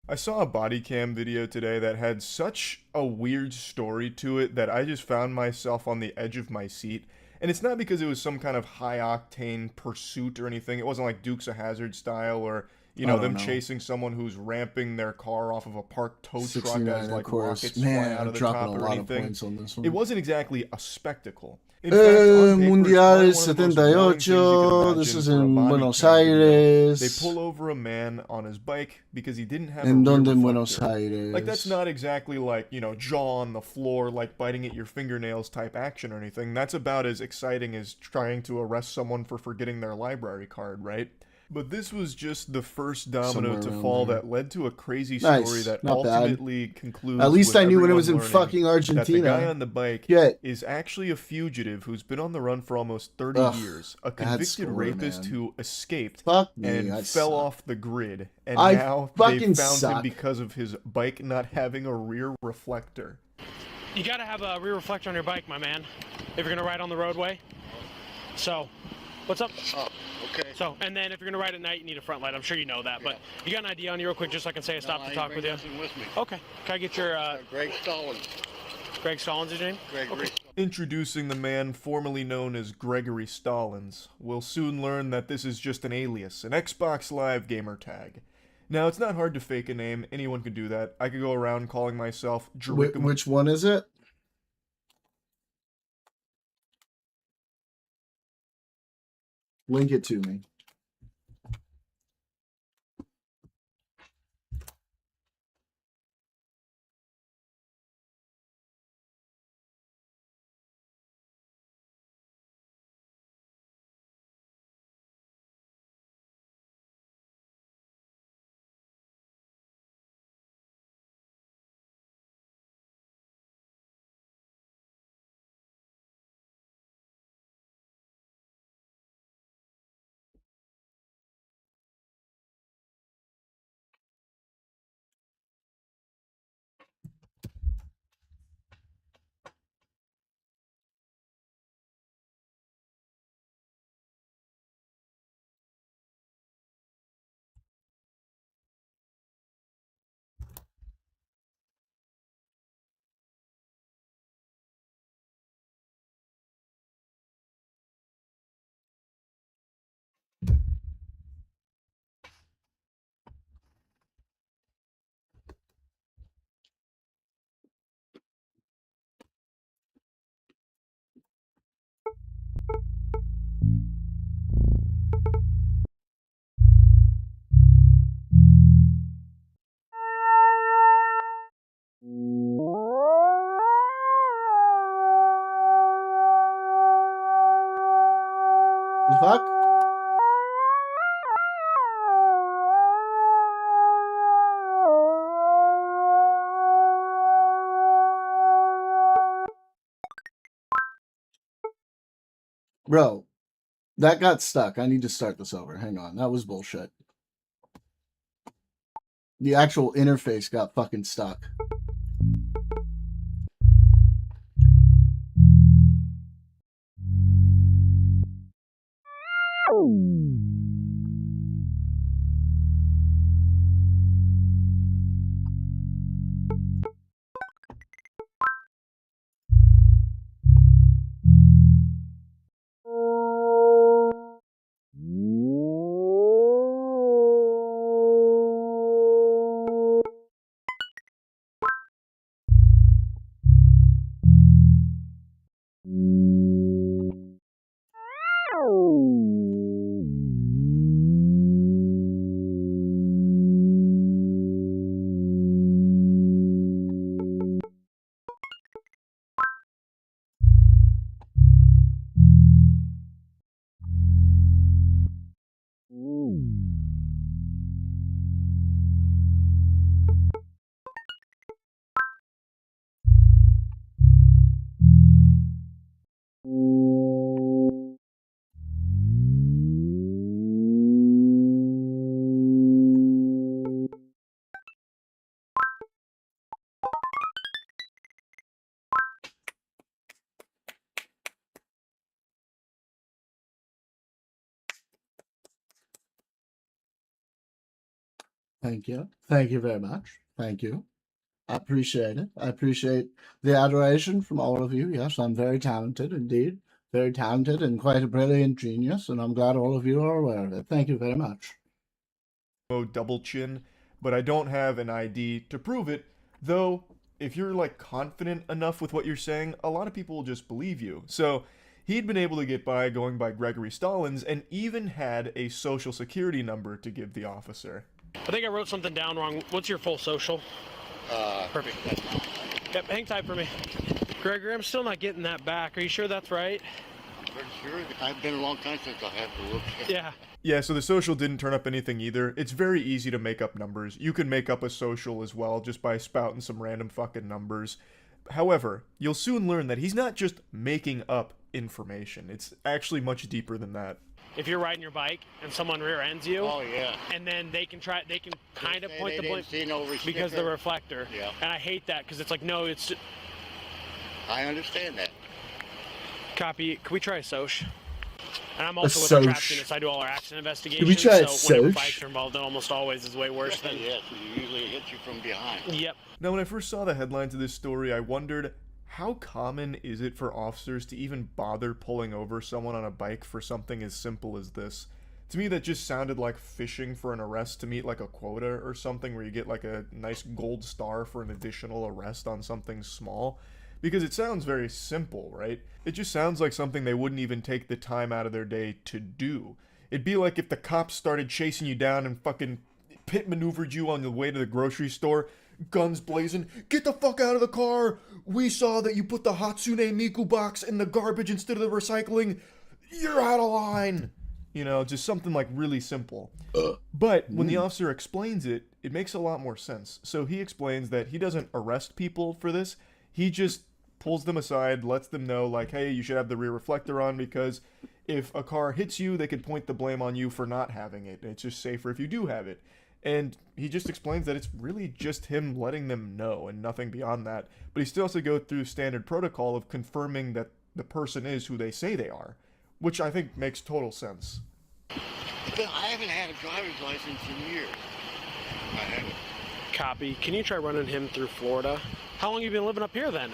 I saw a body cam video today that had such a weird story to it that I just found myself on the edge of my seat. And it's not because it was some kind of high-octane pursuit or anything. It wasn't like Dukes of Hazzard style or, you know, I don't them know. chasing someone who's ramping their car off of a parked tow truck 69, as of like course. rockets Man, fly out I'm of the dropping top a or lot of anything. points on this one. It wasn't exactly a spectacle. In fact, on paper, it's probably Mundial one of the most boring things you could 78. This imagine is for a in body Buenos cam video. Aires. They pull over a man on his bike because he didn't have a En rear donde en reflector. Buenos Aires. Like, that's not exactly like, you know, jaw on the floor, like biting at your fingernails type action or anything. That's about as exciting as trying to arrest someone for forgetting their library card, right? But this was just the first domino Somewhere to around fall there. that led to a crazy story Nice. that Not bad. ultimately concludes. At least with I knew when it everyone was in learning fucking that the Argentina. guy on the bike Shit. is actually a fugitive who's been on the run for almost 30 Ugh, years, a bad convicted score, rapist man. who escaped Fuck me, and I fell suck. off the grid, and I now fucking they found him suck. because of his bike not having a rear reflector. You gotta have a rear reflector on your bike, my man, if you're gonna ride on the roadway. So, what's up? Oh, okay. So, and then if you're gonna ride at night, you need a front light. I'm sure you know that, but you got an ID on you real quick, just so I can say a stop to talk with you? With me. Okay. Can I get your, Greg Stallings. Greg Stallings, your name? Gregory. Introducing the man formerly known as Gregory Stallings. We'll soon learn that this is just an alias, an Xbox Live gamer tag. Now, it's not hard to fake a name. Anyone can do that. I could go around calling myself Jericho. Which one is it? Link it to me. The fuck? Bro, that got stuck. I need to start this over. Hang on. That was bullshit. The actual interface got fucking stuck. Thank you. Thank you very much. Thank you. I appreciate it. I appreciate the adoration from all of you. Yes, I'm very talented indeed. Very talented and quite a brilliant genius, and I'm glad all of you are aware of it. Thank you very much. Double chin, but I don't have an ID to prove it, though if you're like confident enough with what you're saying, a lot of people will just believe you. So he'd been able to get by going by Gregory Stallings and even had a social security number to give the officer. I think I wrote something down wrong. What's your full social? Perfect. Yep, hang tight for me. Gregory, I'm still not getting that back. Are you sure that's right? pretty sure. I've been a long time since I had to look. Yeah. Yeah, so the social didn't turn up anything either. It's very easy to make up numbers. You can make up a social as well just by spouting some random fucking numbers. However, you'll soon learn that he's not just making up information. It's actually much deeper than that. If you're riding your bike and someone rear ends you, Oh, yeah. and then they can kind of say point they the blame didn't see no because the sticker. reflector. Yeah. And I hate that because it's like, no, it's I understand that. copy. Can we try a soch? And I'm also with soch. our trap unit, so I do all our accident investigations. we try a so whenever soch? bikes are involved, it almost always is way worse than. Yes, it usually hits you from behind. Yep. Now, when I first saw the headline to this story, I wondered, how common is it for officers to even bother pulling over someone on a bike for something as simple as this? To me, that just sounded like fishing for an arrest to meet like a quota or something where you get like a nice gold star for an additional arrest on something small. Because it sounds very simple, right? It just sounds like something they wouldn't even take the time out of their day to do. It'd be like if the cops started chasing you down and fucking pit maneuvered you on the way to the grocery store, guns blazing, get the fuck out of the car! We saw that you put the Hatsune Miku box in the garbage instead of the recycling. You're out of line! You know, just something like really simple. But when the officer explains it, it makes a lot more sense. So he explains that he doesn't arrest people for this. He just pulls them aside, lets them know, like, hey, you should have the rear reflector on because if a car hits you, they can point the blame on you for not having it. It's just safer if you do have it. And he just explains that it's really just him letting them know and nothing beyond that. But he still has to go through standard protocol of confirming that the person is who they say they are, which I think makes total sense. But I haven't had a driver's license in years. I haven't. Copy. Can you try running him through Florida? How long have you been living up here then?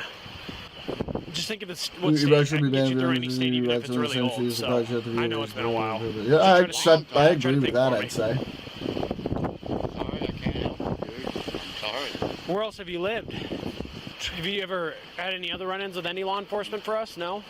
Just think of this. What You state I should can be get you banned through from any state, even if it's the really old. centuries, So probably have to be I know it's been a while. Yeah, I agree with that, I'd say. Sorry, I can't help you, dude. I'm sorry. Where else have you lived? Have you ever had any other run-ins with any law enforcement for us? No?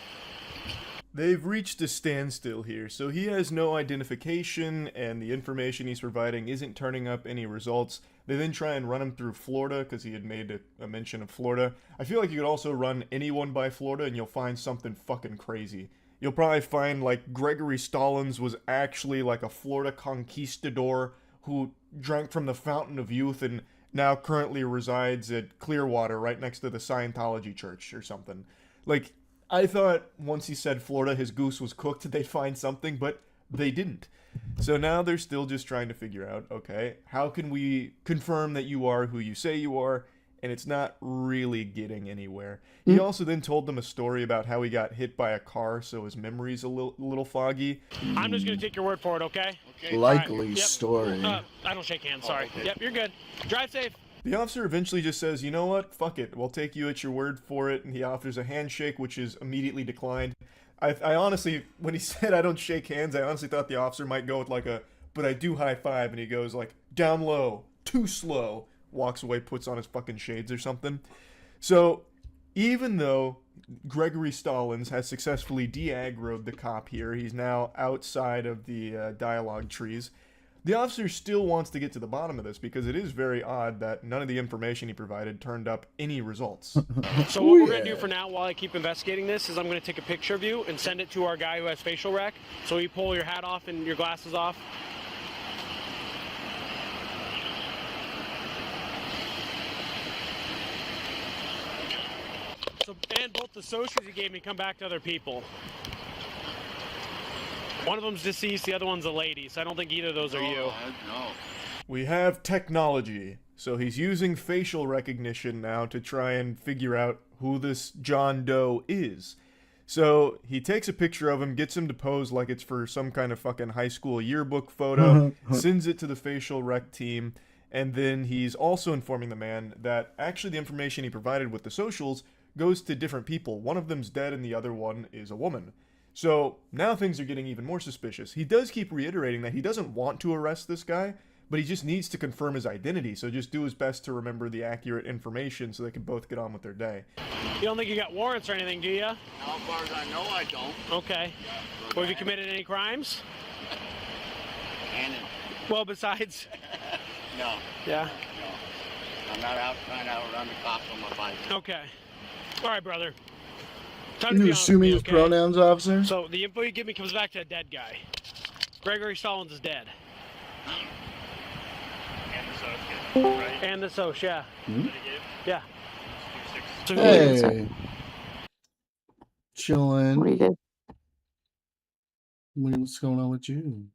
They've reached a standstill here, so he has no identification, and the information he's providing isn't turning up any results. They then try and run him through Florida, because he had made a mention of Florida. I feel like you could also run anyone by Florida, and you'll find something fucking crazy. You'll probably find, like, Gregory Stallings was actually, like, a Florida conquistador who drank from the fountain of youth and now currently resides at Clearwater, right next to the Scientology church or something. Like, I thought once he said Florida, his goose was cooked, they'd find something, but they didn't. So now they're still just trying to figure out, okay, how can we confirm that you are who you say you are? And it's not really getting anywhere. He also then told them a story about how he got hit by a car, so his memory's a little foggy. I'm just going to take your word for it, okay? Likely Yep. story. I don't shake hands, sorry. Yep, you're good. Drive safe. The officer eventually just says, you know what, fuck it, we'll take you at your word for it, and he offers a handshake, which is immediately declined. I honestly, when he said I don't shake hands, I honestly thought the officer might go with like a, but I do high five, and he goes like, down low, too slow, walks away, puts on his fucking shades or something. So, even though Gregory Stallings has successfully de-aggroed the cop here, he's now outside of the dialogue trees, the officer still wants to get to the bottom of this because it is very odd that none of the information he provided turned up any results. So what we're going to do for now while I keep investigating this is I'm going to take a picture of you and send it to our guy who has facial rec. So you pull your hat off and your glasses off. So, and both the socials you gave me come back to other people. One of them's deceased, the other one's a lady, so I don't think either of those are you. No. We have technology, so he's using facial recognition now to try and figure out who this John Doe is. So he takes a picture of him, gets him to pose like it's for some kind of fucking high school yearbook photo, sends it to the facial rec team, and then he's also informing the man that actually the information he provided with the socials goes to different people. One of them's dead and the other one is a woman. So now things are getting even more suspicious. He does keep reiterating that he doesn't want to arrest this guy, but he just needs to confirm his identity, so just do his best to remember the accurate information so they can both get on with their day. You don't think you got warrants or anything, do you? As far as I know, I don't. Okay. Well, have you committed any crimes? Well, besides... No. Yeah? No. I'm not out trying to outrun the cops on my bike. Okay. All right, brother. Time to be You honest with assuming me, his okay? pronouns, officer? So the info you give me comes back to a dead guy. Gregory Stallings is dead. And the Soch, yeah. Yeah. So who is it? Hey, chillin'. What do you get? What's going on with you?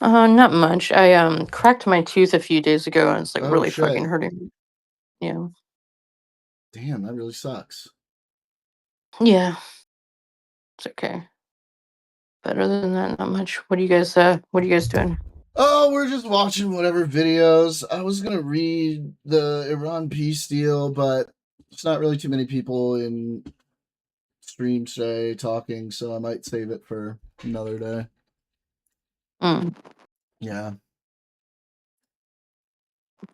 Not much. I cracked my tooth a few days ago and it's like Oh really fucking shit! hurting. Yeah. Damn, that really sucks. Yeah. It's okay. But other than that, not much. What are you guys doing? Oh, we're just watching whatever videos. I was gonna read the Iran peace deal, but it's not really too many people in stream today talking, so I might save it for another day. Mm. Yeah.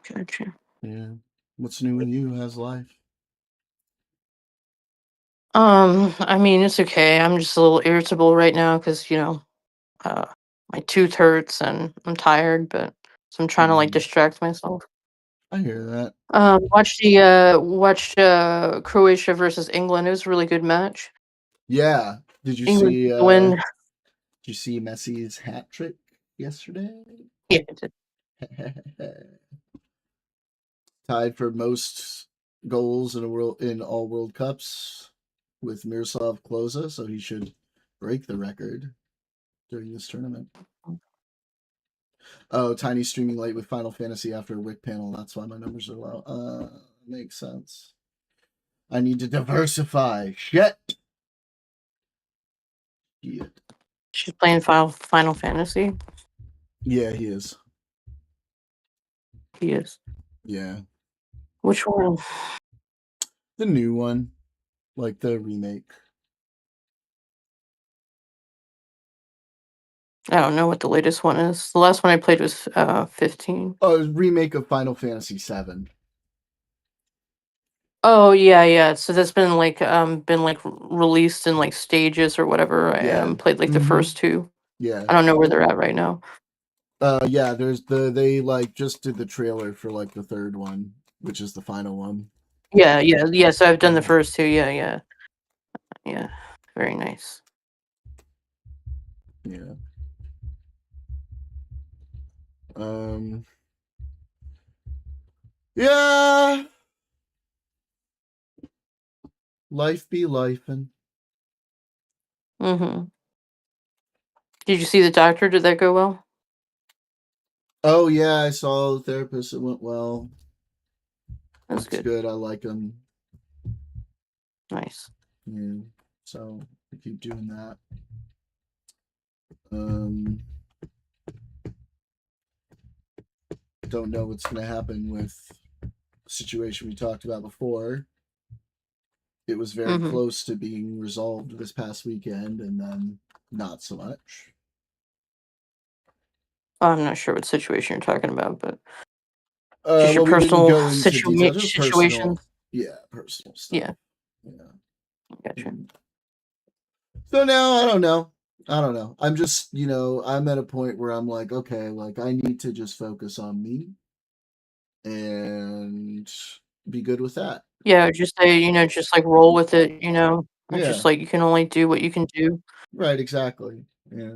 Gotcha. Yeah. What's new with you? How's life? I mean, it's okay. I'm just a little irritable right now because, my tooth hurts and I'm tired, but so I'm trying to like distract myself. I hear that. Watched Croatia versus England. It was a really good match. Yeah. Did you England see took the win. did you see Messi's hat trick yesterday? Yeah, it did. Tied for most goals in all World Cups with Miroslav Klose, so he should break the record during this tournament. Oh, Tiny streaming late with Final Fantasy after a Wick panel. That's why my numbers are low. Makes sense. I need to diversify. Shit. She's playing Final Fantasy. Yeah, he is. He is. Yeah. Which one? The new one. Like the remake. I don't know what the latest one is. The last one I played was 15. Oh, remake of Final Fantasy 7. Oh yeah. So that's been released in like stages or whatever. I Yeah. played like the first two. Yeah. I don't know where they're at right now. Yeah, they like just did the trailer for like the third one, which is the final one. Yeah. So I've done the first two. Yeah. Very nice. Yeah. Yeah. Life be lifin'. Mm-hmm. Did you see the doctor? Did that go well? Oh yeah, I saw the therapist. It went well. That's good. I like him. Nice. Yeah. So I keep doing that. Don't know what's gonna happen with the situation we talked about before. It was very close to being resolved this past weekend, and then not so much. I'm not sure what situation you're talking about, but Well, just your we didn't personal go into detail. Just situation. Personal stuff. Yeah. Gotcha. So now I don't know. I'm just, I'm at a point where I'm like, okay, like I need to just focus on me and be good with that. Yeah, just say, just like roll with it, It's Yeah. just like you can only do what you can do. Right, exactly. Yeah.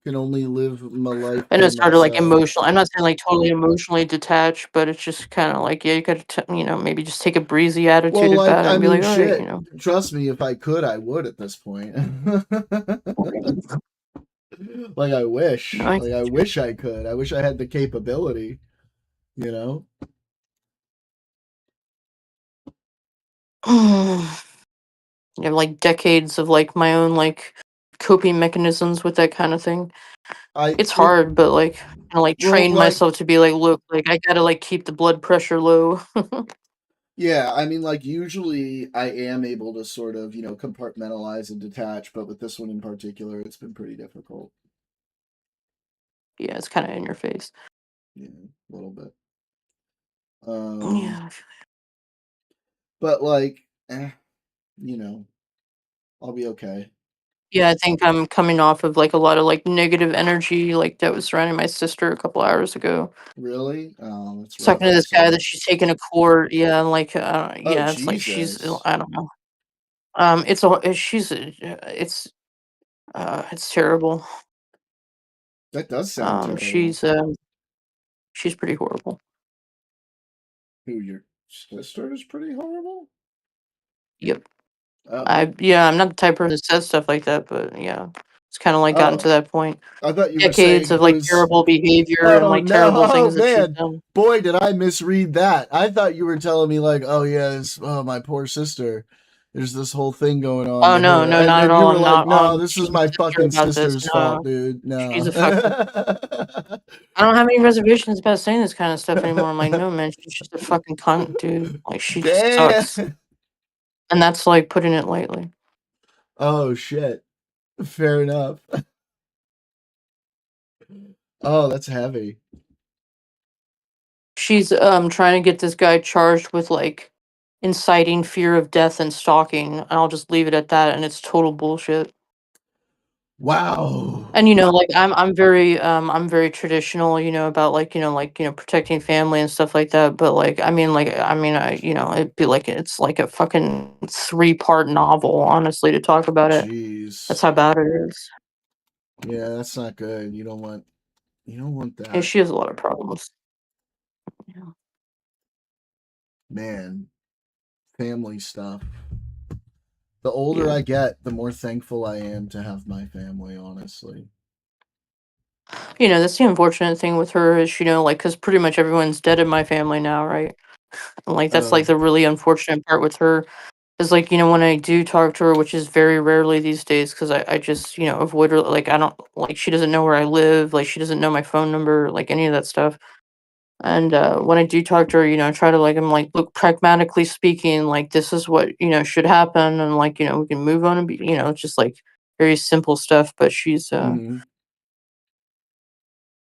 Can only live my life. I know it's to hard to like myself. emotional. I'm not saying like totally emotionally detached, but it's just kind of like, yeah, you got to, maybe just take a breezy attitude Well, like, about it I and be mean, like, all shit. right, Trust me, if I could, I would at this point. Like, I wish. Nice. Like, I wish I could. I wish I had the capability, You have like decades of like my own like coping mechanisms with that kind of thing. It's hard, but like train myself to be like, look, like I gotta like keep the blood pressure low. Yeah, I mean, like, usually I am able to sort of, compartmentalize and detach, but with this one in particular, it's been pretty difficult. Yeah, it's kind of in your face. Yeah, a little bit. Yeah. But like, I'll be okay. Yeah, I think I'm coming off of like a lot of like negative energy, like that was surrounding my sister a couple hours ago. Really? Oh, that's rough Talking to to this guy see. that she's taken to court. Yeah, like Oh, yeah, it's like she's Jesus. I don't know. It's a she's it's terrible. That does sound terrible. She's pretty horrible. Who, your sister is pretty horrible? Yep. Oh. I'm not the type of person that says stuff like that, but yeah, it's kind of like gotten to Oh. that point. I thought you were Decades saying of like who's. terrible behavior and Oh like terrible no, things that she's man! done. Boy, did I misread that. I thought you were telling me like, oh yeah, my poor sister. There's this whole thing going on Oh with no, her, no, not at and you all. were I'm like, not no, on this is Team my Sister fucking about this. sister's fault, No, dude. she's No. a fucking. I don't have any reservations about saying this kind of stuff anymore. I'm like, no, man, she's just a fucking cunt, dude. Like, she just sucks. Damn. And that's like putting it lightly. Oh shit. Fair enough. Oh, that's heavy. She's trying to get this guy charged with like inciting fear of death and stalking, and I'll just leave it at that. And it's total bullshit. Wow. And like I'm very traditional, about like protecting family and stuff like that. But like it'd be like it's like a fucking 3-part novel, honestly, to talk about it. Jeez. That's how bad it is. Yeah, that's not good. You don't want that. Yeah, she has a lot of problems. Yeah. Man, family stuff. The older Yeah. I get, the more thankful I am to have my family, honestly. That's the unfortunate thing with her is, like, because pretty much everyone's dead in my family now, right? And, like, that's, like, Oh. the really unfortunate part with her is, like, when I do talk to her, which is very rarely these days, because I just, avoid her. Like, I don't, like, she doesn't know where I live. Like, she doesn't know my phone number, like, any of that stuff. And when I do talk to her, I try to, like, I'm like, look, pragmatically speaking, like, this is what, should happen. And, like, we can move on and be, it's just, like, very simple stuff. But she's, Mhm.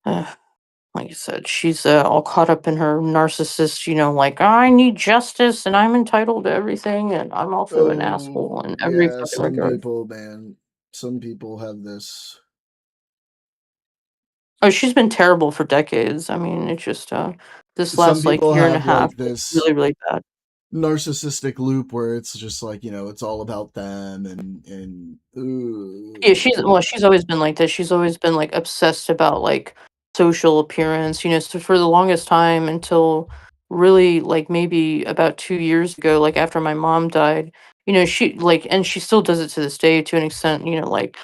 like I said, she's all caught up in her narcissist, like I need justice and I'm entitled to everything and I'm also an asshole in every Yeah, fucking some regard. people, man. Some people have this. Oh, she's been terrible for decades. I mean, it's just this Some last like people year and a have half like was this really, really bad. narcissistic loop where it's just like, it's all about them and Yeah, she's always been like this. She's always been like obsessed about like social appearance, so for the longest time until really like maybe about 2 years ago, like after my mom died, she like and she still does it to this day to an extent, like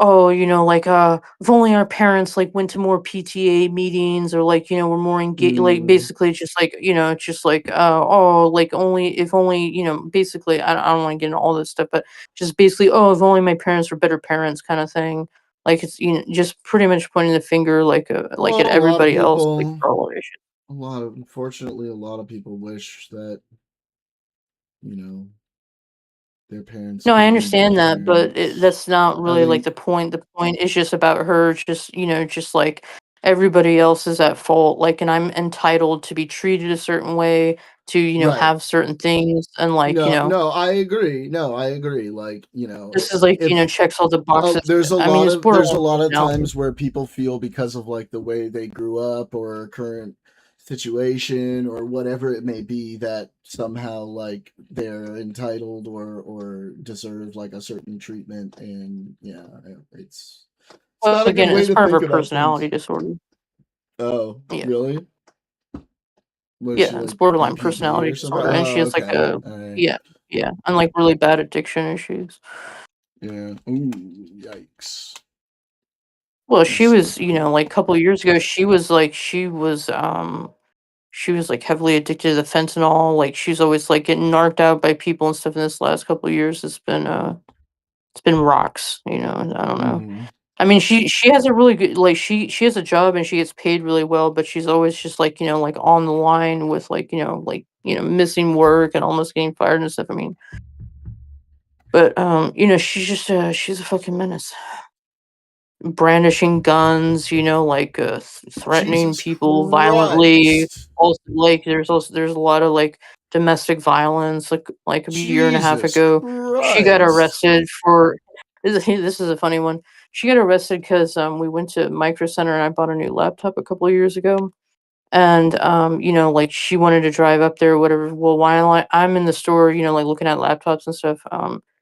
oh, like, if only our parents, like, went to more PTA meetings or, like, were more engaged, like, Mm. basically just like, it's just like, oh, like, only, if only, basically, I don't want to get into all this stuff, but just basically, oh, if only my parents were better parents kind of thing. Like, it's, just pretty much pointing the finger, like Well, at a lot of everybody else, like, people, for all their issues. unfortunately, a lot of people wish that, their parents No, could I have been better understand that, but parents. that's not I really like think, the point. The point is just about her, just just like everybody else is at fault. Like, and I'm entitled to be treated a certain way, to right. have certain things, and like No, I agree. No, I agree. Like, this is like if checks all the boxes. I mean, it's there's a borderline lot of personality. times where people feel because of like the way they grew up or current situation or whatever it may be that somehow like they're entitled or deserve like a certain treatment, and yeah, it's Well, not a good again, way it's to part of think her about things. personality disorder. Oh, Yeah, really? Was she yeah, it's like borderline BPD personality or something? disorder, and she Oh, has like okay. a All right. yeah, yeah, and like really bad addiction issues. Yeah. Ooh, yikes. Well, she That's so was, tough. like a couple of years ago, she was like heavily addicted to the fentanyl. Like she's always like getting narked out by people and stuff. In this last couple of years, it's been rocks. And I don't know. Mhm. I mean, she has a really good like she has a job and she gets paid really well, but she's always just like like on the line with like missing work and almost getting fired and stuff. I mean, but she's just she's a fucking menace. Brandishing guns, like threatening Jesus people violently. Christ. Also, like there's a lot of like domestic violence. Like a year and a half Jesus ago, she got Christ. arrested for This is a funny one. She got arrested because we went to Micro Center and I bought a new laptop a couple of years ago. And like she wanted to drive up there or whatever. Well, while I'm in the store, like looking at laptops and stuff,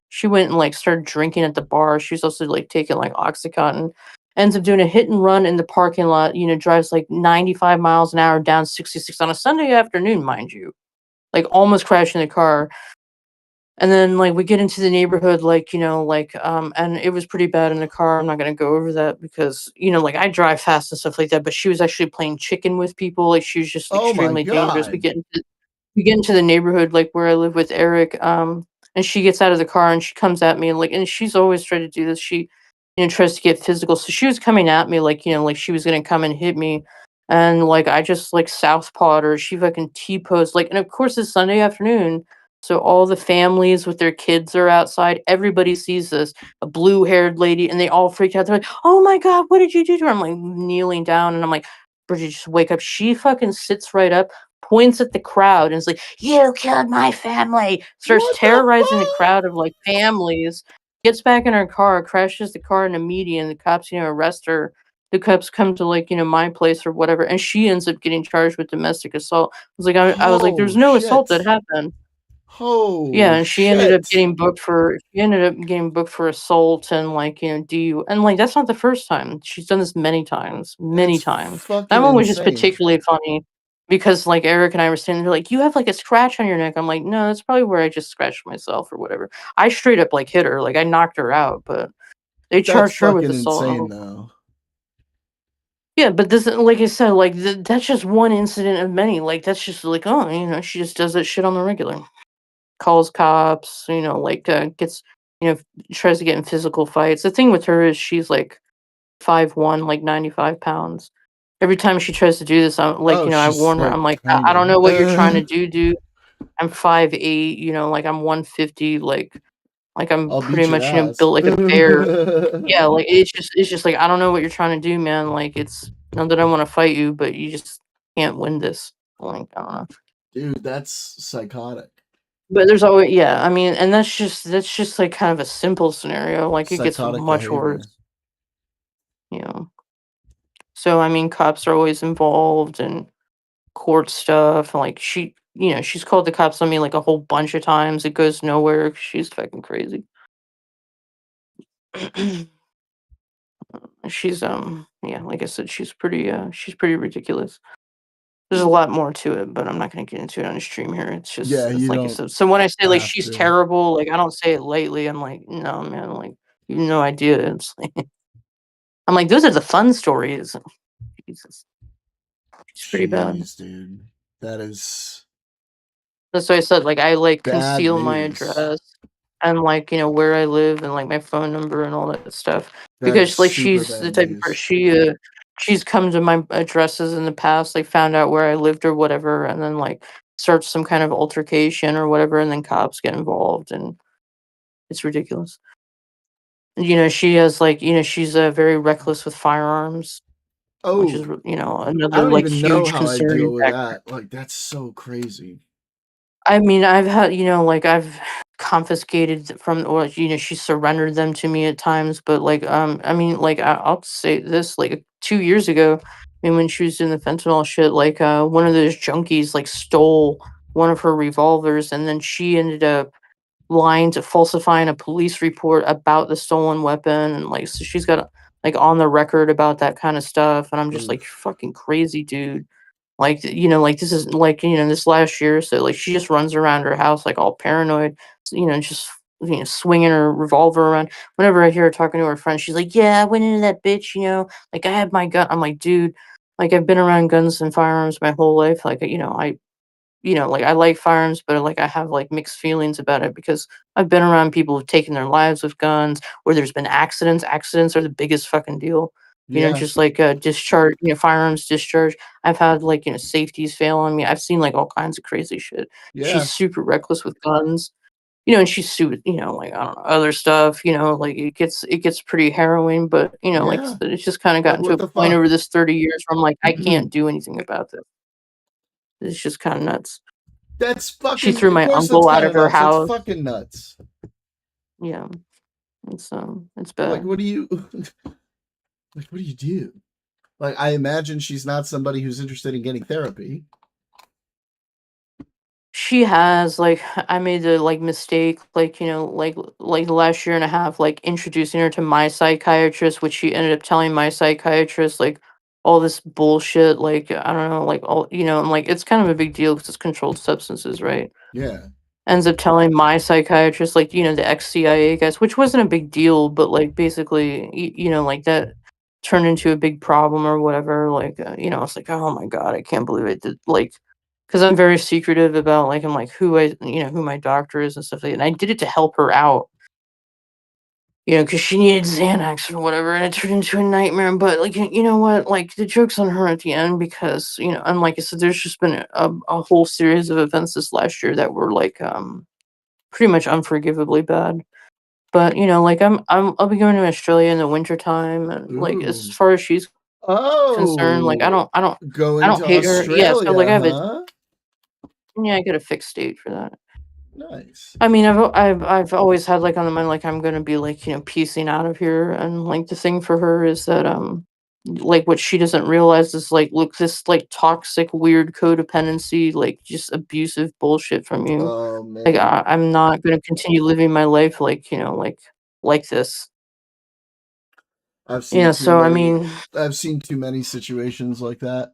she went and like started drinking at the bar. She was also like taking like Oxycontin. Ends up doing a hit and run in the parking lot. Drives like 95 miles an hour down 66 on a Sunday afternoon, mind you. Like almost crashing the car. And then like we get into the neighborhood, and it was pretty bad in the car. I'm not gonna go over that because like I drive fast and stuff like that. But she was actually playing chicken with people. Like she was just Oh my extremely dangerous. god. We get into the neighborhood like where I live with Eric. And she gets out of the car and she comes at me and she's always tried to do this. She tries to get physical. So she was coming at me like she was gonna come and hit me. And like I just like southpawed her. She fucking T-posed and of course it's Sunday afternoon. So all the families with their kids are outside. Everybody sees this, a blue-haired lady, and they all freak out. They're like, "Oh my god, what did you do to her?" I'm like kneeling down, and I'm like, "Bridget, just wake up." She fucking sits right up, points at the crowd, and is like, "You killed my family." Starts What the terrorizing the fuck? crowd of like families. Gets back in her car, crashes the car in a median. The cops, arrest her. The cops come to my place or whatever, and she ends up getting charged with domestic assault. I was like, "There's Oh no assault that shit. happened." Yeah, Oh and shit. she ended up getting booked for assault and DU and that's not the first time. She's done this many times, many That's times. That fucking one was just insane. particularly funny because Eric and I were standing there like, "You have like a scratch on your neck." I'm like, "No, that's probably where I just scratched myself or whatever." I straight up hit her, I knocked her out, but they That's charged her with fucking assault. insane though. Yeah, but this like I said, that's just one incident of many. That's just oh, she just does that shit on the regular. Calls cops, gets, tries to get in physical fights. The thing with her is she's 5'1", 95 pounds. Every time she tries to do this, I'm Oh, I she's warn her. I'm like, I don't tiny. know what you're trying to do, dude. I'm 5'8", I'm 150, I'm I'll beat pretty your much, ass. built like a bear. Yeah, it's just I don't know what you're trying to do, man. It's not that I want to fight you, but you just can't win this. I don't know. Dude, that's psychotic. But there's always yeah, I mean, and that's just kind of a simple scenario. It gets Psychotic much behavior. worse. You know. So I mean, cops are always involved and court stuff. She's called the cops on me a whole bunch of times. It goes nowhere 'cause she's fucking crazy. She's yeah, like I said, she's pretty ridiculous. There's a lot more to it, but I'm not gonna get into it on the stream here. Yeah, It's you like I don't said. So when I say have she's to. terrible, I don't say it lightly. I'm like, no, man, you have no idea. It's I'm like, those are the fun stories. Jesus, she's pretty bad. Jeez, dude. That is That's why I said I bad conceal my news. address and where I live and my phone number and all that stuff That is because super she's the bad type of person news. she's come to my addresses in the past, found out where I lived or whatever, and then starts some kind of altercation or whatever, and then cops get involved, and it's ridiculous. She has she's very reckless with firearms, which is Oh, I another don't even know huge how I concerning deal with factor. that. That's so crazy. I mean, I've had, I've confiscated from, or, she surrendered them to me at times, but I mean, I'll say this, 2 years ago, I mean, when she was doing the fentanyl shit, one of those junkies, stole one of her revolvers, and then she ended up lying to falsifying a police report about the stolen weapon, and, so she's got, on the record about that kind of stuff, and I'm just like, "You're Oof. fucking crazy, dude." This is this last year, so she just runs around her house all paranoid, just swinging her revolver around. Whenever I hear her talking to her friend, she's like, "Yeah, I went into that bitch, I had my gun." I'm like, "Dude, I've been around guns and firearms my whole life. I like firearms, but I have mixed feelings about it because I've been around people who've taken their lives with guns, where there's been accidents. Accidents are the biggest fucking deal. Yeah. Just discharge, firearms discharge. I've had safeties fail on me. I've seen all kinds of crazy shit. Yeah. She's super reckless with guns. And she's super, I don't know, other stuff, it gets pretty harrowing, but Yeah. it's just kind of gotten to What a the point fuck? over this 30 years where I'm like, I can't do anything about this. It's just kind of nuts. That's She fucking threw of my course that's uncle out kind of of her nuts. That's house. fucking nuts. Yeah. It's Like, bad. what do you like? What do you do? Like, I imagine she's not somebody who's interested in getting therapy. She has, like, I made the, like, mistake, like, like the last year and a half, like, introducing her to my psychiatrist, which she ended up telling my psychiatrist, like, all this bullshit, like, I don't know, like, all I'm like, it's kind of a big deal because it's controlled substances, right? Yeah. Ends up telling my psychiatrist, like, the ex-CIA guys, which wasn't a big deal, but, like, basically, like, that turned into a big problem or whatever, like, it's like, "Oh my god, I can't believe I did," like, because 'cause I'm very secretive about, like, I'm like, who my doctor is and stuff like that, and I did it to help her out, because she needed Xanax or whatever, and it turned into a nightmare, but, like, you know what, like, the joke's on her at the end because, and like I said, there's just been a whole series of events this last year that were, like, pretty much unforgivably bad. But, like, I'll be going to Australia in the winter time, and, like, as Ooh. far as she's concerned, like, Oh, I going don't to hate her. Yeah, so, like, Australia, huh? I got a fixed date for that. Nice. I mean, I've always had, like, on the mind, like, I'm gonna be, like, piecing out of here, and, like, the thing for her is that, like, what she doesn't realize is, like, look, this, like, toxic, weird codependency, like, just abusive bullshit from you. Oh Like, man, I'm not gonna continue living my life like this. I've seen Yeah, too so, I many. mean, I've seen too many situations like that.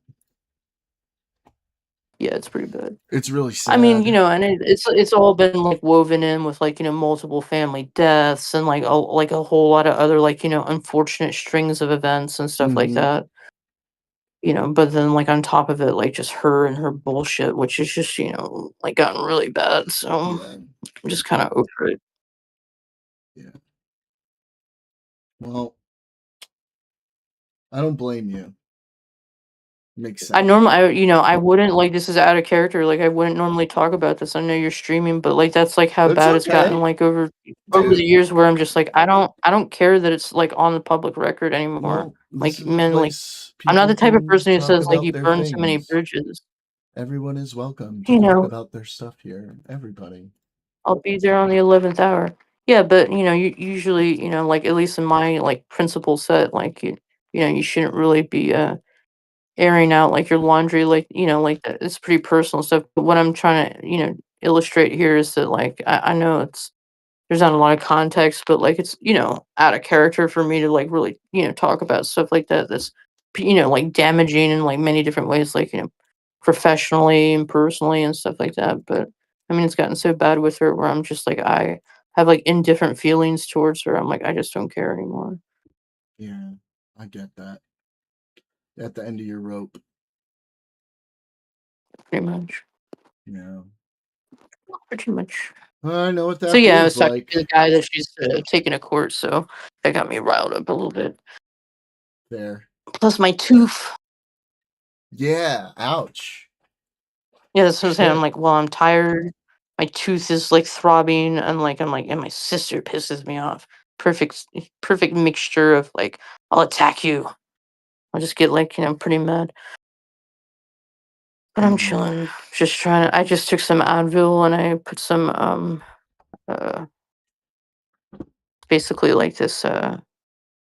yeah, it's pretty bad. It's really I mean, sad. and it's all been, like, woven in with, like, multiple family deaths and, like, a whole lot of other, like, unfortunate strings of events and stuff like Mhm. that. But then, like, on top of it, like, just her and her bullshit, which is just, like, gotten really bad, so Yeah. I'm just kinda over it. Yeah. Well, I don't blame you. Makes sense. I wouldn't, like, this is out of character, like, I wouldn't normally talk about this. I know you're streaming, but, like, that's, like, how It's bad it's gotten, okay, like, over the dude. years where I'm just like, I don't care that it's, like, on the public record anymore. Well, this Like, is a man, like, place I'm not people the type of can person who talk says, like, about "You their burned too many things. bridges." Everyone is welcome to You talk know? about their stuff here. Everybody. I'll be there on the 11th hour. Yeah, but, usually, like, at least in my, like, principal set, like, you shouldn't really be, airing out, like, your laundry, like, like, it's pretty personal stuff, but what I'm trying to, illustrate here is that, like, I know there's not a lot of context, but, like, it's, out of character for me to, like, really, talk about stuff like that that's, like, damaging in, like, many different ways, like, professionally and personally and stuff like that, but, I mean, it's gotten so bad with her where I'm just like, I have, like, indifferent feelings towards her. I'm like, I just don't care anymore, Yeah, I get that. At the end of your rope. pretty much. Yeah. Pretty much. I know what So, that yeah, I was feels talking to like. the guy that she's, taking to court, so that got me riled up a little bit. There. Plus my tooth. Yeah. Ouch. Yeah, that's what I'm saying. I'm Shit. like, well, I'm tired. My tooth is like throbbing, and and my sister pisses me off. Perfect mixture of like, I'll attack you. I'll just get like, pretty mad. But I'm Mhm. chilling. Just trying to. I just took some Advil and I put some uh basically like this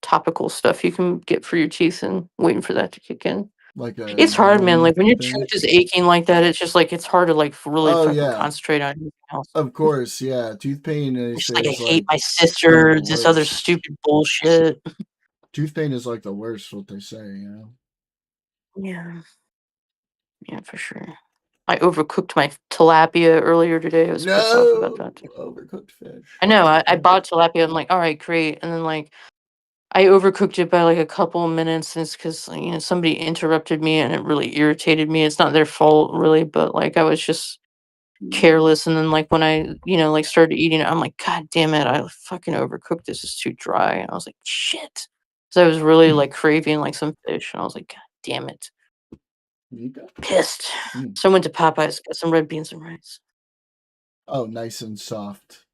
topical stuff you can get for your teeth, and waiting for that to kick in. Like a It's hard, man. numb Like when your thing. tooth is aching like that, it's just like it's hard to like really Oh fucking yeah. concentrate on anything else. Of course, yeah. Tooth pain, they It's say, like I is hate like my one of the sister, this other worst. stupid bullshit. Tooth pain is like the worst, what they say, Yeah. Yeah, for sure. I overcooked my tilapia earlier today. I was pissed off about No, that too. overcooked fish. I know. I bought tilapia. I'm like, all right, great. And then like I overcooked it by like a couple of minutes, and it's because somebody interrupted me, and it really irritated me. It's not their fault really, but like I was just careless. And then like when I like started eating it, I'm like, God damn it, I fucking overcooked this. It's too dry. And I was like, shit. So I was really like craving like some fish, and I was like, God damn it. Pissed. So I went to Popeyes, got some red beans and rice. Oh, nice and soft.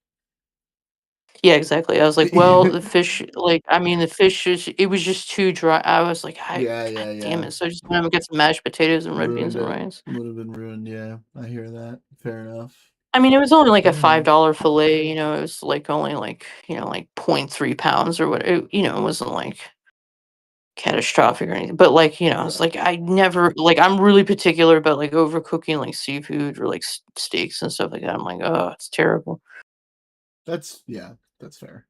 Yeah, exactly. I was like, well, the fish, like, I mean, the fish it was just too dry. I was like, Yeah, God yeah, damn yeah. it. So I just went and get some mashed potatoes and red beans Ruined and it. rice. Would have been ruined, yeah. I hear that. Fair enough. I mean, it was only like a Mhm. $5 fillet. You know, it was like only like like 0.3 pounds or what. It wasn't like catastrophic or anything. But like it's like I never like I'm really particular about like overcooking like seafood or like steaks and stuff like that. I'm like, oh, it's terrible. That's fair.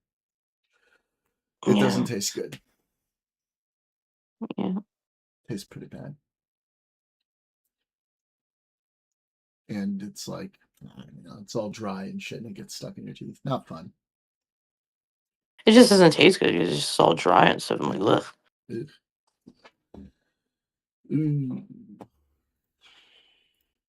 It Yeah. doesn't taste good. Yeah. Tastes pretty bad. And it's like, it's all dry and shit, and it gets stuck in your teeth. Not fun. It just doesn't taste good. It's just all dry and stuff. I'm like, ugh. Mm.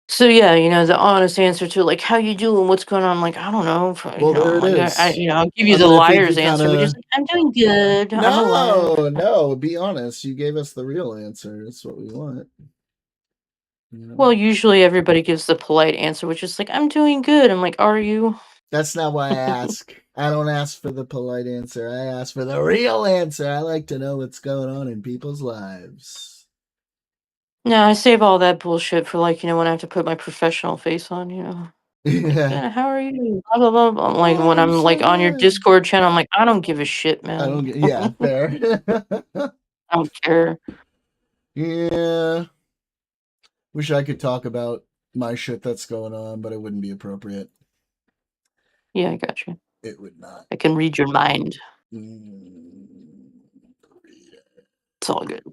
So yeah, the honest answer to like how you doing, what's going on, I'm like, I don't know. Well, there it Like is. I'll give you I the mean, I think liar's you answer, which is kinda. like, I'm doing good. I'm alive. No, be honest. You gave us the real answer. That's what we want. Well, usually everybody gives the polite answer, which is like, I'm doing good. I'm like, are you? That's not why I ask. I don't ask for the polite answer. I ask for the real answer. I like to know what's going on in people's lives. No, I save all that bullshit for like, when I have to put my professional face on, Like, yeah, how are you? Blah blah blah. Blah. Like when I'm like on your Discord channel, I'm like, I don't give a shit, man. I don't get. Yeah, fair. I don't care. Yeah. Wish I could talk about my shit that's going on, but it wouldn't be appropriate. Yeah, I got you. It would not. I can read your mind. It's all good.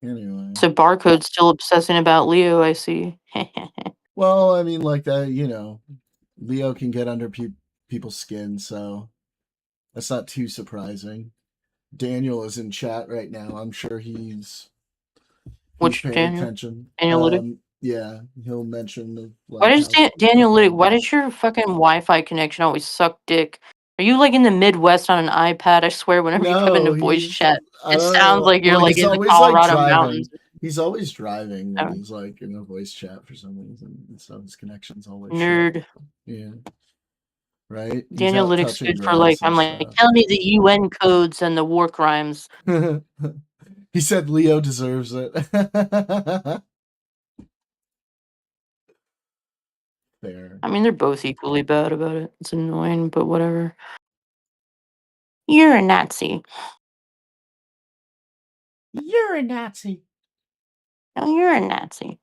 Anyway. So Barcode's still obsessing about Leo, I see. Well, I mean, like that, Leo can get under people's skin, so that's not too surprising. Daniel is in chat right now. I'm sure he's Which paying Daniel? attention. Daniel Lydic? Yeah, he'll mention Why does Daniel Lydic? Why does your fucking Wi-Fi connection always suck dick? Are you like in the Midwest on an iPad? I swear, whenever you come into voice chat, I it don't sounds know. like you're Well, like he's in the always like Colorado driving. mountains. He's always driving when Oh. he's like in a voice chat for some reason, and so his connection's always Nerd. shit. Yeah. Right? He's Daniel out Lydic's touching good for grass like, and I'm like, stuff. tell me the UN codes and the war crimes. He said Leo deserves it. Fair. I mean, they're both equally bad about it. It's annoying, but whatever. You're a Nazi. You're a Nazi. No, you're a Nazi.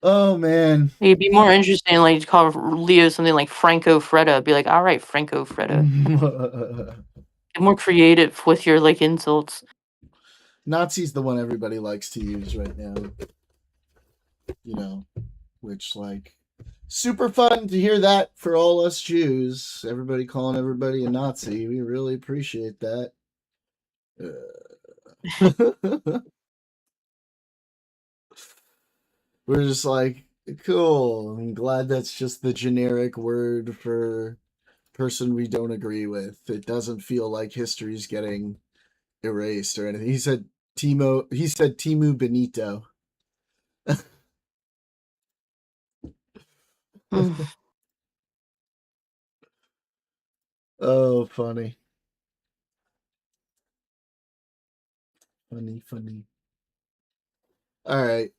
Oh man. It'd be more interesting, like, to call Leo something like Franco Freda. Be like, all right, Franco Freda. Get more creative with your like insults. Nazi's the one everybody likes to use right now. Which like super fun to hear that for all us Jews. Everybody calling everybody a Nazi. We really appreciate that. We're just like, cool. I'm glad that's just the generic word for person we don't agree with. It doesn't feel like history's getting erased or anything. He said Timu Benito. Oh, funny. Funny. All right.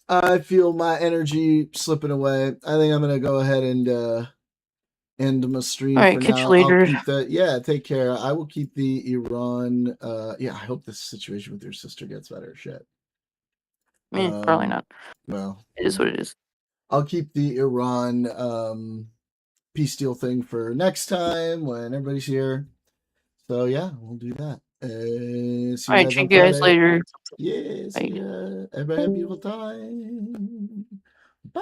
I feel my energy slipping away. I think I'm gonna go ahead and end my stream All for right, catch now. you later. I'll keep that. Yeah, take care. I will keep the Iran. Yeah, I hope this situation with your sister gets better. Shit. Probably not. Well, it is what it is. I'll keep the Iran peace deal thing for next time when everybody's here. So yeah, we'll do that. See All you right, guys see on you guys Friday. later. Yeah, see ya. Everybody have a beautiful time. Bye.